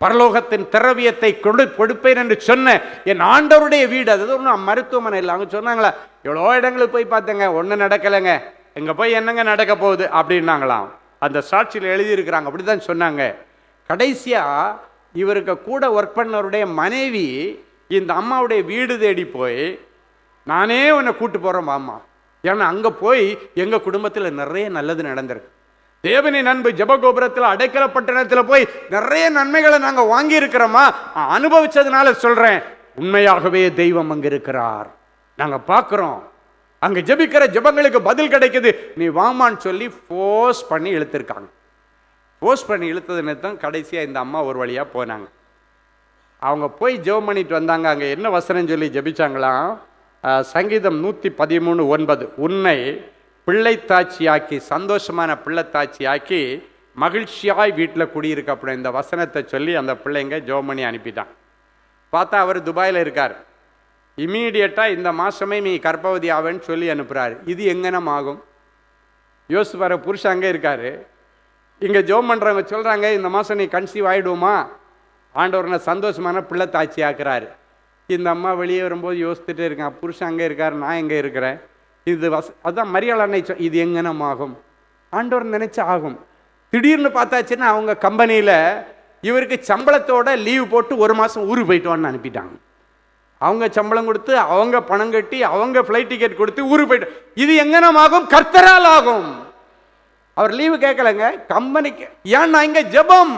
பரலோகத்தின் திரவியத்தை கொடுப்பேன் என்று சொன்ன என் ஆண்டவருடைய வீடு. அது ஒன்றும் மருத்துவமனை இல்லை. அவங்க சொன்னாங்களா, எவ்வளோ இடங்களுக்கு போய் பார்த்தேங்க, ஒன்றும் நடக்கலைங்க. இங்கே போய் என்னங்க நடக்க போகுது அப்படின்னாங்களாம். அந்த சாட்சியில் எழுதியிருக்கிறாங்க, அப்படி தான் சொன்னாங்க. கடைசியாக இவருக்கு கூட ஒர்க் பண்ணவருடைய மனைவி இந்த அம்மாவுடைய வீடு தேடி போய், நானே உன்னை கூட்டு போகிறேன் மாமா, ஏன்னா அங்கே போய் எங்கள் குடும்பத்தில் நிறைய நல்லது நடந்திருக்கு. தேவனின் அன்பு ஜெபகோபுரத்தில் அடைக்கல பட்டணத்தில் போய் நிறைய நன்மைகளை நாங்கள் வாங்கி இருக்கிறோமா, அனுபவிச்சதுனால சொல்கிறேன், உண்மையாகவே தெய்வம் அங்கே இருக்கிறார், நாங்கள் பார்க்குறோம், அங்கே ஜெபிக்கிற ஜெபங்களுக்கு பதில் கிடைக்குது, நீ வாமான்னு சொல்லி ஃபோர்ஸ் பண்ணி இழுத்துருக்காங்க. ஃபோர்ஸ் பண்ணி இழுத்ததுன்னு தான் கடைசியாக இந்த அம்மா ஒரு வழியாக போனாங்க. அவங்க போய் ஜெபம் பண்ணிட்டு வந்தாங்க. அங்கே என்ன வசனம் சொல்லி ஜெபிச்சாங்களாம், சங்கீதம் 113:9, உன்னை பிள்ளைத்தாட்சியாக்கி, சந்தோஷமான பிள்ளைத்தாட்சியாக்கி மகிழ்ச்சியாய் வீட்டில் குடியிருக்க அப்படி இந்த வசனத்தை சொல்லி அந்த பிள்ளைங்க ஜெபம் பண்ணி அனுப்பிட்டான். பார்த்தா அவர் துபாயில் இருக்கார். இமீடியட்டாக இந்த மாதமே நீ கர்ப்பவதி ஆவேன்னு சொல்லி அனுப்புகிறாரு. இது எங்கனம் ஆகும்? யோசிச்சு பாரு, புருஷன் அங்கே இருக்காரு, இங்கே ஜெபம் பண்ணுறவங்க சொல்கிறாங்க இந்த மாதம் நீ கன்சீவ் ஆகிடுவோமா, ஆண்டவரனை சந்தோஷமான பிள்ளை தாட்சி ஆக்குறாரு. இந்த அம்மா வெளியே வரும்போது யோசிச்சுட்டே இருக்கான், புருஷன் அங்கே இருக்கார், நான் எங்கே இருக்கிறேன், இது அதுதான் மரியாதை அன்னை இது எங்கனம் ஆகும்? ஆண்டவர் நினைச்சா ஆகும். திடீர்னு பார்த்தாச்சுன்னா அவங்க கம்பெனியில் இவருக்கு சம்பளத்தோட லீவு போட்டு ஒரு மாதம் ஊருக்கு போயிட்டு அனுப்பிட்டாங்க. அவங்க சம்பளம் கொடுத்து, அவங்க பணம் கட்டி, அவங்க ஃப்ளைட் டிக்கெட் கொடுத்து ஊருக்கு போயிட்டு, இது எங்கனம் ஆகும்? கர்த்தரால் ஆகும். அவர் லீவு கேட்கலங்க கம்பெனிக்கு. ஏன்னா இங்க ஜெபம்,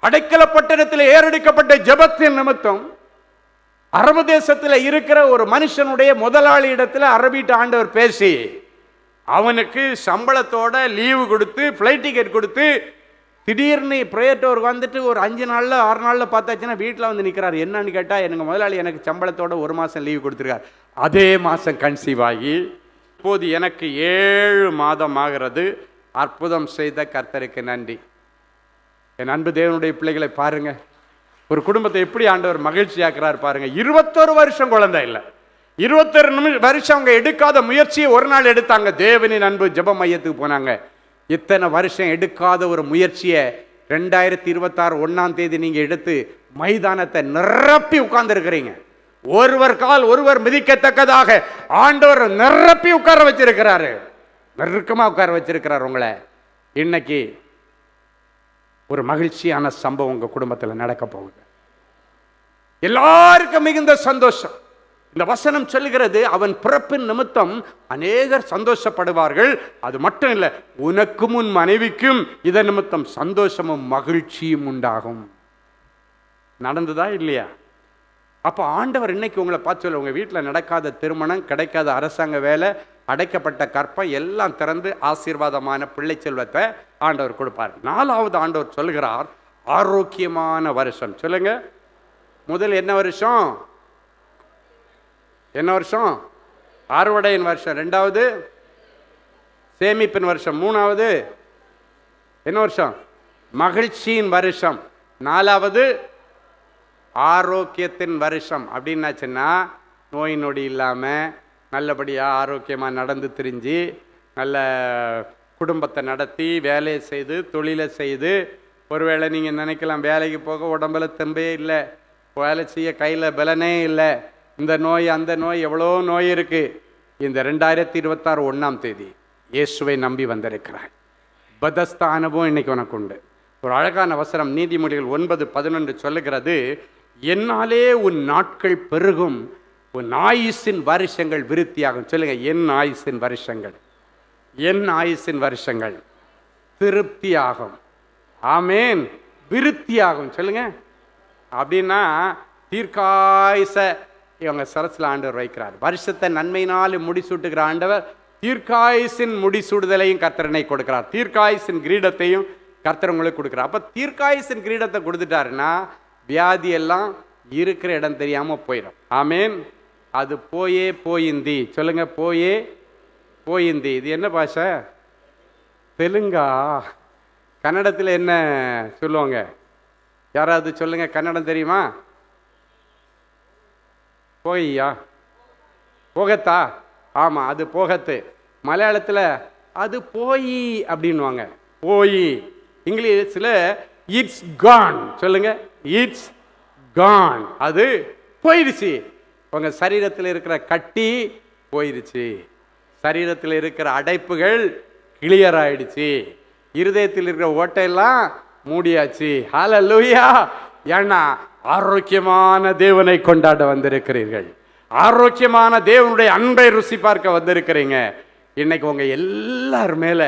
அடைக்கல பட்டணத்தில் ஏறெடுக்கப்பட்ட ஜெபத்தின் நிமித்தம் அரபு தேசத்தில் இருக்கிற ஒரு மனுஷனுடைய முதலாளி இடத்துல அரபிட்ட ஆண்டவர் பேசி அவனுக்கு சம்பளத்தோட லீவு கொடுத்து ஃப்ளைட் டிக்கெட் கொடுத்து, திடீர்னு ப்ரேயர்டோருக்கு வந்துட்டு ஒரு 5 நாளில் 6 நாளில் பார்த்தாச்சுன்னா வீட்டில் வந்து நிற்கிறார். என்னன்னு கேட்டால், எனக்கு முதலாளி எனக்கு சம்பளத்தோட ஒரு மாதம் லீவு கொடுத்துருக்கார். அதே மாதம் கன்சீவ் ஆகி இப்போது எனக்கு 7 மாதம் ஆகிறது. அற்புதம் செய்த கர்த்தருக்கு நன்றி. என் அன்பு தேவனுடைய பிள்ளைகளை பாருங்க, ஒரு குடும்பத்தை எப்படி ஆண்டவர் மகிழ்ச்சியாக்குறார் பாருங்க. 21 வருஷம் குழந்தை இல்லை, 21 வருஷம் அவங்க எடுக்காத முயற்சியை ஒரு நாள் எடுத்தாங்க. தேவனின் அன்பு ஜெப மையத்துக்கு போனாங்க. இத்தனை வருஷம் எடுக்காத ஒரு முயற்சியை 2026 1ஆம் தேதி நீங்க எடுத்து மைதானத்தை நிரப்பி உட்கார்ந்து இருக்கிறீங்க. ஒருவர் கால் ஒருவர் மிதிக்கத்தக்கதாக ஆண்டவர் நிரப்பி உட்கார வச்சிருக்கிறாரு, நெருக்கமா உட்கார வச்சிருக்கிறார் உங்களை. இன்னைக்கு ஒரு மகிழ்ச்சியான சம்பவம் உங்க குடும்பத்தில் நடக்க போகுது. எல்லாருக்கும் மிகுந்த சந்தோஷம். இந்த வசனம் சொல்லுகிறது, அவன் பிறப்பின் நிமித்தம் அநேகர் சந்தோஷப்படுவார்கள். அது மட்டும் இல்லை, உனக்கும் உன் மனைவிக்கும் இதன் நிமித்தம் சந்தோஷமும் மகிழ்ச்சியும் உண்டாகும். நடந்ததா இல்லையா? அப்போ ஆண்டவர் இன்னைக்கு உங்களை பார்த்து சொல்ல, உங்கள் வீட்டில் நடக்காத திருமணம், கிடைக்காத அரசாங்க வேலை, அடைக்கப்பட்ட கற்பம் எல்லாம் திறந்து ஆசீர்வாதமான பிள்ளை செல்வத்தை ஆண்டவர் கொடுப்பார். 4வது ஆண்டவர் சொல்கிறார், ஆரோக்கியமான வருஷம். சொல்லுங்க, முதல் என்ன வருஷம்? என்ன வருஷம்? அறுவடையின் வருஷம். 2வது சேமிப்பின் வருஷம். 3வது என்ன வருஷம்? மகிழ்ச்சியின் வருஷம். 4வது ஆரோக்கியத்தின் வருஷம். அப்படின்னாச்சுன்னா நோய் நொடி இல்லாமல் நல்லபடியாக ஆரோக்கியமாக நடந்து திரிஞ்சு நல்ல குடும்பத்தை நடத்தி வேலையை செய்து தொழிலை செய்து, ஒருவேளை நீங்கள் நினைக்கலாம் வேலைக்கு போக உடம்புல தெம்பே இல்லை, வேலை செய்ய கையில் பலனே இல்லை, இந்த நோய் அந்த நோய், எவ்வளோ நோய் இருக்குது. இந்த 2026 1ஆம் தேதி இயேசுவை நம்பி வந்திருக்கிறாய். பதஸ்த அனுபவம் இன்னைக்கு உனக்கு உண்டு. ஒரு அழகான வசனம் நீதிமொழிகள் 9:11 சொல்லுகிறது, என்னாலே உன் நாட்கள் பெருகும், உன் ஆயுசின் வருஷங்கள் விருத்தியாகும். சொல்லுங்க, என் ஆயுசின் வருஷங்கள், என் ஆயுசின் வருஷங்கள் திருப்தியாகும். ஆமேன், விருத்தியாகும். சொல்லுங்க. அப்படின்னா தீர்க்காயுச இவங்க சரசில் ஆண்டவர் வைக்கிறார். வருஷத்தை நன்மையினால் முடிசூட்டுகிற ஆண்டவர் தீர்க்காயுசின் முடிசூடுதலையும் கர்த்தரனை கொடுக்கிறார். தீர்க்காயுசின் கிரீடத்தையும் கர்த்தர் உங்களுக்கு கொடுக்குறார். அப்போ தீர்க்காயுசின் கிரீடத்தை கொடுத்துட்டாருன்னா வியாதி எல்லாம் இருக்கிற இடம் தெரியாமல் போயிடும். ஆமேன். அது போயே போயிந்தி. சொல்லுங்க, போயே போயிந்தி. இது என்ன பாஷை? தெலுங்கா? கன்னடத்தில் என்ன சொல்லுவாங்க? யாராவது சொல்லுங்க, கன்னடம் தெரியுமா? போய்யா, போகத்தா? ஆமாம், அது போகத்து. மலையாளத்தில் அது போய் அப்படின்வாங்க, போய். இங்கிலீஷில் இட்ஸ் கான். சொல்லுங்க, இட்ஸ் கான். அது போயிடுச்சு. உங்கள் சரீரத்தில் இருக்கிற கட்டி போயிடுச்சு. சரீரத்தில் இருக்கிற அடைப்புகள் கிளியர் ஆயிடுச்சு, இருதயத்தில் இருக்கிற ஓட்டையெல்லாம் மூடியாச்சு. ஹல்லேலூயா. ஏன்னா ஆரோக்கியமான தேவனை கொண்டாட வந்திருக்கிறீர்கள், ஆரோக்கியமான தேவனுடைய அன்பை ருசி பார்க்க வந்திருக்கிறீங்க. இன்னைக்கு உங்க எல்லார் மேல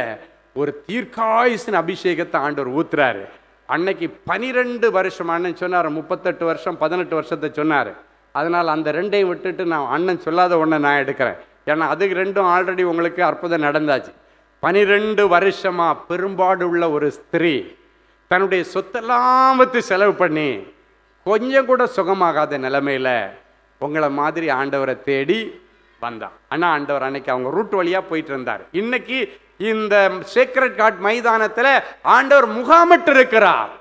ஒரு தீர்க்காயுசின் அபிஷேகத்தை ஆண்டவர் ஊத்துறாரு. அன்னைக்கு 12 வருஷம் அண்ணன் சொன்னார், 38 வருஷம் 18 வருஷத்தை சொன்னார். அதனால் அந்த ரெண்டையும் விட்டுட்டு நான் அண்ணன் சொல்லாத ஒன்றை நான் எடுக்கிறேன். ஏன்னா அதுக்கு ரெண்டும் ஆல்ரெடி உங்களுக்கு அற்புதம் நடந்தாச்சு. 12 வருஷமா பெரும்பாடு உள்ள ஒரு ஸ்திரீ தன்னுடைய சொத்தெல்லாம் வச்சு செலவு பண்ணி கொஞ்சம் கூட சுகமாகாத நிலைமையில உங்களை மாதிரி ஆண்டவரை தேடி வந்தான். ஆனால் ஆண்டவர் அன்னைக்கு அவங்க ரூட் வழியாக போயிட்டு இருந்தார். இன்னைக்கு இந்த சேக்ரெட் கார்ட் மைதானத்தில் ஆண்டவர் முகாமிட்டு இருக்கிறார்.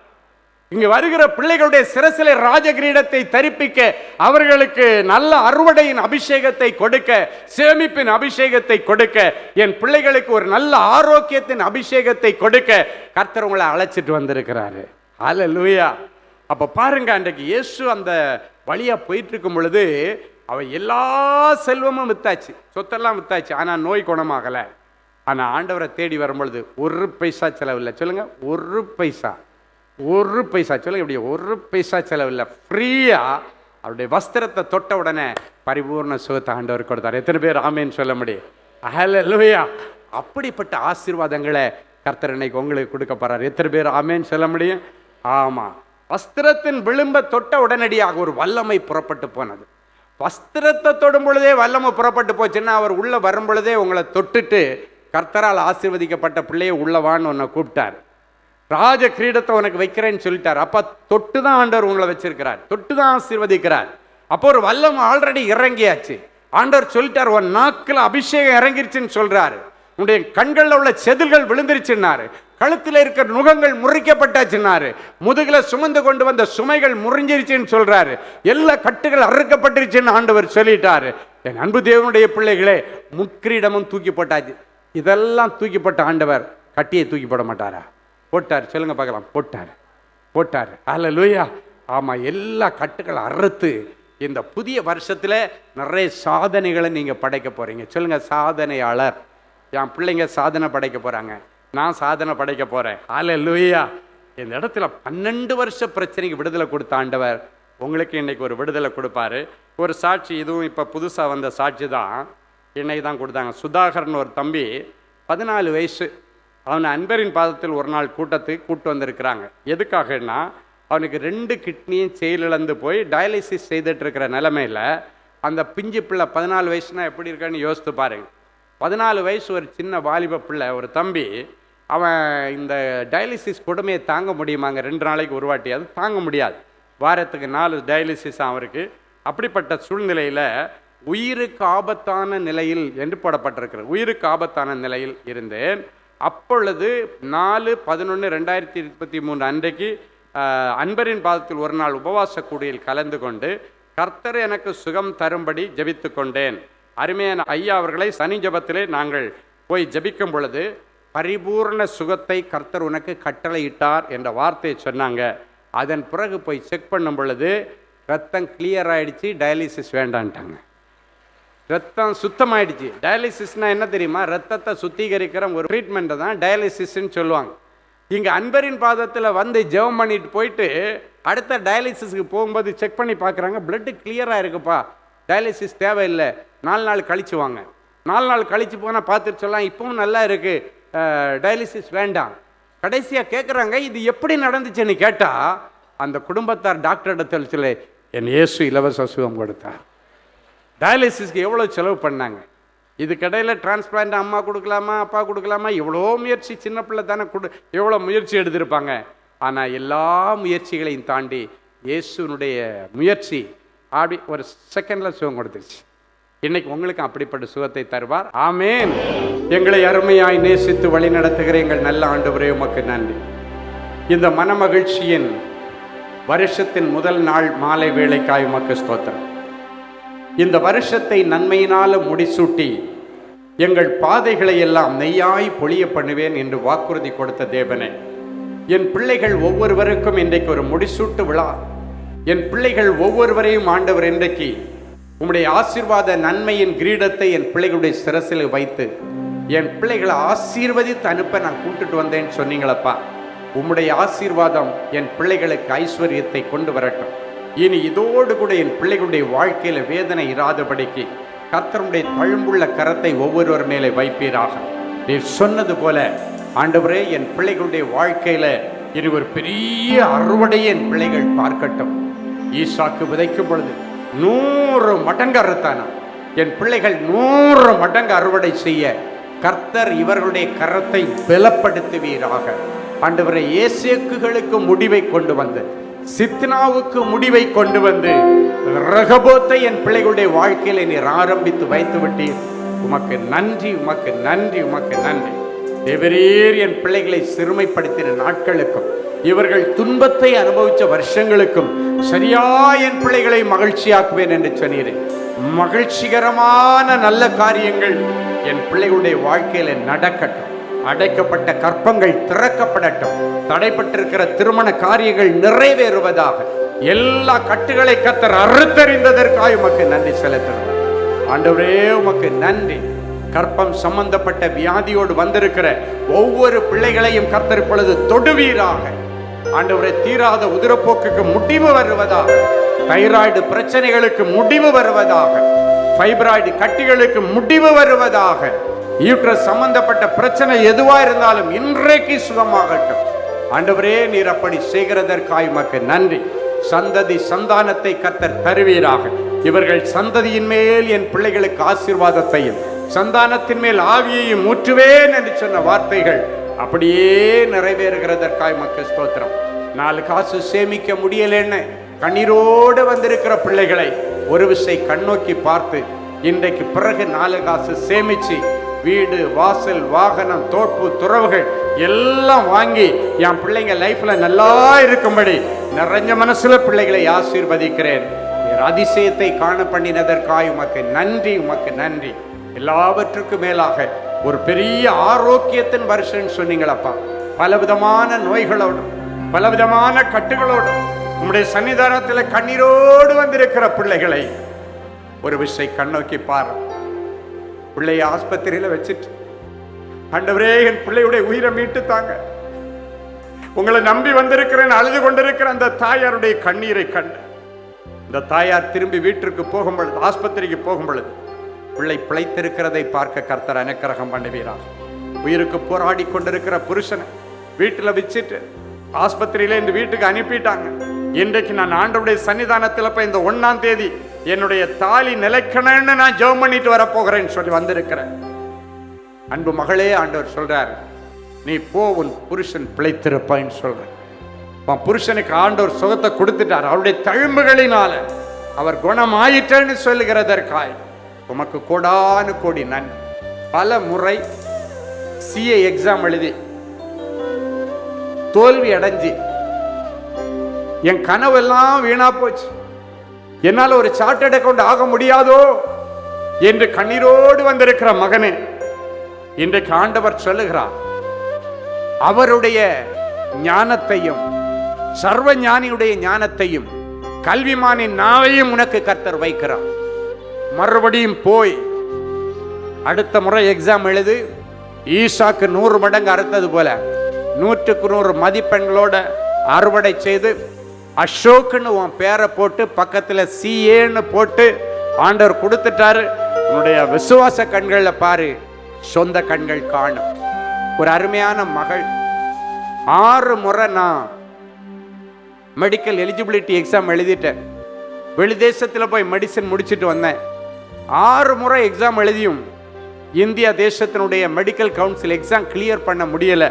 இங்கு வருகிற பிள்ளைகளுடைய சிரசிலே ராஜகிரீடத்தை தரிப்பிக்க, அவர்களுக்கு நல்ல அறுவடையின் அபிஷேகத்தை கொடுக்க, சேமிப்பின் அபிஷேகத்தை கொடுக்க, என் பிள்ளைகளுக்கு ஒரு நல்ல ஆரோக்கியத்தின் அபிஷேகத்தை கொடுக்க கர்த்தர் உங்களை அழைச்சிட்டு வந்திருக்கிறாரு. ஹல்லேலூயா. அப்ப பாருங்க, அன்றைக்கு இயேசு அந்த வழியா போயிட்டு இருக்கும் பொழுது அவ எல்லா செல்வமும் வித்தாச்சு, சொத்தெல்லாம் வித்தாச்சு. ஆனா நோய் குணமாகலை. ஆனா ஆண்டவரை தேடி வரும்பொழுது ஒரு பைசா செலவில்லை. சொல்லுங்க, ஒரு பைசா சொல்லுங்க, இப்படி ஒரு பைசா செலவில்லை. ஃப்ரீயா அவருடைய வஸ்திரத்தை தொட்ட உடனே பரிபூர்ண சுகத்தை ஆண்டவர் கொடுத்தார். எத்தனை பேர் ஆமேன்னு சொல்ல முடியும்? ஹல்லேலூயா. அப்படிப்பட்ட ஆசீர்வாதங்களை கர்த்தர் இன்னைக்கு உங்களுக்கு கொடுக்க போறார். எத்தனை பேர் ஆமேன்னு சொல்ல முடியும்? ஆமா. வஸ்திரத்தின் விளிம்பை தொட்ட உடனடியாக ஒரு வல்லமை புறப்பட்டு போனது. வஸ்திரத்தை தொடும் பொழுதே வல்லமை புறப்பட்டு போச்சுன்னா, அவர் உள்ள வரும் பொழுதே உங்களை தொட்டுட்டு கர்த்தரால் ஆசீர்வதிக்கப்பட்ட பிள்ளையை உள்ளவான்னு உன்னை கூப்பிட்டார். ராஜ கிரீடத்தை உனக்கு வைக்கிறேன்னு சொல்லிட்டார். அப்ப தொட்டு தான் ஆண்டவர் உங்களை வச்சிருக்கிறார், தொட்டு தான் ஆசீர்வதிக்கிறார். அப்போ ஒரு வல்லமை ஆல்ரெடி இறங்கியாச்சு. ஆண்டவர் சொல்லிட்டார், உன் நாக்கில் அபிஷேகம் இறங்கிருச்சுன்னு சொல்றாரு. உன்னுடைய கண்களில் உள்ள செதில்கள் விழுந்துருச்சுன்னாரு. கழுத்தில் இருக்கிற நுகங்கள் முறிக்கப்பட்டாச்சுன்னாரு. முதுகில சுமந்து கொண்டு வந்த சுமைகள் முறிஞ்சிருச்சுன்னு சொல்றாரு. எல்லா கட்டுகள் அறுக்கப்பட்டுருச்சுன்னு ஆண்டவர் சொல்லிட்டாரு. என் அன்பு தேவனுடைய பிள்ளைகளே, முக்கிரீடமும் தூக்கி போட்டாச்சு. இதெல்லாம் தூக்கி போட்ட ஆண்டவர் கட்டியை தூக்கி போட மாட்டாரா? போட்டார். சொல்லுங்க பார்க்கலாம். போட்டார். ஹல்லேலூயா. ஆமா, எல்லா கட்டுகளை அறுத்து இந்த புதிய வருஷத்துல நிறைய சாதனைகளை நீங்க படைக்க போறீங்க. சொல்லுங்க, சாதனையாளர். என் பிள்ளைங்க சாதனை படைக்க போறாங்க, நான் சாதனை படைக்க போறேன். ஹல்லேலூயா. இந்த இடத்துல 12 வருஷ பிரச்சனைக்கு விடுதலை கொடுத்த ஆண்டவர் உங்களுக்கு இன்னைக்கு ஒரு விடுதலை கொடுப்பாரு. ஒரு சாட்சி, இதுவும் இப்போ புதுசாக வந்த சாட்சி தான், இன்னைக்கு தான் கொடுத்தாங்க. சுதாகர்னு ஒரு தம்பி, 14 வயசு. அவனை அன்பரின் பாதத்தில் ஒரு நாள் கூட்டத்துக்கு கூட்டு வந்திருக்கிறாங்க. எதுக்காகன்னா, அவனுக்கு 2 கிட்னியும் செயலிழந்து போய் டயாலிசிஸ் செய்துட்டு இருக்கிற நிலைமையில் அந்த பிஞ்சு பிள்ளை 14 வயசுனா எப்படி இருக்கான்னு யோசித்து பாருங்க. 14 வயசு ஒரு சின்ன வாலிப பிள்ளை, ஒரு தம்பி, அவன் இந்த டயாலிசிஸ் கொடுமையை தாங்க முடியுமாங்க? 2 நாளைக்கு ஒரு வாட்டி, அது தாங்க முடியாது. வாரத்துக்கு 4 டயாலிசிஸ் அவருக்கு. அப்படிப்பட்ட சூழ்நிலையில் உயிருக்கு ஆபத்தான நிலையில் என்று போடப்பட்டிருக்கிறது. உயிருக்கு ஆபத்தான நிலையில் இருந்தேன். அப்பொழுது 4/11/2023 அன்றைக்கு அன்பரின் பாதத்தில் ஒரு நாள் உபவாச கூடியில் கலந்து கொண்டு கர்த்தர் எனக்கு சுகம் தரும்படி ஜெபித்து கொண்டேன். அருமையான ஐயா அவர்களை சனி ஜபத்திலே நாங்கள் போய் ஜெபிக்கும் பொழுது பரிபூர்ண சுகத்தை கர்த்தர் உனக்கு கட்டளையிட்டார் என்ற வார்த்தையை சொன்னாங்க. அதன் பிறகு போய் செக் பண்ணும் பொழுது ரத்தம் கிளியர் ஆகிடுச்சு, டயாலிசிஸ் வேண்டான்ட்டாங்க. ரத்தம் சுத்தமாயிடுச்சு. டயாலிசிஸ்னால் என்ன தெரியுமா? ரத்தத்தை சுத்திகரிக்கிற ஒரு ட்ரீட்மெண்ட்டை தான் டயாலிசிஸ்ன்னு சொல்லுவாங்க. இங்கே அன்பரின் பாதத்தில் வந்து ஜெபம் பண்ணிட்டு போயிட்டு அடுத்த டயாலிசிஸ்க்கு போகும்போது செக் பண்ணி பார்க்குறாங்க, பிளட்டு கிளியராக இருக்குப்பா, டயாலிசிஸ் தேவையில்லை, 4 நாள் கழிச்சு வாங்க. 4 நாள் கழிச்சு போனால் பார்த்துட்டு சொல்லலாம், இப்பவும் நல்லா இருக்குது, டயாலிசிஸ் வேண்டாம். கடைசியாக கேட்குறாங்க, இது எப்படி நடந்துச்சுன்னு கேட்டால் அந்த குடும்பத்தார் டாக்டர்கிட்ட சொல்லி, என் இயேசு இலவச சுகம் கொடுத்தார். டயாலிசிஸ்க்கு எவ்வளோ செலவு பண்ணாங்க. இதுக்கடையில் டிரான்ஸ்பிளான்ட் அம்மா கொடுக்கலாமா, அப்பா கொடுக்கலாமா, எவ்வளோ முயற்சி, சின்ன பிள்ளை தானே எவ்வளோ முயற்சி எடுத்திருப்பாங்க. ஆனால் எல்லா முயற்சிகளையும் தாண்டி இயேசுனுடைய முயற்சி அப்படி ஒரு செகண்டில் சுகம் கொடுத்துருச்சு. இன்னைக்கு உங்களுக்கு அப்படிப்பட்ட சுகத்தை தருவார். ஆமேன். எங்களை அருமையாய் நேசித்து வழி நடத்துகிற எங்கள் நல்ல ஆண்டவரே, உமக்கு நன்றி. இந்த மனமகிழ்ச்சியின் வருஷத்தின் முதல் நாள் மாலை வேளைக்காய் உமக்கு ஸ்தோத்திரம். இந்த வருஷத்தை நன்மையினால முடிசூட்டி எங்கள் பாதைகளை எல்லாம் நெய்யாய் பொழிய பண்ணுவேன் என்று வாக்குறுதி கொடுத்த தேவனே, என் பிள்ளைகள் ஒவ்வொருவருக்கும் இன்றைக்கு ஒரு முடிசூட்டு விழா. என் பிள்ளைகள் ஒவ்வொருவரையும் ஆண்டவர் இன்றைக்கு உம்முடைய ஆசீர்வாத நன்மையின் கிரீடத்தை என் பிள்ளைகளுடைய சிரசில் வைத்து என் பிள்ளைகளை ஆசீர்வதித்து அனுப்ப நான் கூப்பிட்டுட்டு வந்தேன்னு சொன்னீங்களப்பா. உம்முடைய ஆசீர்வாதம் என் பிள்ளைகளுக்கு ஐஸ்வர்யத்தை கொண்டு வரட்டும். இனி இதோடு கூட என் பிள்ளைகளுடைய வாழ்க்கையில வேதனை இராதபடிக்கு கர்த்தருடைய தழும்புள்ள கரத்தை ஒவ்வொருவர் மேலே வைப்பீராக. நீர் சொன்னது போல ஆண்டவரே, என் பிள்ளைகளுடைய வாழ்க்கையில இனி ஒரு பெரிய அறுவடையை என் பிள்ளைகள் பார்க்கட்டும். ஈசாக்கு விதைக்கும் பொழுது 100 மடங்கு அறுத்தானா, என் பிள்ளைகள் 100 மடங்கு அறுவடை செய்ய கர்த்தர் இவர்களுடைய கரத்தை பலப்படுத்துவீராக. ஆண்டவரே, ஏசேக்குகளுக்கு முடிவை கொண்டு வந்து, சித்னாவுக்கு முடிவை கொண்டு வந்து, ரகபோத்தை என் பிள்ளைகளுடைய வாழ்க்கையில நீர் ஆரம்பித்து வைத்து விட்டீர். உமக்கு நன்றி, உமக்கு நன்றி, உமக்கு நன்றி. தேவரீர் என் பிள்ளைகளை சிறுமைப்படுத்தின நாட்களுக்கும் இவர்கள் துன்பத்தை அனுபவித்த வருஷங்களுக்கும் சரியா என் பிள்ளைகளை மகிழ்ச்சியாக்குவேன் என்று சொன்னீரேன். மகிழ்ச்சிகரமான நல்ல காரியங்கள் என் பிள்ளைகளுடைய வாழ்க்கையில நடக்கட்டும். அடைக்கப்பட்ட கற்பங்கள் திறக்கப்படட்டும். தடைப்பட்டிருக்கிற திருமண காரியங்கள் நிறைவேறுவதாக. எல்லா கட்டுகளை கர்த்தர் அறுத்தறிந்ததற்காக உமக்கு நன்றி செலுத்தணும். ஆண்டவரே, உமக்கு நன்றி. கற்பம் சம்பந்தப்பட்ட வியாதியோடு வந்திருக்கிற ஒவ்வொரு பிள்ளைகளையும் கர்த்தர் இப்பொழுது தொடுவீராக. ஆண்டவரே, தீராத உதிரப்போக்குக்கு முடிவு வருவதாக. தைராய்டு பிரச்சனைகளுக்கு முடிவு வருவதாக. ஃபைப்ராய்டு கட்டிகளுக்கு முடிவு வருவதாக. யூட்ரஸ் சம்பந்தப்பட்ட பிரச்சனை எதுவா இருந்தாலும் இன்றைக்கு சுகமாகட்டும். ஆண்டவரே, நீர் அப்படி செய்கிறதற்காய் உமக்கு நன்றி. சந்ததி சந்தானத்தை கர்த்தர் தருவீராக. இவர்கள் சந்ததியின் மேல் என் பிள்ளைகளுக்கு ஆசீர்வாதத்தையும் சந்தானத்தின் மேல் ஆவியையும் ஊற்றுவேன் என்று சொன்ன வார்த்தைகள் அப்படியே நிறைவேறுகிறதற்காய் உமக்கு ஸ்தோத்திரம். 4 காசு சேமிக்க முடியலன்னு கண்ணீரோடு வந்திருக்கிற பிள்ளைகளை ஒரு விசை கண்ணோக்கி பார்த்து இன்றைக்கு பிறகு 4 காசு சேமிச்சு வீடு, வாசல், வாகனம், தோப்பு, துறவுகள் எல்லாம் வாங்கி என் பிள்ளைங்க லைஃப்ல நல்லா இருக்கும்படி நிறைஞ்ச மனசுல பிள்ளைகளை ஆசீர்வதிக்கிறேன். அதிசயத்தை காண பண்ணினதற்காய் உமக்கு நன்றி, உமக்கு நன்றி. எல்லாவற்றுக்கும் மேலாக ஒரு பெரிய ஆரோக்கியத்தின் வருஷம் சொன்னீங்களப்பா. பலவிதமான நோய்களோடும் பலவிதமான கட்டுகளோடும் உம்முடைய சன்னிதானத்தில் கண்ணீரோடு வந்திருக்கிற பிள்ளைகளை ஒரு விசை கண்ணோக்கி பாரு. பிள்ளைய ஆஸ்பத்திரியில வச்சுட்டு, ஆண்டவரே, என் பிள்ளையுடைய உயிரை மீட்டு தாங்க. உங்களை நம்பி வந்திருக்கிறேன், அழுது கொண்டிருக்கிற அந்த தாயாருடைய கண்ணீரை கண்டு இந்த தாயார் திரும்பி வீட்டிற்கு போகும் பொழுது, ஆஸ்பத்திரிக்கு போகும் பொழுது பிள்ளை பிழைத்திருக்கிறதை பார்க்க கர்த்தர் அனுக்கிரகம் பண்ணுவீராக. உயிருக்கு போராடி கொண்டிருக்கிற புருஷனை வீட்டில் வச்சுட்டு ஆஸ்பத்திரியில இந்த வீட்டுக்கு அனுப்பிட்டாங்க. இன்றைக்கு நான் ஆண்டவருடைய சன்னிதானத்தில் போய் இந்த 1ஆம் தேதி என்னுடைய தாலி நிலைக்கணும்னு நான் ஜெபம் பண்ணிட்டு வரப்போகிறேன்னு சொல்லி வந்திருக்கிறேன். அன்பு மகளே, ஆண்டவர் சொல்றாரு, நீ போ, உன் புருஷன் பிழைத்திருப்பான்னு சொல்ற. புருஷனுக்கு ஆண்டவர் சுகத்தை கொடுத்துட்டார். அவருடைய தழும்புகளினால அவர் குணமாயிட்டேன்னு சொல்லுகிறதற்காய் உமக்கு கோடானு கோடி நன்றி. பல முறை CA எக்ஸாம் எழுதி தோல்வி அடைஞ்சி என் கனவெல்லாம் வீணா போச்சு, என்னால் ஒரு சார்ட்டர்ட் அக்கவுண்ட் ஆக முடியாதோ என்று கண்ணீரோடு வந்திருக்கிற மகனே, இன்றைக்கு ஆண்டவர் சொல்லுகிறார், அவருடைய ஞானத்தையும் சர்வ ஞானியுடைய ஞானத்தையும் கல்விமானின் நாவையும் உனக்கு கர்த்தர் வைக்கிறார். மறுபடியும் போய் அடுத்த முறை எக்ஸாம் எழுது. ஈசாக்கு 100 மடங்கு அறுத்தது போல 100க்கு 100 மதிப்பெண்களோட அறுவடை செய்து அசோக்குன்னு உன் பேரை போட்டு பக்கத்தில் CAன்னு போட்டு ஆண்டவர் கொடுத்துட்டாரு. உன்னுடைய விசுவாச கண்களில் பாரு, சொந்த கண்கள் காணும். ஒரு அருமையான மகள். 6 முறை நான் மெடிக்கல் எலிஜிபிலிட்டி எக்ஸாம் எழுதிட்டேன். வெளிதேசத்தில் போய் மெடிசன் முடிச்சுட்டு வந்தேன். 6 முறை எக்ஸாம் எழுதியும் இந்தியா தேசத்தினுடைய மெடிக்கல் கவுன்சில் எக்ஸாம் கிளியர் பண்ண முடியல.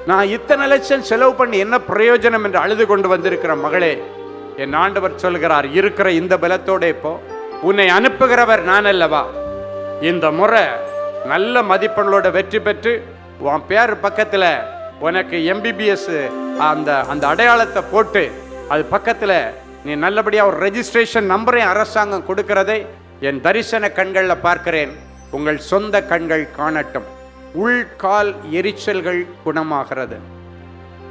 நான் இத்தனை லட்சம் செலவு பண்ணி என்ன பிரயோஜனம் என்று அழுது கொண்டு வந்திருக்கிற மகளே, என் ஆண்டவர் சொல்கிறார், இருக்கிற இந்த பலத்தோட இப்போ உன்னை அனுப்புகிறவர் நான் அல்லவா? இந்த முறை நல்ல மதிப்பெண்களோட வெற்றி பெற்று உன் பேர் பக்கத்தில் உனக்கு MBBS அந்த அடையாளத்தை போட்டு அது பக்கத்தில் நீ நல்லபடியாக ஒரு ரெஜிஸ்ட்ரேஷன் நம்பரையும் அரசாங்கம் கொடுக்கிறதை என் தரிசன கண்களில் பார்க்கிறேன். உங்கள் சொந்த கண்கள் காணட்டும். உள்கால் எரிச்சல்கள் குணமாகிறது.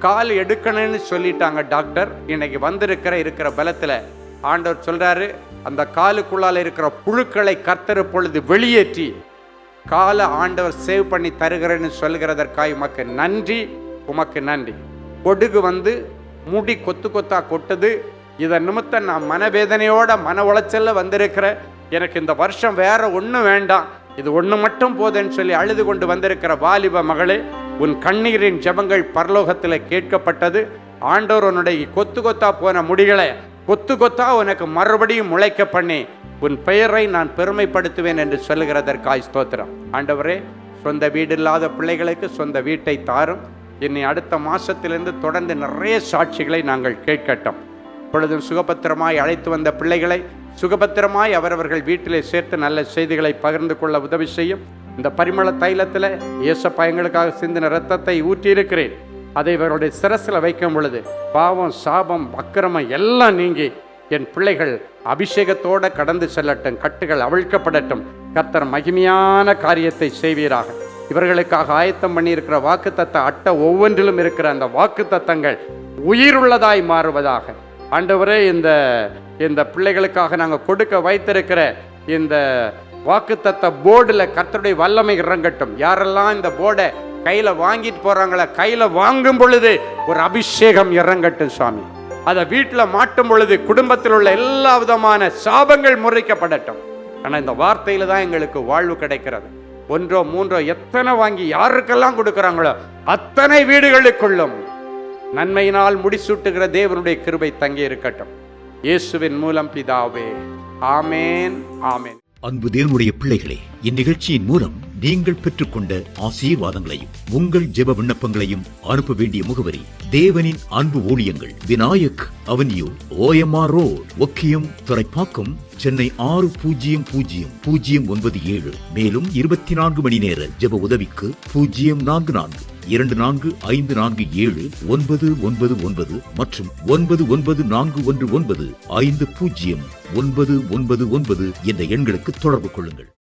கால் எடுக்கணும்னு சொல்லிட்டாங்க டாக்டர். இன்னைக்கு இருக்கிற பலத்தில் ஆண்டவர் சொல்றாரு, அந்த காலுக்குள்ளால் இருக்கிற புழுக்களை கர்த்தர் பொழுது வெளியேற்றி காலை ஆண்டவர் சேவ் பண்ணி தருகிறேன்னு சொல்கிறதற்காக உமக்கு நன்றி, உமக்கு நன்றி. பொடுகு முடி கொத்து கொத்தா கொட்டுது. இதன் நிமித்தம் நான் மனவேதனையோட மன உளைச்சல்ல வந்திருக்கிற, எனக்கு இந்த வருஷம் வேற ஒன்றும் வேண்டாம், இது ஒன்று மட்டும் போதுன்னு சொல்லி அழுது கொண்டு வந்திருக்கிற வாலிப மகளே, உன் கண்ணீரின் ஜெபங்கள் பரலோகத்தில் கேட்கப்பட்டது. ஆண்டவர் உன்னுடைய கொத்து கொத்தா போன முடிகளை கொத்து கொத்தா உனக்கு மறுபடியும் முளைக்க பண்ணி உன் பெயரை நான் பெருமைப்படுத்துவேன் என்று சொல்லுகிறதற்காய் ஸ்தோத்திரம். ஆண்டவரே, சொந்த வீடு இல்லாத பிள்ளைகளுக்கு சொந்த வீட்டை தாரும். இன்னை அடுத்த மாதத்திலிருந்து தொடர்ந்து நிறைய சாட்சிகளை நாங்கள் கேட்கட்டும். இப்பொழுதும் சுகபத்திரமாய் அழைத்து வந்த பிள்ளைகளை சுகபத்திரமாய் அவரவர்கள் வீட்டிலே சேர்த்து நல்ல செய்திகளை பகிர்ந்து கொள்ள உதவி செய்யும். இந்த பரிமள தைலத்தில் இயேசப்பா எங்களுக்காக சிந்தின இரத்தத்தை ஊற்றியிருக்கிறேன். அதை இவருடைய சிரசில் வைக்கும் பொழுது பாவம், சாபம், அக்கிரமம் எல்லாம் நீங்கி என் பிள்ளைகள் அபிஷேகத்தோடு கடந்து செல்லட்டும், கட்டுகள் அவிழ்க்கப்படட்டும். கர்த்தர் மகிமையான காரியத்தை செய்வீராக. இவர்களுக்காக ஆயத்தம் பண்ணியிருக்கிற வாக்குத்தத்த அட்டை ஒவ்வொன்றிலும் இருக்கிற அந்த வாக்குத்தத்தங்கள் உயிருள்ளதாய் மாறுவதாக. ஆண்டவரே, இந்த பிள்ளைகளுக்காக நாங்கள் கொடுக்க வைத்திருக்கிற இந்த வாக்குத்தத்த போர்டில் கர்த்தருடைய வல்லமை இறங்கட்டும். யாரெல்லாம் இந்த போர்டை கையில் வாங்கிட்டு போகிறாங்களோ, கையில் வாங்கும் பொழுது ஒரு அபிஷேகம் இறங்கட்டும் சுவாமி. அதை வீட்டில் மாட்டும் பொழுது குடும்பத்தில் உள்ள எல்லா விதமான சாபங்கள் முறைக்கப்படட்டும். ஆனால் இந்த வார்த்தையில் தான் எங்களுக்கு வாழ்வு கிடைக்கிறது. ஒன்றோ மூன்றோ எத்தனை வாங்கி யாருக்கெல்லாம் கொடுக்குறாங்களோ அத்தனை வீடுகளுக்குள்ளும் நன்மையினால் முடிசூட்டுகிற தேவனுடைய கிருபை தங்கி இருக்கட்டும். இயேசுவின் மூலம் பிதாவே, ஆமேன், ஆமேன். அன்பு தேவனுடைய பிள்ளைகளே, இந்நிகழ்ச்சியின் மூலம் நீங்கள் பெற்றுக்கொண்ட ஆசீர்வாதங்களையும் உங்கள் ஜெப விண்ணப்பங்களையும் அனுப்ப வேண்டிய முகவரி: தேவனின் அன்பு ஊழியங்கள், Vinayak avenue, OMR road, Okkiyam, Thoraipakkam, Chennai 600097. மேலும் 24 மணி நேர ஜெப உதவிக்கு 044-547-9999 மற்றும் 9941150999 என்ற எண்களுக்கு தொடர்பு கொள்ளுங்கள்.